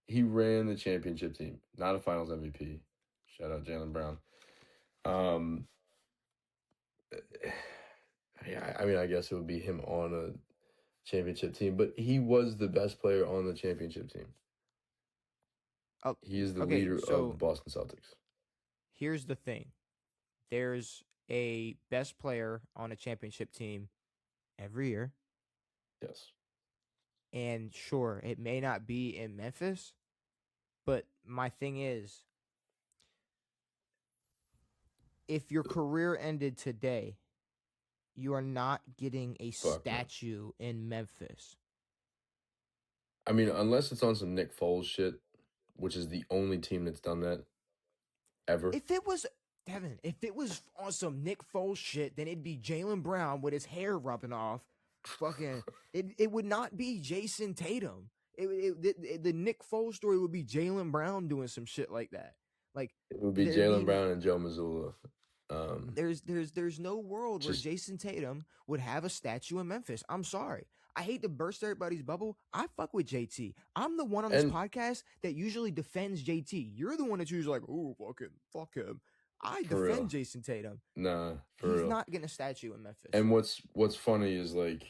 Speaker 2: He ran the championship team, not a finals MVP. Shout out Jaylen Brown. Yeah, I mean, I guess it would be him on a championship team, but he was the best player on the championship team.
Speaker 1: Oh,
Speaker 2: He is the
Speaker 1: okay.
Speaker 2: leader of the
Speaker 1: So
Speaker 2: Boston Celtics.
Speaker 1: here's the thing. There's a best player on a championship team every year.
Speaker 2: Yes.
Speaker 1: And sure, it may not be in Memphis, but my thing is, if your career ended today, you are not getting a
Speaker 2: Fuck no.
Speaker 1: statue in Memphis.
Speaker 2: I mean, unless it's on some Nick Foles shit, which is the only team that's done that ever.
Speaker 1: If it was Devin, if it was on some Nick Foles shit, then it'd be Jaylen Brown with his hair rubbing off. Fucking, it would not be Jason Tatum. The Nick Foles story would be Jaylen Brown doing some shit like that. Like
Speaker 2: It would be
Speaker 1: there'd
Speaker 2: Jaylen
Speaker 1: be
Speaker 2: Brown and Joe Mazzulla.
Speaker 1: there's no world where
Speaker 2: Just
Speaker 1: Jason Tatum would have a statue in Memphis. I'm sorry. I hate to burst everybody's bubble. I fuck with JT. I'm the one on this
Speaker 2: and
Speaker 1: podcast that usually defends JT. You're the one that's usually like, oh, fuck him. I
Speaker 2: for real,
Speaker 1: defend Jason Tatum.
Speaker 2: nah, for
Speaker 1: He's
Speaker 2: real.
Speaker 1: not getting a statue in Memphis.
Speaker 2: And what's funny is like,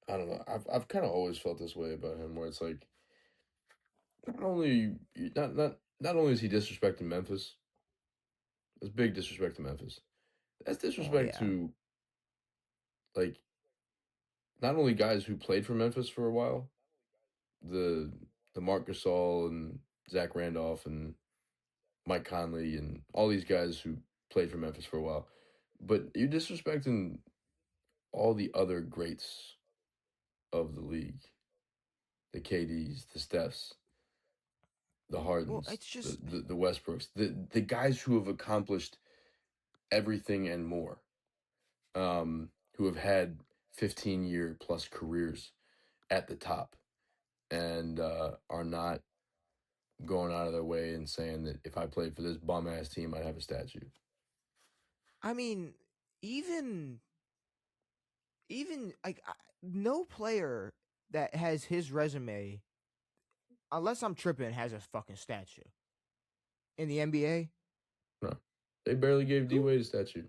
Speaker 2: I don't know. I've kind of always felt this way about him, where it's like, not only not only is he disrespecting Memphis, that's big disrespect to Memphis. That's
Speaker 1: Oh
Speaker 2: disrespect
Speaker 1: yeah.
Speaker 2: to like not only guys who played for Memphis for a while, the Marc Gasol and Zach Randolph and Mike Conley and all these guys who played for Memphis for a while, but you're disrespecting all the other greats of the league, the KDs, the Stephs, the
Speaker 1: Well,
Speaker 2: Hardens,
Speaker 1: it's just
Speaker 2: the Westbrooks, the guys who have accomplished everything and more, who have had 15-year plus careers at the top and are not going out of their way and saying that if I played for this bum ass team, I'd have a statue.
Speaker 1: I mean, even like no player that has his resume, unless I'm tripping, has a fucking statue in the NBA.
Speaker 2: No, they barely gave D
Speaker 1: Who
Speaker 2: Wade a statue.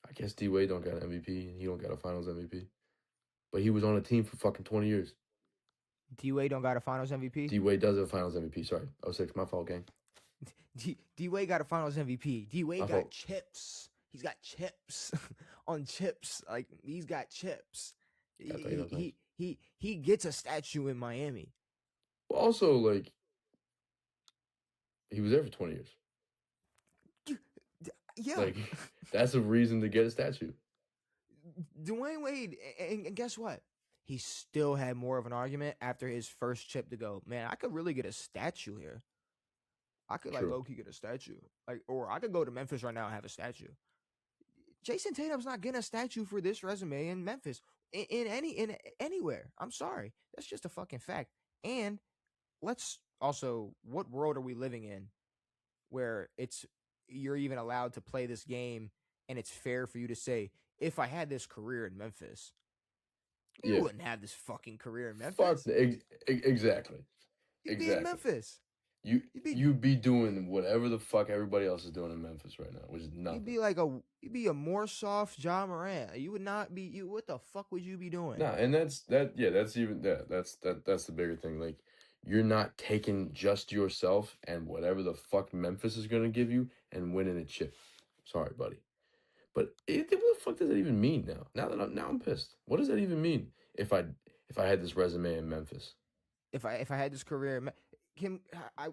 Speaker 2: I guess D Wade don't got an MVP and he don't got a Finals MVP, but he was on a team for fucking 20 years.
Speaker 1: D Wade don't got a Finals MVP?
Speaker 2: D Wade does have a Finals MVP. Sorry, 06, my fault, gang.
Speaker 1: D Wade got a Finals MVP. D
Speaker 2: My
Speaker 1: Wade got
Speaker 2: fault.
Speaker 1: chips. He's got chips on chips. Like he's got chips.
Speaker 2: Got Thanos nice.
Speaker 1: He gets a statue in Miami.
Speaker 2: Well, also, like, he was there for 20 years.
Speaker 1: Yeah.
Speaker 2: Like, that's a reason to get a statue.
Speaker 1: Dwayne Wade, and guess what? He still had more of an argument after his first chip to go, man, I could really get a statue here. I could like
Speaker 2: True.
Speaker 1: low-key get a statue. Like, or I could go to Memphis right now and have a statue. Jason Tatum's not getting a statue for this resume in Memphis. In anywhere. I'm sorry. That's just a fucking fact. And let's also, what world are we living in where you're even allowed to play this game and it's fair for you to say, if I had this career in Memphis, you wouldn't have this fucking career in Memphis.
Speaker 2: Fuck, exactly.
Speaker 1: You'd be in Memphis.
Speaker 2: You'd be doing whatever the fuck everybody else is doing in Memphis right now, which is nothing.
Speaker 1: You'd be a more soft Ja Morant. You would not be you. What the fuck would you be doing?
Speaker 2: Nah, and that's the bigger thing. Like, you're not taking just yourself and whatever the fuck Memphis is gonna give you and winning a chip. Sorry, buddy. But what the fuck does that even mean now? Now I'm pissed. What does that even mean if I had this resume in Memphis?
Speaker 1: If I had this career, I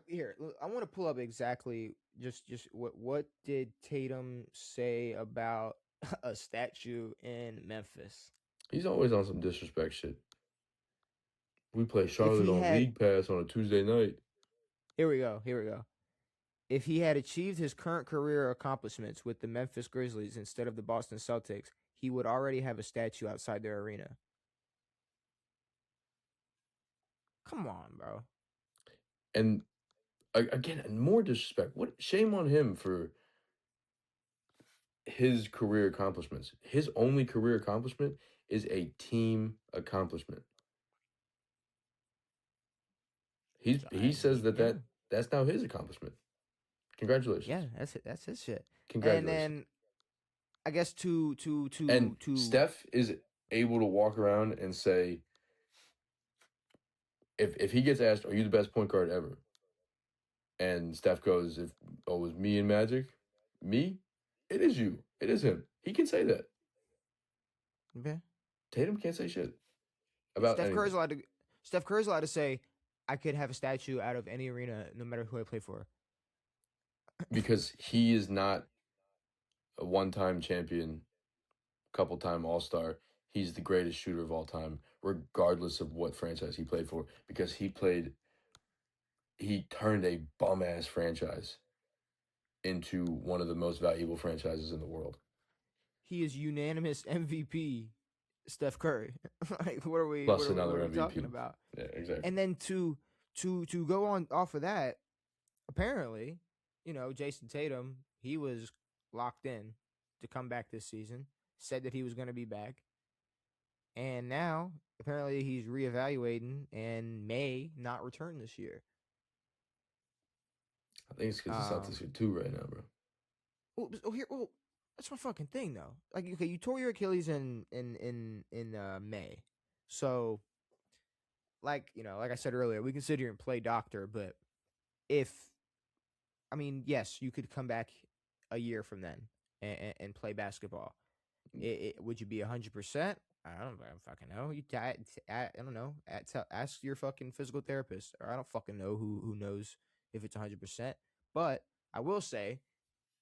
Speaker 1: want to pull up exactly just what did Tatum say about a statue in Memphis?
Speaker 2: He's always on some disrespect shit. We play Charlotte on League Pass on a Tuesday night.
Speaker 1: Here we go. If he had achieved his current career accomplishments with the Memphis Grizzlies instead of the Boston Celtics, he would already have a statue outside their arena. Come on, bro.
Speaker 2: And again, more disrespect. What shame on him for his career accomplishments. His only career accomplishment is a team accomplishment. He says that,
Speaker 1: Yeah,
Speaker 2: that's now his accomplishment. Congratulations.
Speaker 1: yeah, that's it. That's his shit. And
Speaker 2: Congratulations.
Speaker 1: then I guess
Speaker 2: And
Speaker 1: to
Speaker 2: Steph is able to walk around and say, if he gets asked, "Are you the best point guard ever?" and Steph goes, "If it was me and Magic, me, it is you, it is him." He can say that.
Speaker 1: okay.
Speaker 2: Tatum can't say shit about
Speaker 1: Steph Curry's
Speaker 2: anything
Speaker 1: allowed to Steph Curry's allowed to say, I could have a statue out of any arena, no matter who I play for.
Speaker 2: because he is not a one-time champion, couple-time All-Star. He's the greatest shooter of all time, regardless of what franchise he played for, because he turned a bum-ass franchise into one of the most valuable franchises in the world.
Speaker 1: He is unanimous MVP, Steph Curry. Like, what are we
Speaker 2: Plus another
Speaker 1: what are we talking
Speaker 2: MVP.
Speaker 1: about?
Speaker 2: Yeah, exactly.
Speaker 1: And then to go on off of that, apparently, Jason Tatum, he was locked in to come back this season. Said that he was going to be back, and now apparently he's reevaluating and may not return this year.
Speaker 2: I think it's because the Celtics
Speaker 1: Um,
Speaker 2: are two right now, bro.
Speaker 1: well, that's my fucking thing though. Like, okay, you tore your Achilles in May, so like I said earlier, we can sit here and play doctor, but if I mean, yes, you could come back a year from then and play basketball. Would you be 100%? I don't fucking know. I don't know. Ask your fucking physical therapist, or I don't fucking know who knows if it's 100%. But I will say,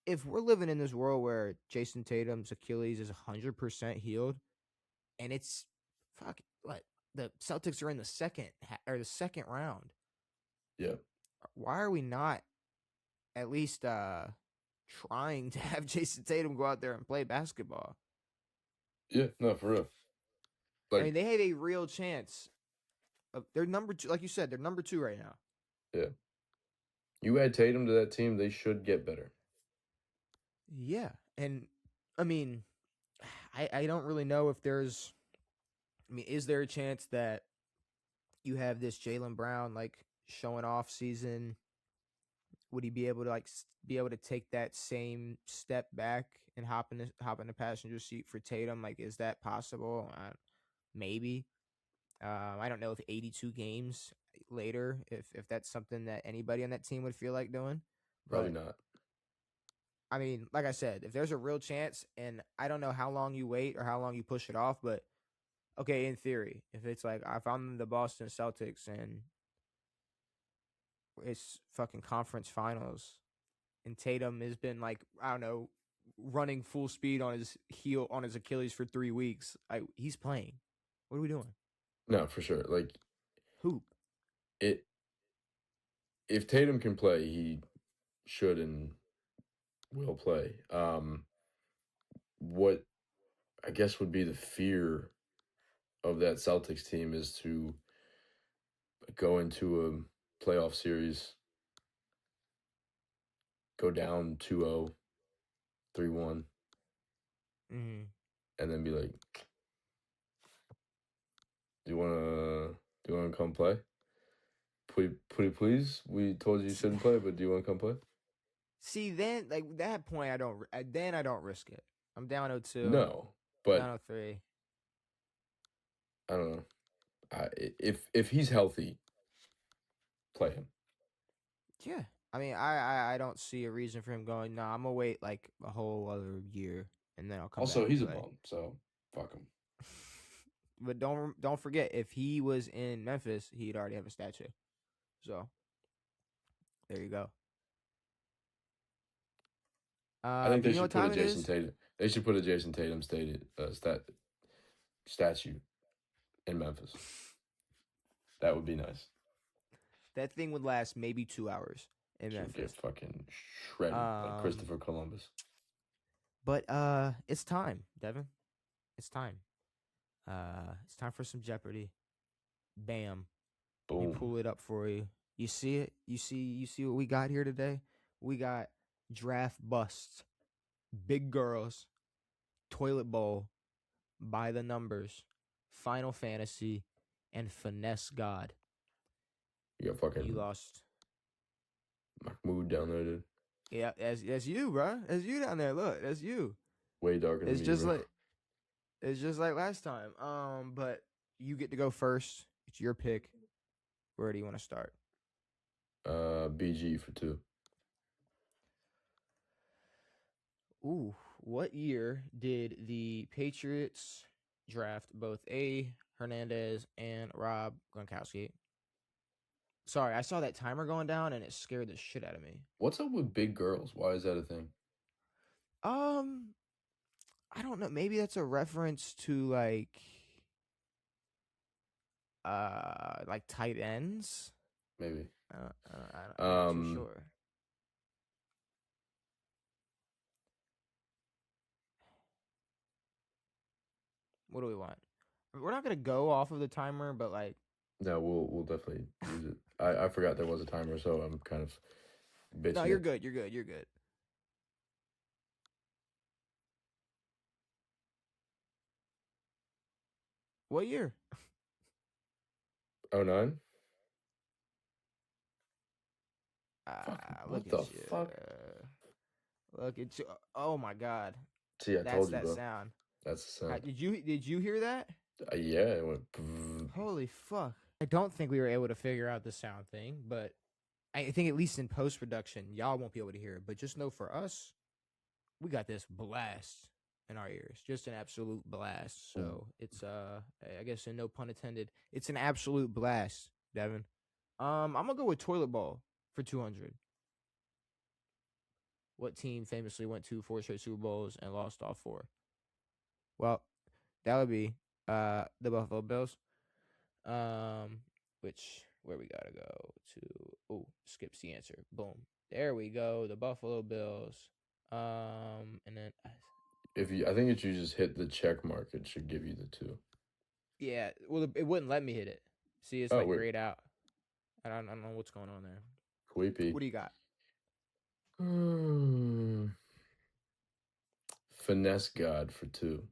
Speaker 1: if we're living in this world where Jason Tatum's Achilles is 100% healed, and it's fuck what the Celtics are in the second round,
Speaker 2: Yeah.
Speaker 1: why are we not at least trying to have Jason Tatum go out there and play basketball?
Speaker 2: Yeah, no, for real.
Speaker 1: I mean,
Speaker 2: Like,
Speaker 1: they have a real chance of they're number two, like you said, they're number two right now.
Speaker 2: yeah. You add Tatum to that team, they should get better.
Speaker 1: Yeah, and I mean, I don't really know if there's. I mean, is there a chance that you have this Jaylen Brown like showing off season? Would he be able to be able to take that same step back and hop in the passenger seat for Tatum? Like, is that possible? Maybe. I don't know if 82 games later, if that's something that anybody on that team would feel like doing.
Speaker 2: Probably
Speaker 1: But
Speaker 2: not.
Speaker 1: I mean, like I said, if there's a real chance, and I don't know how long you wait or how long you push it off, but okay, in theory, if it's like if I'm the Boston Celtics and it's fucking conference finals, and Tatum has been like, I don't know, running full speed on his Achilles for 3 weeks, he's playing. What are we doing?
Speaker 2: No, for sure. Like,
Speaker 1: Hoop.
Speaker 2: it if Tatum can play, he should and will play. What I guess would be the fear of that Celtics team is to go into a playoff series, go down 2-0, 3-1,
Speaker 1: Mm-hmm.
Speaker 2: and then be like, do you wanna come play? Pretty please. We told you you shouldn't play, but do you wanna come play?
Speaker 1: See, then like that point, I don't risk it. I'm down 0-2,
Speaker 2: No. But
Speaker 1: down 0-3.
Speaker 2: I don't know. If he's healthy, play him.
Speaker 1: Yeah, I mean, I don't see a reason for him going. No, I'm gonna wait like a whole other year and then I'll come back
Speaker 2: Also,
Speaker 1: and
Speaker 2: he's a
Speaker 1: play.
Speaker 2: bum, so fuck him.
Speaker 1: But don't forget, if he was in Memphis, he'd already have a statue. So there you go.
Speaker 2: I think
Speaker 1: Do
Speaker 2: they
Speaker 1: you know what
Speaker 2: should put a
Speaker 1: time it
Speaker 2: Jason
Speaker 1: is?
Speaker 2: Tatum. They should put a Jason Tatum statue in Memphis. That would be nice.
Speaker 1: That thing would last maybe 2 hours, in
Speaker 2: Should get
Speaker 1: Memphis.
Speaker 2: fucking shredded like Christopher Columbus.
Speaker 1: But it's time, Devin. It's time. It's time for some Jeopardy. Bam. Let me
Speaker 2: Boom.
Speaker 1: pull it up for you. You see it? You see what we got here today? We got draft busts, big girls, toilet bowl, by the numbers, Final Fantasy, and Finesse God.
Speaker 2: You got fucking
Speaker 1: You lost.
Speaker 2: Mahmoud down there, dude.
Speaker 1: Yeah, as you, bro. As you down there. Look, that's you.
Speaker 2: Way darker than
Speaker 1: It's
Speaker 2: me,
Speaker 1: just
Speaker 2: bro.
Speaker 1: like last time. But you get to go first. It's your pick. Where do you want to start?
Speaker 2: BG for 2.
Speaker 1: Ooh, what year did the Patriots draft both A. Hernandez and Rob Gronkowski? Sorry, I saw that timer going down and it scared the shit out of me.
Speaker 2: What's up with big girls? Why is that a thing?
Speaker 1: I don't know. Maybe that's a reference to like tight ends.
Speaker 2: Maybe.
Speaker 1: I'm not too sure. What do we want? We're not gonna go off of the timer, but like.
Speaker 2: No, we'll definitely use it. I forgot there was a timer, so I'm kind of bitching.
Speaker 1: No, you're good. You're good. You're good. What year?
Speaker 2: 09?
Speaker 1: Look
Speaker 2: what the
Speaker 1: at you.
Speaker 2: fuck?
Speaker 1: Look at you. Oh my God.
Speaker 2: See, I told you,
Speaker 1: that
Speaker 2: bro.
Speaker 1: sound.
Speaker 2: That's the sound.
Speaker 1: Did you hear that?
Speaker 2: Yeah, it went.
Speaker 1: Holy fuck. I don't think we were able to figure out the sound thing, but I think at least in post-production, y'all won't be able to hear it. But just know for us, we got this blast in our ears. Just an absolute blast. So it's I guess no pun intended. It's an absolute blast, Devin. I'm gonna go with toilet bowl for 200. What team famously went to 4 straight Super Bowls and lost all 4? Well, that would be the Buffalo Bills. Which where we gotta go to? Skips the answer. Boom. There we go. The Buffalo Bills. And then
Speaker 2: I think if you just hit the check mark, it should give you the 2.
Speaker 1: Yeah, well, it wouldn't let me hit it. See, it's like grayed out. I don't know what's going on there.
Speaker 2: Creepy.
Speaker 1: What do you got?
Speaker 2: Finesse God for 2.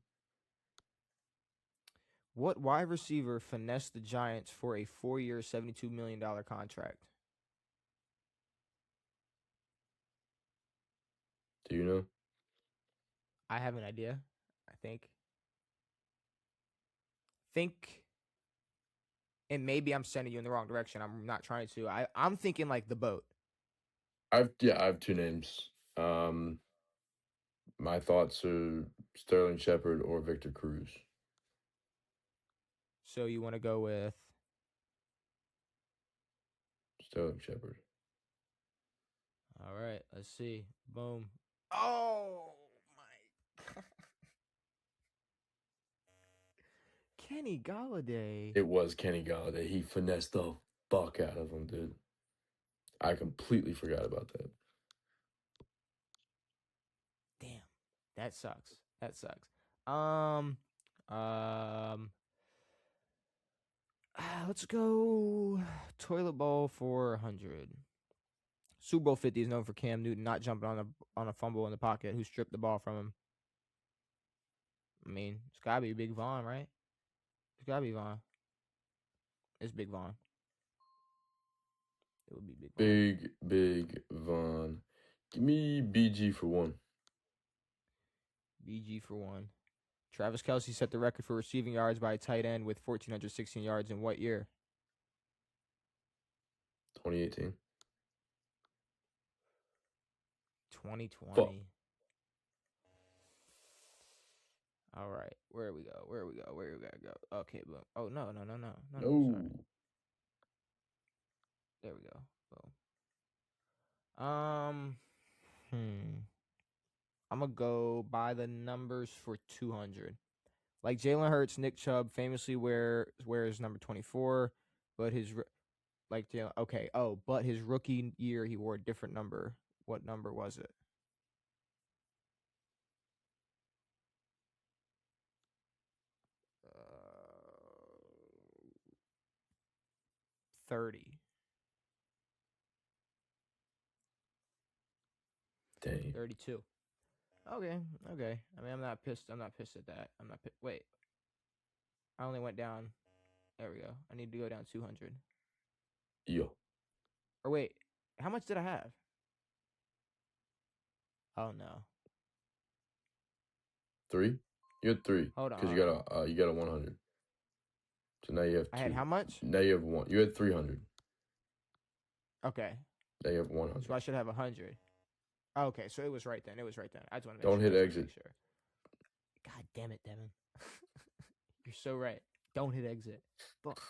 Speaker 1: What wide receiver finessed the Giants for a 4-year, $72 million contract?
Speaker 2: Do you know?
Speaker 1: I have an idea. I think. And maybe I'm sending you in the wrong direction. I'm not trying to. I'm thinking like the boat.
Speaker 2: I have 2 names. My thoughts are Sterling Shepard or Victor Cruz.
Speaker 1: So you want to go with
Speaker 2: Sterling Shepard.
Speaker 1: All right, let's see. Boom. Oh my God. Kenny Galladay.
Speaker 2: It was Kenny Galladay. He finessed the fuck out of him, dude. I completely forgot about that.
Speaker 1: Damn. That sucks. Let's go toilet bowl for 100. Super Bowl 50 is known for Cam Newton not jumping on a fumble in the pocket who stripped the ball from him. I mean, it's gotta be Big Von, right? It's gotta be Von. It's Big Von. It would be Big Von.
Speaker 2: Big Von. Give me BG for 1.
Speaker 1: BG for 1. Travis Kelce set the record for receiving yards by a tight end with 1,416 yards in what year?
Speaker 2: 2018.
Speaker 1: 2020.
Speaker 2: Fuck.
Speaker 1: All right. Where we gotta go? Okay, boom. Oh, no.
Speaker 2: No.
Speaker 1: Sorry. There we go. Boom. I'm gonna go by the numbers for 200. Like Jalen Hurts, Nick Chubb famously wears number 24, but his Like, okay. Oh, but his rookie year, he wore a different number. What number was it? 30.
Speaker 2: Dang.
Speaker 1: 32. Okay. Okay. I mean, I'm not pissed. I'm not pissed at that. I'm not. Wait. I only went down. There we go. I need to go down 200.
Speaker 2: Yo.
Speaker 1: Or wait, how much did I have? Oh no.
Speaker 2: 3? You had 3
Speaker 1: Hold on.
Speaker 2: because
Speaker 1: Hold on.
Speaker 2: you got a 100. So now you have
Speaker 1: I
Speaker 2: 2.
Speaker 1: had how much?
Speaker 2: Now you have 1. You had 300.
Speaker 1: Okay.
Speaker 2: Now you have 100.
Speaker 1: So I should have 100. Okay, so it was right then. It was right then. I just want to make
Speaker 2: Don't
Speaker 1: sure.
Speaker 2: hit
Speaker 1: I just want to
Speaker 2: exit.
Speaker 1: make sure. God damn it, Devin. You're so right. Don't hit exit. Fuck.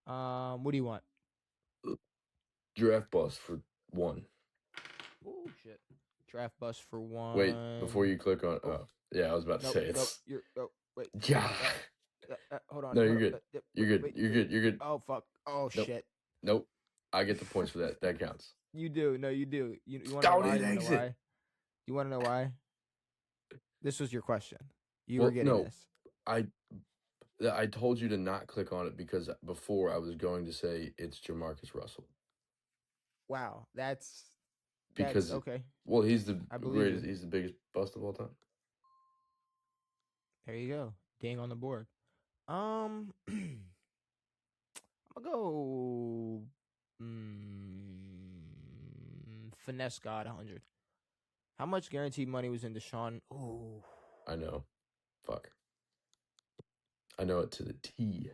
Speaker 1: What do you want?
Speaker 2: Draft bust for 1.
Speaker 1: Oh shit. Draft bus for 1.
Speaker 2: Wait, before you click on. Oh, yeah, I was about to say
Speaker 1: Nope.
Speaker 2: it's.
Speaker 1: You're. Oh, wait.
Speaker 2: Yeah.
Speaker 1: Hold on.
Speaker 2: No, you're
Speaker 1: Hold
Speaker 2: good.
Speaker 1: on.
Speaker 2: You're good.
Speaker 1: Wait,
Speaker 2: You're good. You're good.
Speaker 1: Oh fuck. Oh
Speaker 2: Nope.
Speaker 1: shit.
Speaker 2: Nope. I get the points for that. That counts.
Speaker 1: You do. No, you do. You want to know
Speaker 2: Don't
Speaker 1: why?
Speaker 2: hit
Speaker 1: You want to know
Speaker 2: exit.
Speaker 1: why? You want to know why? This was your question. You
Speaker 2: Well,
Speaker 1: were getting
Speaker 2: no,
Speaker 1: this.
Speaker 2: I told you to not click on it because before I was going to say it's Jamarcus Russell.
Speaker 1: Wow, that's
Speaker 2: Because
Speaker 1: okay.
Speaker 2: well, he's the
Speaker 1: I believe
Speaker 2: greatest.
Speaker 1: you.
Speaker 2: He's the biggest bust of all time.
Speaker 1: There you go. Ding on the board. I'm gonna go finesse God 100. How much guaranteed money was in Deshaun? Oh,
Speaker 2: I know. Fuck. I know it to the T.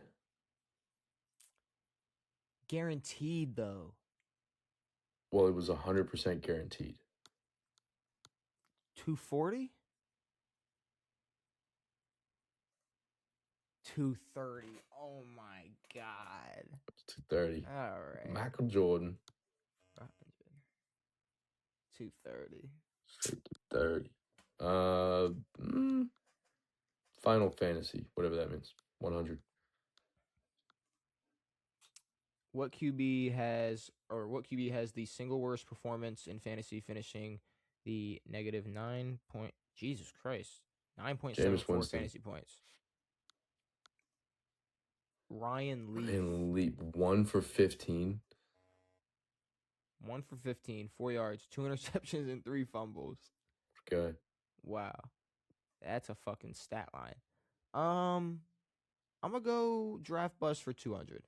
Speaker 1: guaranteed though.
Speaker 2: Well, it was 100% guaranteed.
Speaker 1: 240. 230. Oh my god.
Speaker 2: 230.
Speaker 1: All right.
Speaker 2: Michael Jordan.
Speaker 1: 230.
Speaker 2: Straight to 30. Final Fantasy, whatever that means. 100.
Speaker 1: What QB has the single worst performance in fantasy, finishing the negative 9 point? Jesus Christ,
Speaker 2: Jameis
Speaker 1: 9.74
Speaker 2: Winston.
Speaker 1: fantasy points. Ryan Leaf.
Speaker 2: Ryan Leaf. 1 for 15.
Speaker 1: 1 for 15, 4 yards, 2 interceptions, and 3 fumbles.
Speaker 2: Okay.
Speaker 1: Wow, that's a fucking stat line. I'm gonna go draft bust for 200.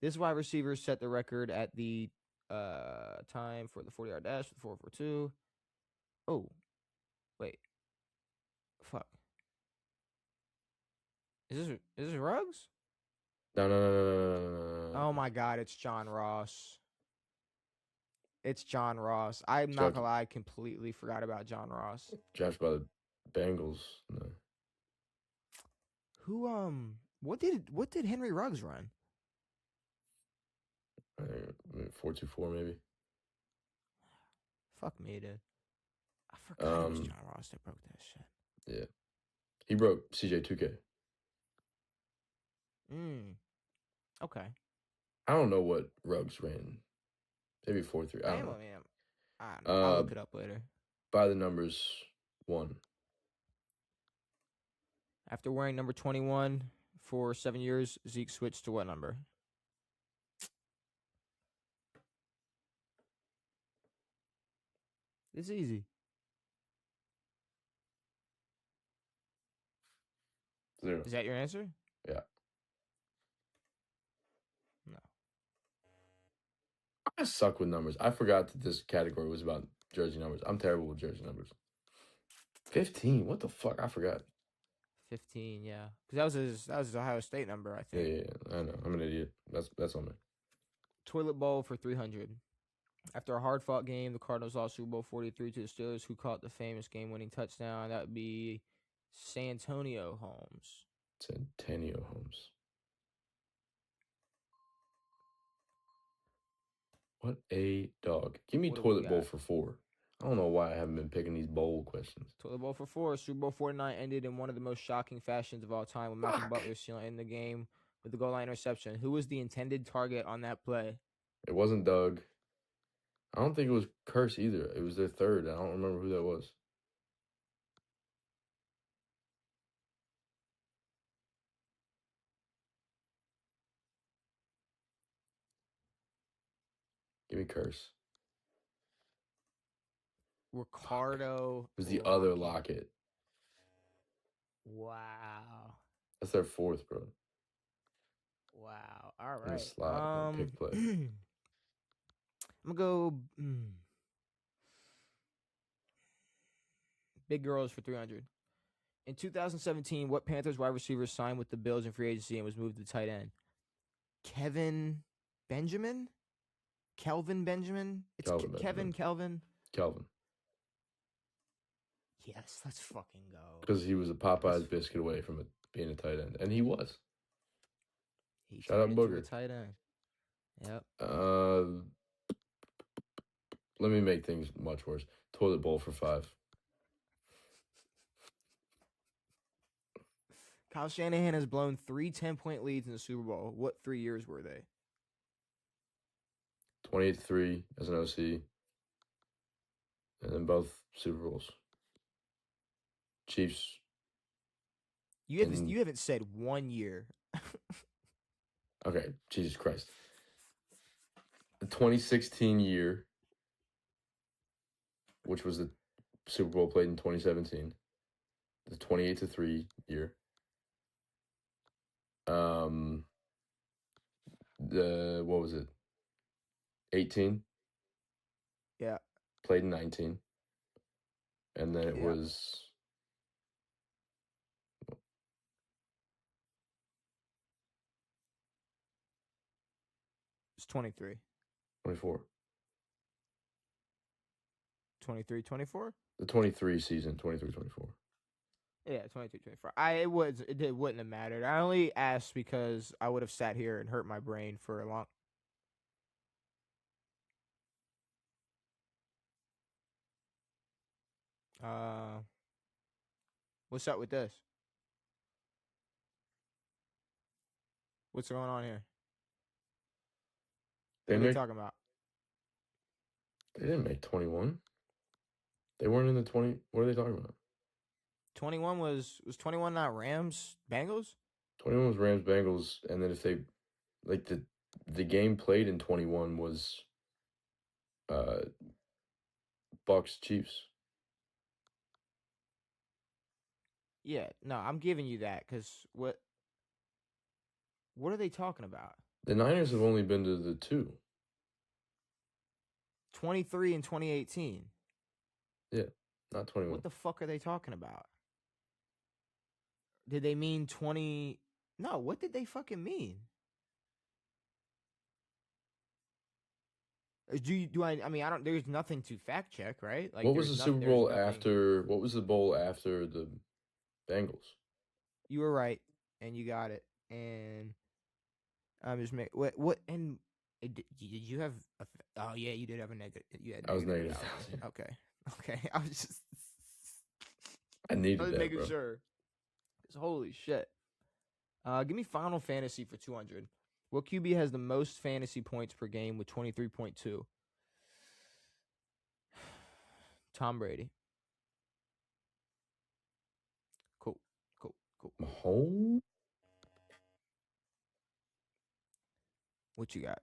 Speaker 1: This wide receiver set the record at the time for the 40-yard dash with 4.42. Oh, wait. Fuck. Is this Ruggs?
Speaker 2: No.
Speaker 1: Oh my god, it's John Ross. It's John Ross. I'm not
Speaker 2: Drafted,
Speaker 1: gonna lie, I completely forgot about John Ross.
Speaker 2: drafted by the Bengals. No.
Speaker 1: Who what did Henry Ruggs run?
Speaker 2: 4.24 maybe.
Speaker 1: Fuck me, dude. I forgot it was John Ross that broke that shit.
Speaker 2: Yeah. He broke CJ 2K.
Speaker 1: Okay.
Speaker 2: I don't know what Ruggs ran. Maybe 4.3. I don't know.
Speaker 1: I'll look it up later.
Speaker 2: By the numbers, 1.
Speaker 1: After wearing number 21 for 7 years, Zeke switched to what number? It's easy.
Speaker 2: 0.
Speaker 1: Is that your answer?
Speaker 2: Yeah.
Speaker 1: No.
Speaker 2: I suck with numbers. I forgot that this category was about jersey numbers. I'm terrible with jersey numbers. 15. What the fuck? I forgot.
Speaker 1: 15, yeah. Because that was his Ohio State number, I think.
Speaker 2: Yeah, I know. I'm an idiot. That's on me.
Speaker 1: Toilet bowl for 300. After a hard-fought game, the Cardinals lost Super Bowl 43 to the Steelers, who caught the famous game-winning touchdown. That would be Santonio Holmes.
Speaker 2: Santonio Holmes. What a dog. Give me toilet bowl for 4. I don't know why I haven't been picking these bowl questions.
Speaker 1: Toilet bowl for 4. Super Bowl 49 ended in one of the most shocking fashions of all time, with Malcolm Butler sealing the game with the goal line interception. Who was the intended target on that play?
Speaker 2: It wasn't Doug. I don't think it was Curse either. It was their third. I don't remember who that was. Give me Curse.
Speaker 1: Ricardo
Speaker 2: It was the other
Speaker 1: Lockett.
Speaker 2: Lockett.
Speaker 1: Wow.
Speaker 2: That's their fourth, bro.
Speaker 1: Wow. All
Speaker 2: In the
Speaker 1: right.
Speaker 2: slot, pick play.
Speaker 1: I'm gonna go big girls for 300. In 2017, what Panthers wide receiver signed with the Bills in free agency and was moved to tight end? Kevin Benjamin? Kelvin Benjamin? It's
Speaker 2: Kelvin
Speaker 1: Kevin
Speaker 2: Benjamin.
Speaker 1: Kelvin.
Speaker 2: Kelvin.
Speaker 1: Yes, let's fucking go.
Speaker 2: Because he was a Popeye's biscuit away from it being a tight end. And he was.
Speaker 1: He
Speaker 2: Shout out
Speaker 1: turned into
Speaker 2: Booger.
Speaker 1: a tight end. Yep.
Speaker 2: Let me make things much worse. Toilet bowl for 5.
Speaker 1: Kyle Shanahan has blown 3 10-point leads in the Super Bowl. What 3 years were they?
Speaker 2: 28-3 as an OC. And then both Super Bowls. Chiefs.
Speaker 1: You haven't said 1 year.
Speaker 2: Okay, Jesus Christ. The 2016 year, which was the Super Bowl played in 2017. The 28-3 year. What was it? 18?
Speaker 1: Yeah.
Speaker 2: Played in 19. And then it was...
Speaker 1: It's 23.
Speaker 2: 24.
Speaker 1: 23, 24?
Speaker 2: The 23 season, 23-24.
Speaker 1: Yeah, 22, 24. It wouldn't have mattered. I only asked because I would have sat here and hurt my brain for a long. What's up with this? What's going on here? What are they talking about?
Speaker 2: They didn't make 21. They weren't in the 20. What are they talking about?
Speaker 1: 21 was 21 not Rams, Bengals?
Speaker 2: 21 was Rams, Bengals, and then if they like the game played in 21 was Bucks, Chiefs.
Speaker 1: Yeah, no, I'm giving you that because what are they talking about?
Speaker 2: The Niners have only been to the 2.
Speaker 1: 23 and 2018.
Speaker 2: Yeah, not 21.
Speaker 1: What the fuck are they talking about? Did they mean 20? No, what did they fucking mean? I mean, I don't. There's nothing to fact check, right? Like,
Speaker 2: what was the Super Bowl after? What was the bowl after the Bengals?
Speaker 1: You were right, and you got it. And I'm just making what and did you have? Oh yeah, you did have a negative. You had.
Speaker 2: I was negative.
Speaker 1: Okay. I was just.
Speaker 2: I needed
Speaker 1: was
Speaker 2: that,
Speaker 1: making
Speaker 2: bro.
Speaker 1: sure. Holy shit. Give me Final Fantasy for 200. What QB has the most fantasy points per game with 23.2? Tom Brady. Cool.
Speaker 2: Mahomes?
Speaker 1: What you got?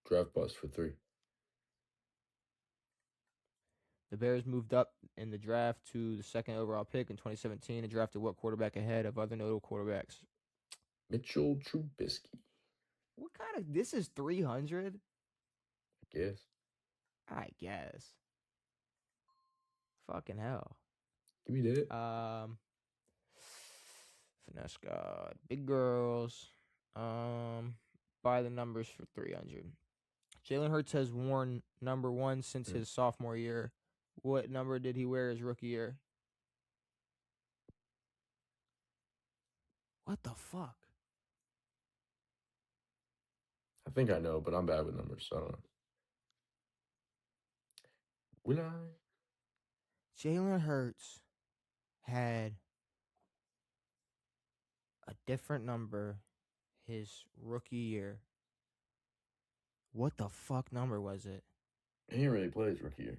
Speaker 2: Draft bust for 3.
Speaker 1: The Bears moved up in the draft to the 2nd overall pick in 2017 and drafted what quarterback ahead of other notable quarterbacks?
Speaker 2: Mitchell Trubisky.
Speaker 1: What kind of... This is 300? I guess. Fucking hell.
Speaker 2: Give me that.
Speaker 1: Finesse God. Big girls. Buy the numbers for 300. Jalen Hurts has worn number 1 since his sophomore year. What number did he wear his rookie year? What the fuck?
Speaker 2: I think I know, but I'm bad with numbers, so I don't know. Will I?
Speaker 1: Jalen Hurts had A different number his rookie year. What the fuck number was it?
Speaker 2: He didn't really play his rookie year.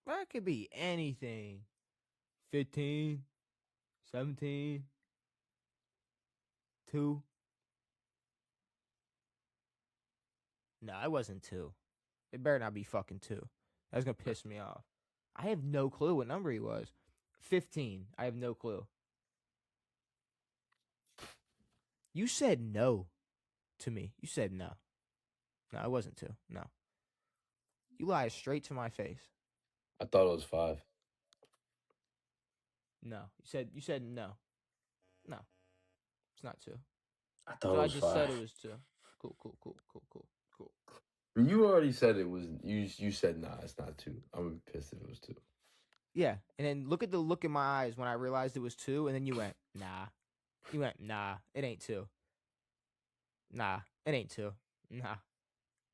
Speaker 1: That could be anything. 15, 17, 2. No, it wasn't 2. It better not be fucking 2. That's going to piss me off. I have no clue what number he was. 15. I have no clue. You said no to me. You said no. No, it wasn't 2. No. You lied straight to my face.
Speaker 2: I thought it was 5.
Speaker 1: No. You said no. No. It's not 2.
Speaker 2: I thought
Speaker 1: So
Speaker 2: it
Speaker 1: I
Speaker 2: was
Speaker 1: just
Speaker 2: 5.
Speaker 1: said it was 2. Cool.
Speaker 2: You already said it was. You said nah, it's not 2. I would be pissed if it was 2.
Speaker 1: Yeah, and then look at the look in my eyes when I realized it was 2, and then you went, nah. You went, nah, it ain't 2. Nah, it ain't 2.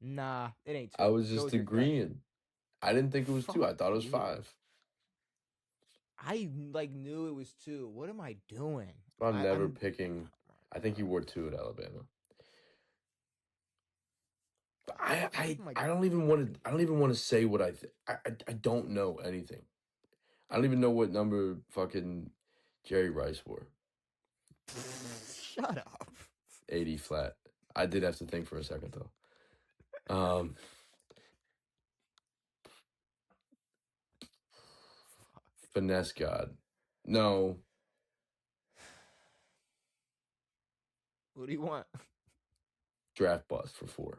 Speaker 1: Nah, it ain't 2.
Speaker 2: I was
Speaker 1: Go
Speaker 2: just
Speaker 1: with your gut.
Speaker 2: agreeing. I didn't think it was 2. I
Speaker 1: Fuck
Speaker 2: thought it was
Speaker 1: you.
Speaker 2: 5.
Speaker 1: I knew it was 2. What am I doing?
Speaker 2: I'm never picking. I think you wore 2 at Alabama. But I don't even want to say what I don't know anything. I don't even know what number fucking Jerry Rice wore.
Speaker 1: Shut up.
Speaker 2: 80 flat. I did have to think for a second though. Finesse God. No.
Speaker 1: What do you want?
Speaker 2: Draft bust for 4.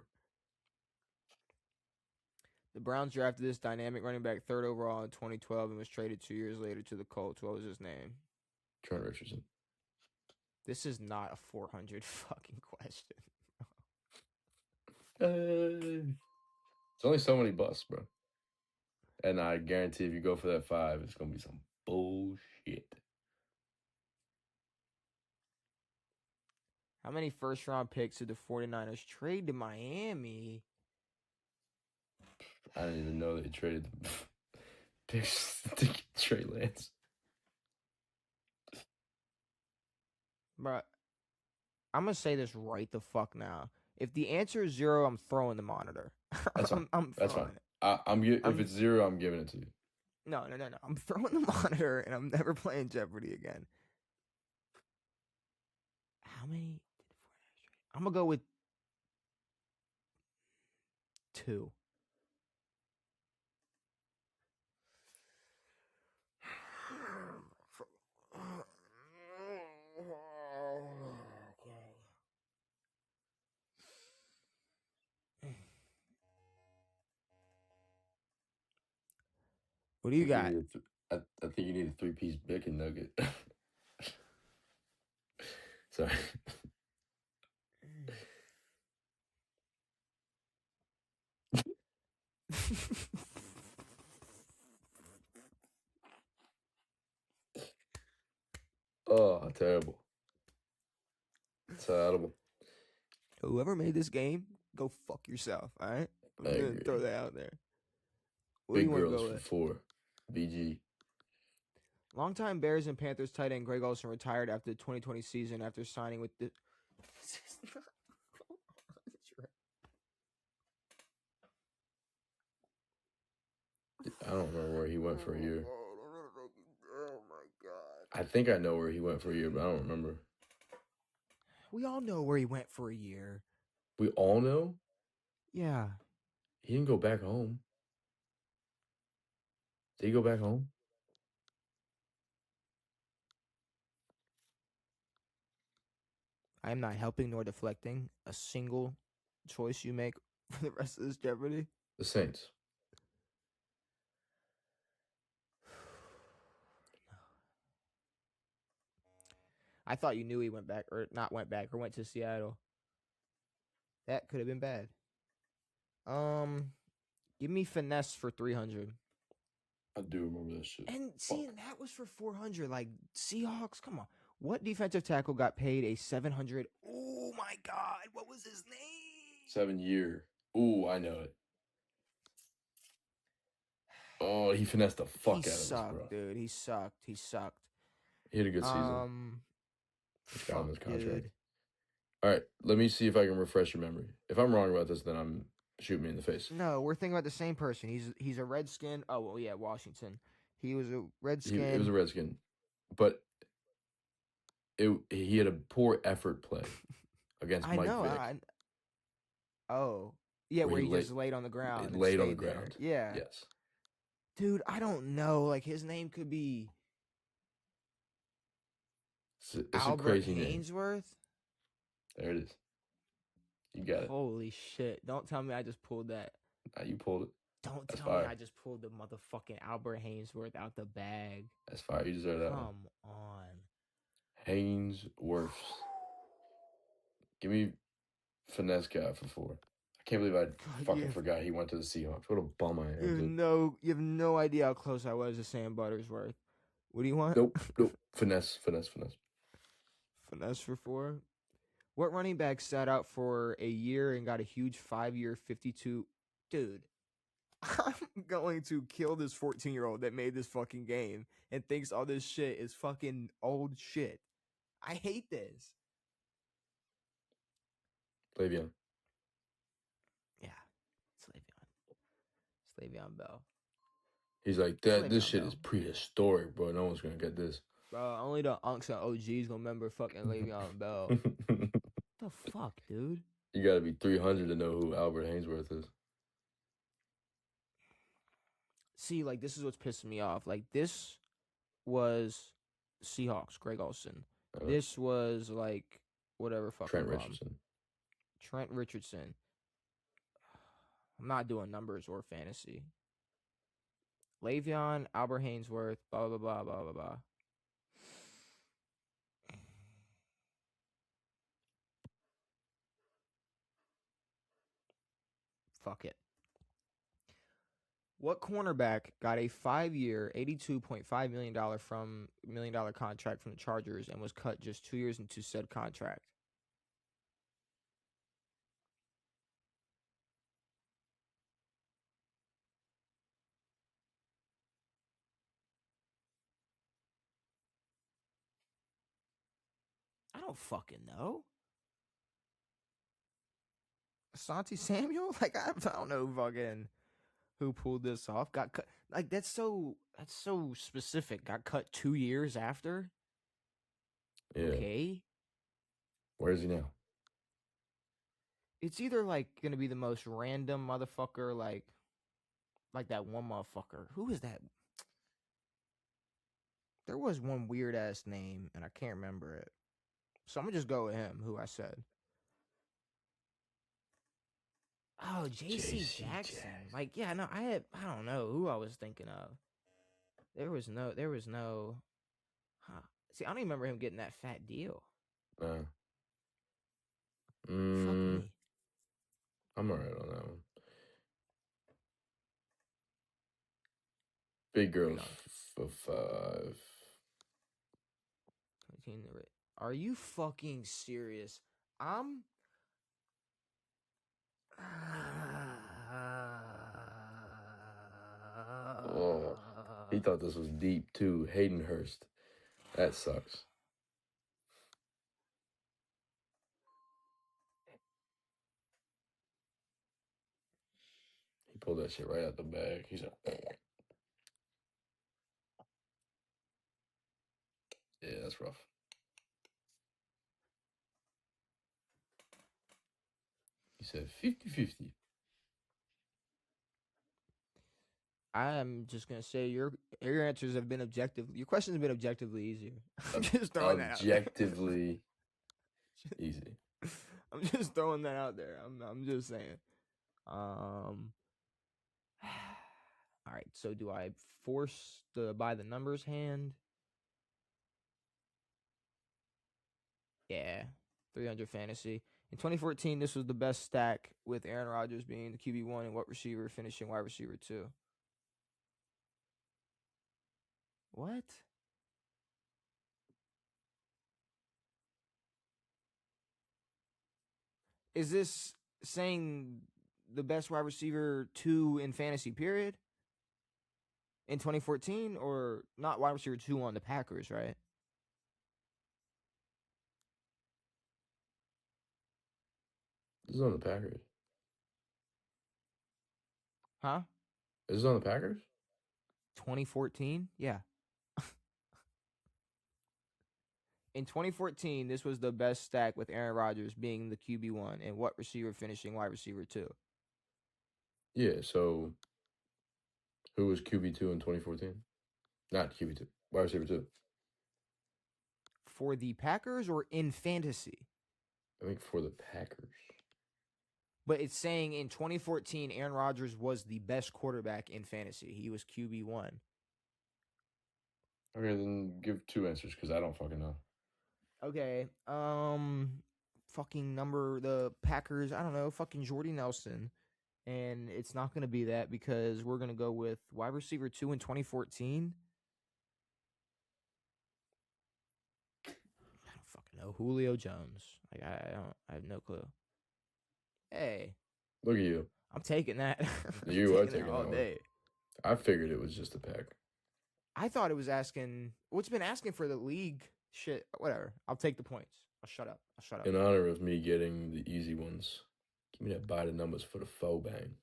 Speaker 1: The Browns drafted this dynamic running back 3rd overall in 2012 and was traded 2 years later to the Colts. What was his name?
Speaker 2: Trent Richardson.
Speaker 1: This is not a 400 fucking question.
Speaker 2: It's only so many busts, bro. And I guarantee if you go for that 5, it's going to be some bullshit.
Speaker 1: How many first-round picks did the 49ers trade to Miami?
Speaker 2: I didn't even know they traded the picks to get Trey Lance.
Speaker 1: Bro, I'm going to say this right the fuck now. If the answer is 0, I'm throwing the monitor.
Speaker 2: That's fine. That's fine.
Speaker 1: It.
Speaker 2: If it's 0, I'm giving it to you.
Speaker 1: No. I'm throwing the monitor, and I'm never playing Jeopardy again. How many did the 49ers trade? I'm going to go with 2. What do you got?
Speaker 2: I think you need a 3-piece bacon nugget. Sorry. Oh, terrible. Terrible.
Speaker 1: Whoever made this game, go fuck yourself, all right? I'm going to throw that out there. What
Speaker 2: Big
Speaker 1: do you want to
Speaker 2: girls
Speaker 1: go
Speaker 2: for
Speaker 1: with?
Speaker 2: 4. BG.
Speaker 1: Longtime Bears and Panthers tight end Greg Olsen retired after the 2020 season after signing with the...
Speaker 2: I don't remember where he went for a year.
Speaker 1: Oh my God.
Speaker 2: I think I know where he went for a year, but I don't remember.
Speaker 1: We all know where he went for a year.
Speaker 2: We all know?
Speaker 1: Yeah.
Speaker 2: He didn't go back home. Did he go back home?
Speaker 1: I am not helping nor deflecting a single choice you make for the rest of this Jeopardy.
Speaker 2: The Saints.
Speaker 1: I thought you knew he went back or not went back or went to Seattle. That could have been bad. Give me finesse for 300.
Speaker 2: I do remember that shit.
Speaker 1: And see, that was for 400. Like Seahawks, come on. What defensive tackle got paid a 700? Oh my God, what was his name?
Speaker 2: 7-year. Ooh, I know it. Oh, he finessed the fuck out of us, bro.
Speaker 1: Dude. He sucked.
Speaker 2: He had a good season. Which got him his contract.
Speaker 1: Dude.
Speaker 2: All right, let me see if I can refresh your memory. If I'm wrong about this, then I'm shooting me in the face.
Speaker 1: No, we're thinking about the same person. He's a Redskin. Oh, well, yeah, Washington. He was a Redskin.
Speaker 2: It was a Redskin, but he had a poor effort play against Mike Vick.
Speaker 1: Yeah, where he just laid on the ground.
Speaker 2: Laid on the ground.
Speaker 1: Yeah.
Speaker 2: Yes.
Speaker 1: Dude, I don't know. Like, his name could be
Speaker 2: It's
Speaker 1: Albert
Speaker 2: a crazy
Speaker 1: Hainsworth.
Speaker 2: Name. There it is. You got it.
Speaker 1: Holy shit. Don't tell me I just pulled that.
Speaker 2: You pulled it.
Speaker 1: Don't tell me I just pulled the motherfucking Albert Hainsworth out the bag.
Speaker 2: That's fire. You deserve that one.
Speaker 1: Come on.
Speaker 2: Hainsworth. Give me finesse guy for 4. I can't believe I fucking forgot he went to the Seahawks. What a bum I am.
Speaker 1: You have no idea how close I was to Sam Buttersworth. What do you want?
Speaker 2: Nope. Finesse.
Speaker 1: Finesse for 4. What running back sat out for a year and got a huge 5-year 52? Dude, I'm going to kill this 14-year-old that made this fucking game and thinks all this shit is fucking old shit. I hate this.
Speaker 2: Le'Veon.
Speaker 1: Yeah, it's Le'Veon. It's Le'Veon Bell.
Speaker 2: He's like, this shit is prehistoric, bro. No one's going to get this.
Speaker 1: Bro, only the unks and OGs gonna remember fucking Le'Veon Bell. The fuck, dude?
Speaker 2: You gotta be 300 to know who Albert Hainsworth is.
Speaker 1: See, like, this is what's pissing me off. Like, this was Seahawks, Greg Olsen. This was, like, whatever fucking Trent Richardson. I'm not doing numbers or fantasy. Le'Veon, Albert Hainsworth, blah, blah, blah, blah, blah, blah. Fuck it. What cornerback got a 5-year, $82.5 million contract from the Chargers and was cut just 2 years into said contract? I don't fucking know. Asante Samuel? Like, I don't know fucking who pulled this off. Got cut. Like, that's so specific. Got cut 2 years after?
Speaker 2: Yeah.
Speaker 1: Okay.
Speaker 2: Where is he now?
Speaker 1: It's either, like, gonna be the most random motherfucker, like that one motherfucker. Who is that? There was one weird-ass name, and I can't remember it. So I'm gonna just go with him, who I said. Oh, J.C. Jackson. Like, yeah, no, I don't know who I was thinking of. There was no. Huh. See, I don't even remember him getting that fat deal.
Speaker 2: Fuck
Speaker 1: me.
Speaker 2: I'm all right on that one. Big girl for 5.
Speaker 1: Are you fucking serious?
Speaker 2: Oh, he thought this was deep too. Hayden Hurst. That sucks. He pulled that shit right out the bag. He's like, yeah, that's rough. He said 50-50.
Speaker 1: I'm just gonna say your answers have been your questions have been objectively easier. I'm just throwing that out there.
Speaker 2: Objectively easy.
Speaker 1: I'm just throwing that out there. I'm just saying. All right. So do I force the by the numbers hand? Yeah, 300 fantasy. In 2014, this was the best stack with Aaron Rodgers being the QB1 and receiver finishing wide receiver 2. What? Is this saying the best wide receiver 2 in fantasy period? In 2014, or not wide receiver 2 on the Packers, right?
Speaker 2: This is on the Packers.
Speaker 1: Huh?
Speaker 2: This is on the Packers?
Speaker 1: 2014? Yeah. In 2014, this was the best stack with Aaron Rodgers being the QB1 and what receiver finishing wide receiver 2.
Speaker 2: Yeah, so who was QB2 in 2014? Not QB2, wide receiver 2.
Speaker 1: For the Packers or in fantasy?
Speaker 2: I think for the Packers.
Speaker 1: But it's saying in 2014, Aaron Rodgers was the best quarterback in fantasy. He was QB1.
Speaker 2: Okay, then give 2 answers because I don't fucking know.
Speaker 1: Okay. Fucking number the Packers. I don't know. Fucking Jordy Nelson. And it's not going to be that because we're going to go with wide receiver 2 in 2014. I don't fucking know. Julio Jones. Like I have no clue. Hey.
Speaker 2: Look at you.
Speaker 1: I'm taking that.
Speaker 2: You are taking
Speaker 1: that all
Speaker 2: that
Speaker 1: day.
Speaker 2: I figured it was just a pack.
Speaker 1: I thought it was asking. What's been asking for the league shit? Whatever. I'll take the points. I'll shut up.
Speaker 2: In honor of me getting the easy ones, give me that by the numbers for the faux bang.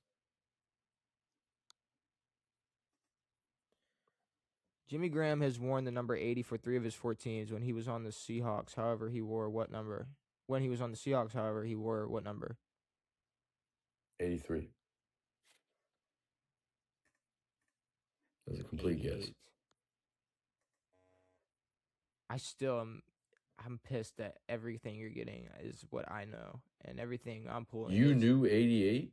Speaker 1: Jimmy Graham has worn the number 80 for 3 of his 4 teams when he was on the Seahawks. However, he wore what number? When he was on the Seahawks, however, he wore what number?
Speaker 2: 83. That's a complete
Speaker 1: 88.
Speaker 2: guess.
Speaker 1: I still am. I'm pissed that everything you're getting is what I know, and everything I'm pulling.
Speaker 2: You knew 88?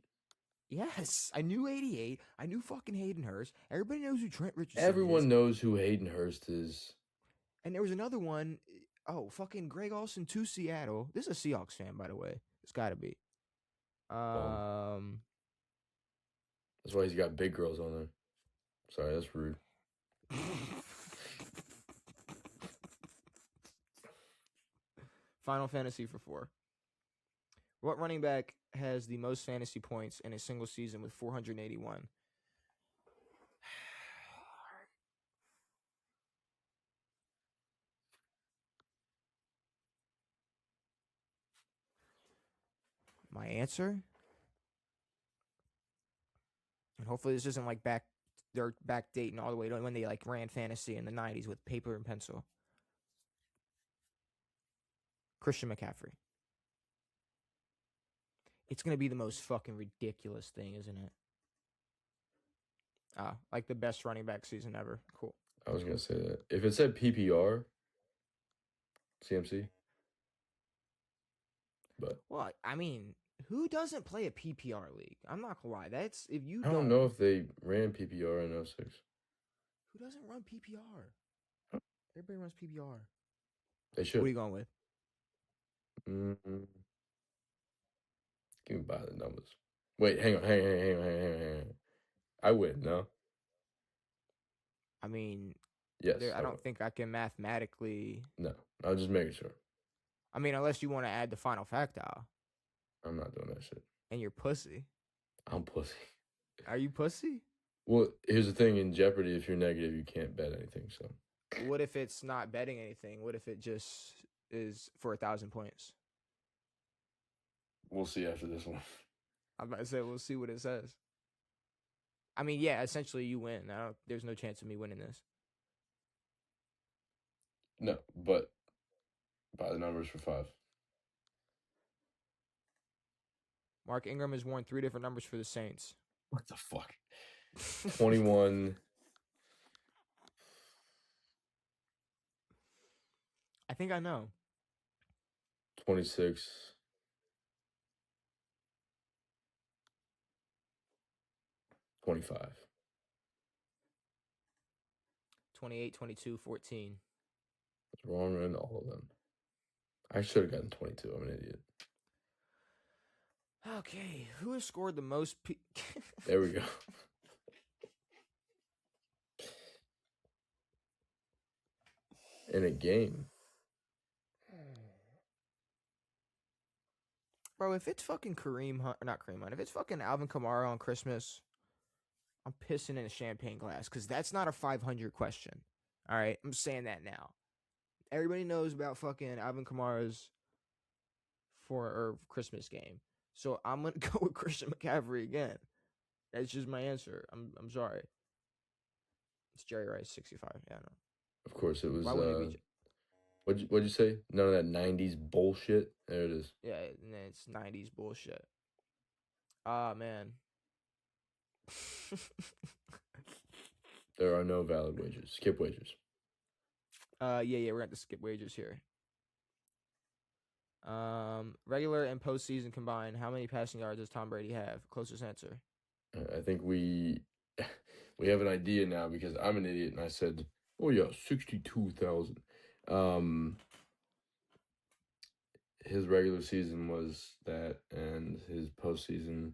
Speaker 1: Yes, I knew 88. I knew fucking Hayden Hurst. Everybody knows who Trent Richardson
Speaker 2: Everyone
Speaker 1: is.
Speaker 2: knows who Hayden Hurst is.
Speaker 1: And there was another one. Oh, fucking Greg Olsen to Seattle. This is a Seahawks fan, by the way. It's got to be.
Speaker 2: That's why he's got big girls on there. Sorry, that's rude.
Speaker 1: Final Fantasy for 4. What running back has the most fantasy points in a single season with 481? My answer? And hopefully this isn't like they're backdating all the way to when they like ran fantasy in the 90s with paper and pencil. Christian McCaffrey. It's going to be the most fucking ridiculous thing, isn't it? Like the best running back season ever. Cool.
Speaker 2: I was going to say that. If it said PPR, CMC. But.
Speaker 1: Well, I mean, who doesn't play a PPR league? I'm not going to lie. That's if you
Speaker 2: I don't know if they ran PPR in 06.
Speaker 1: Who doesn't run PPR? Everybody runs PPR.
Speaker 2: They should.
Speaker 1: What are you going with?
Speaker 2: Give me by the numbers. Wait, hang on. I win, no?
Speaker 1: I mean,
Speaker 2: yes.
Speaker 1: I don't think I can mathematically.
Speaker 2: No, I was just making sure.
Speaker 1: I mean, unless you want to add the final factile.
Speaker 2: I'm not doing that shit.
Speaker 1: And you're pussy.
Speaker 2: I'm pussy.
Speaker 1: Are you pussy?
Speaker 2: Well, here's the thing. In Jeopardy, if you're negative, you can't bet anything, so.
Speaker 1: What if it's not betting anything? What if it just is for 1,000 points?
Speaker 2: We'll see after this one.
Speaker 1: I'm about to say, we'll see what it says. I mean, yeah, essentially you win. There's no chance of me winning this.
Speaker 2: No, but by the numbers for 5.
Speaker 1: Mark Ingram has worn 3 different numbers for the Saints.
Speaker 2: What the fuck? 21.
Speaker 1: I think I know.
Speaker 2: 26. 25.
Speaker 1: 28, 22, 14.
Speaker 2: That's wrong in all of them. I should have gotten 22. I'm an idiot.
Speaker 1: Okay, who has scored the most?
Speaker 2: There we go. In a game.
Speaker 1: Bro, if it's fucking Kareem Hunt, or not Kareem Hunt, if it's fucking Alvin Kamara on Christmas, I'm pissing in a champagne glass because that's not a 500 question. All right, I'm saying that now. Everybody knows about fucking Alvin Kamara's Christmas game. So I'm gonna go with Christian McCaffrey again. That's just my answer. I'm sorry. It's Jerry Rice, 65. Yeah, I know.
Speaker 2: Of course, it was.
Speaker 1: Why wouldn't it be?
Speaker 2: What'd you say? None of that '90s bullshit. There it is.
Speaker 1: Yeah, and then it's 90s bullshit. Ah, man.
Speaker 2: There are no valid wagers. Skip wagers.
Speaker 1: Yeah, we're going to skip wagers here. Regular and postseason combined, how many passing yards does Tom Brady have? Closest answer.
Speaker 2: I think we have an idea now because I'm an idiot and I said, "Oh yeah, 62,000." His regular season was that, and his postseason.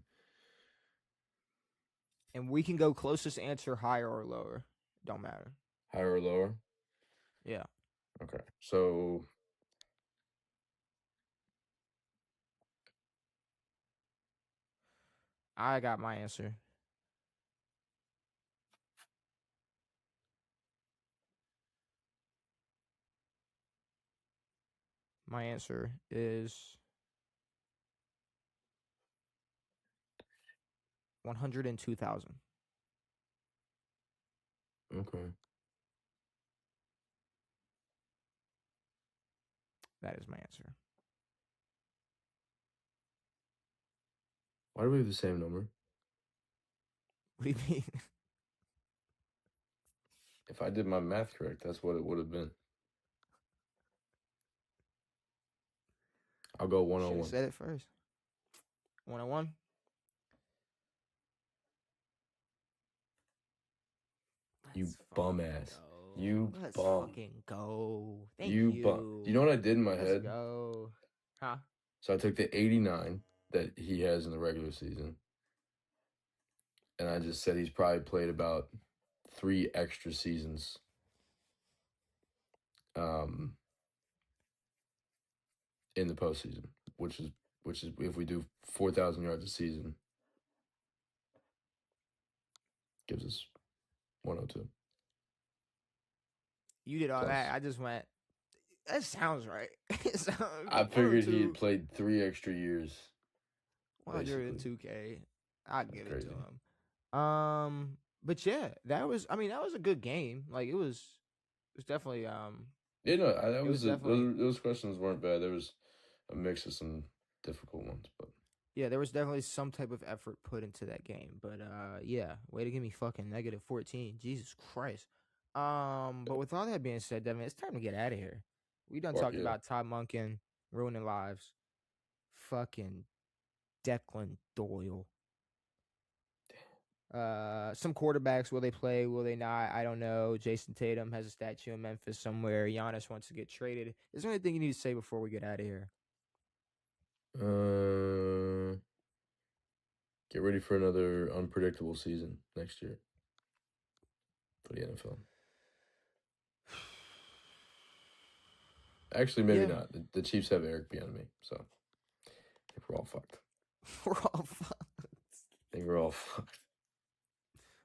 Speaker 1: And we can go closest answer, higher or lower. Don't matter.
Speaker 2: Higher or lower?
Speaker 1: Yeah.
Speaker 2: Okay, so
Speaker 1: I got my answer. My answer is 102,000.
Speaker 2: okay.
Speaker 1: That is my answer.
Speaker 2: Why do we have the same number?
Speaker 1: What do you mean?
Speaker 2: If I did my math correct, that's what it would have been. I'll go
Speaker 1: Should have
Speaker 2: 101.
Speaker 1: said it first. 101.
Speaker 2: You bum ass. You
Speaker 1: Let's
Speaker 2: bum.
Speaker 1: fucking go. Thank
Speaker 2: You
Speaker 1: you.
Speaker 2: bum. You know what I did in my
Speaker 1: Let's
Speaker 2: head?
Speaker 1: go. Huh?
Speaker 2: So I took the 89 that he has in the regular season, and I just said he's probably played about 3 extra seasons. In the postseason, which is if we do 4,000 yards a season, gives us 102.
Speaker 1: You did all
Speaker 2: Plus,
Speaker 1: that. I just went. That sounds right.
Speaker 2: I figured he
Speaker 1: 102.
Speaker 2: had played 3 extra years.
Speaker 1: 102K. I'll give it
Speaker 2: crazy.
Speaker 1: to him. But yeah, that was a good game. Like it was definitely
Speaker 2: Yeah, no, that was
Speaker 1: definitely
Speaker 2: those questions weren't bad. There was a mix of some difficult ones, but
Speaker 1: yeah, there was definitely some type of effort put into that game. But yeah, way to give me fucking -14. Jesus Christ. But with all that being said, Devin, it's time to get out of here. We done talked about Todd Monken ruining lives. Fucking Declan Doyle. Some quarterbacks, will they play? Will they not? I don't know. Jason Tatum has a statue in Memphis somewhere. Giannis wants to get traded. Is there anything you need to say before we get out of here?
Speaker 2: Get ready for another unpredictable season next year for the NFL. Actually, maybe not. The Chiefs have Eric Bieniemy, so I think we're all fucked.
Speaker 1: We're all fucked.
Speaker 2: I think we're all fucked.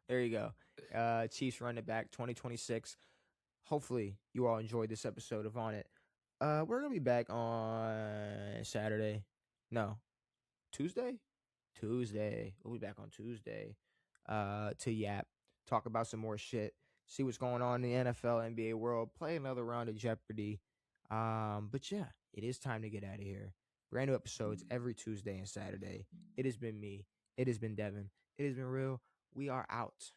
Speaker 1: There you go. Chiefs run it back 2026. Hopefully, you all enjoyed this episode of On It. We're gonna be back on Saturday. No, Tuesday. Tuesday. We'll be back on Tuesday. To yap, talk about some more shit, see what's going on in the NFL, NBA world, play another round of Jeopardy. But yeah, it is time to get out of here. Brand new episodes every Tuesday and Saturday. It has been me. It has been Devin. It has been real. We are out.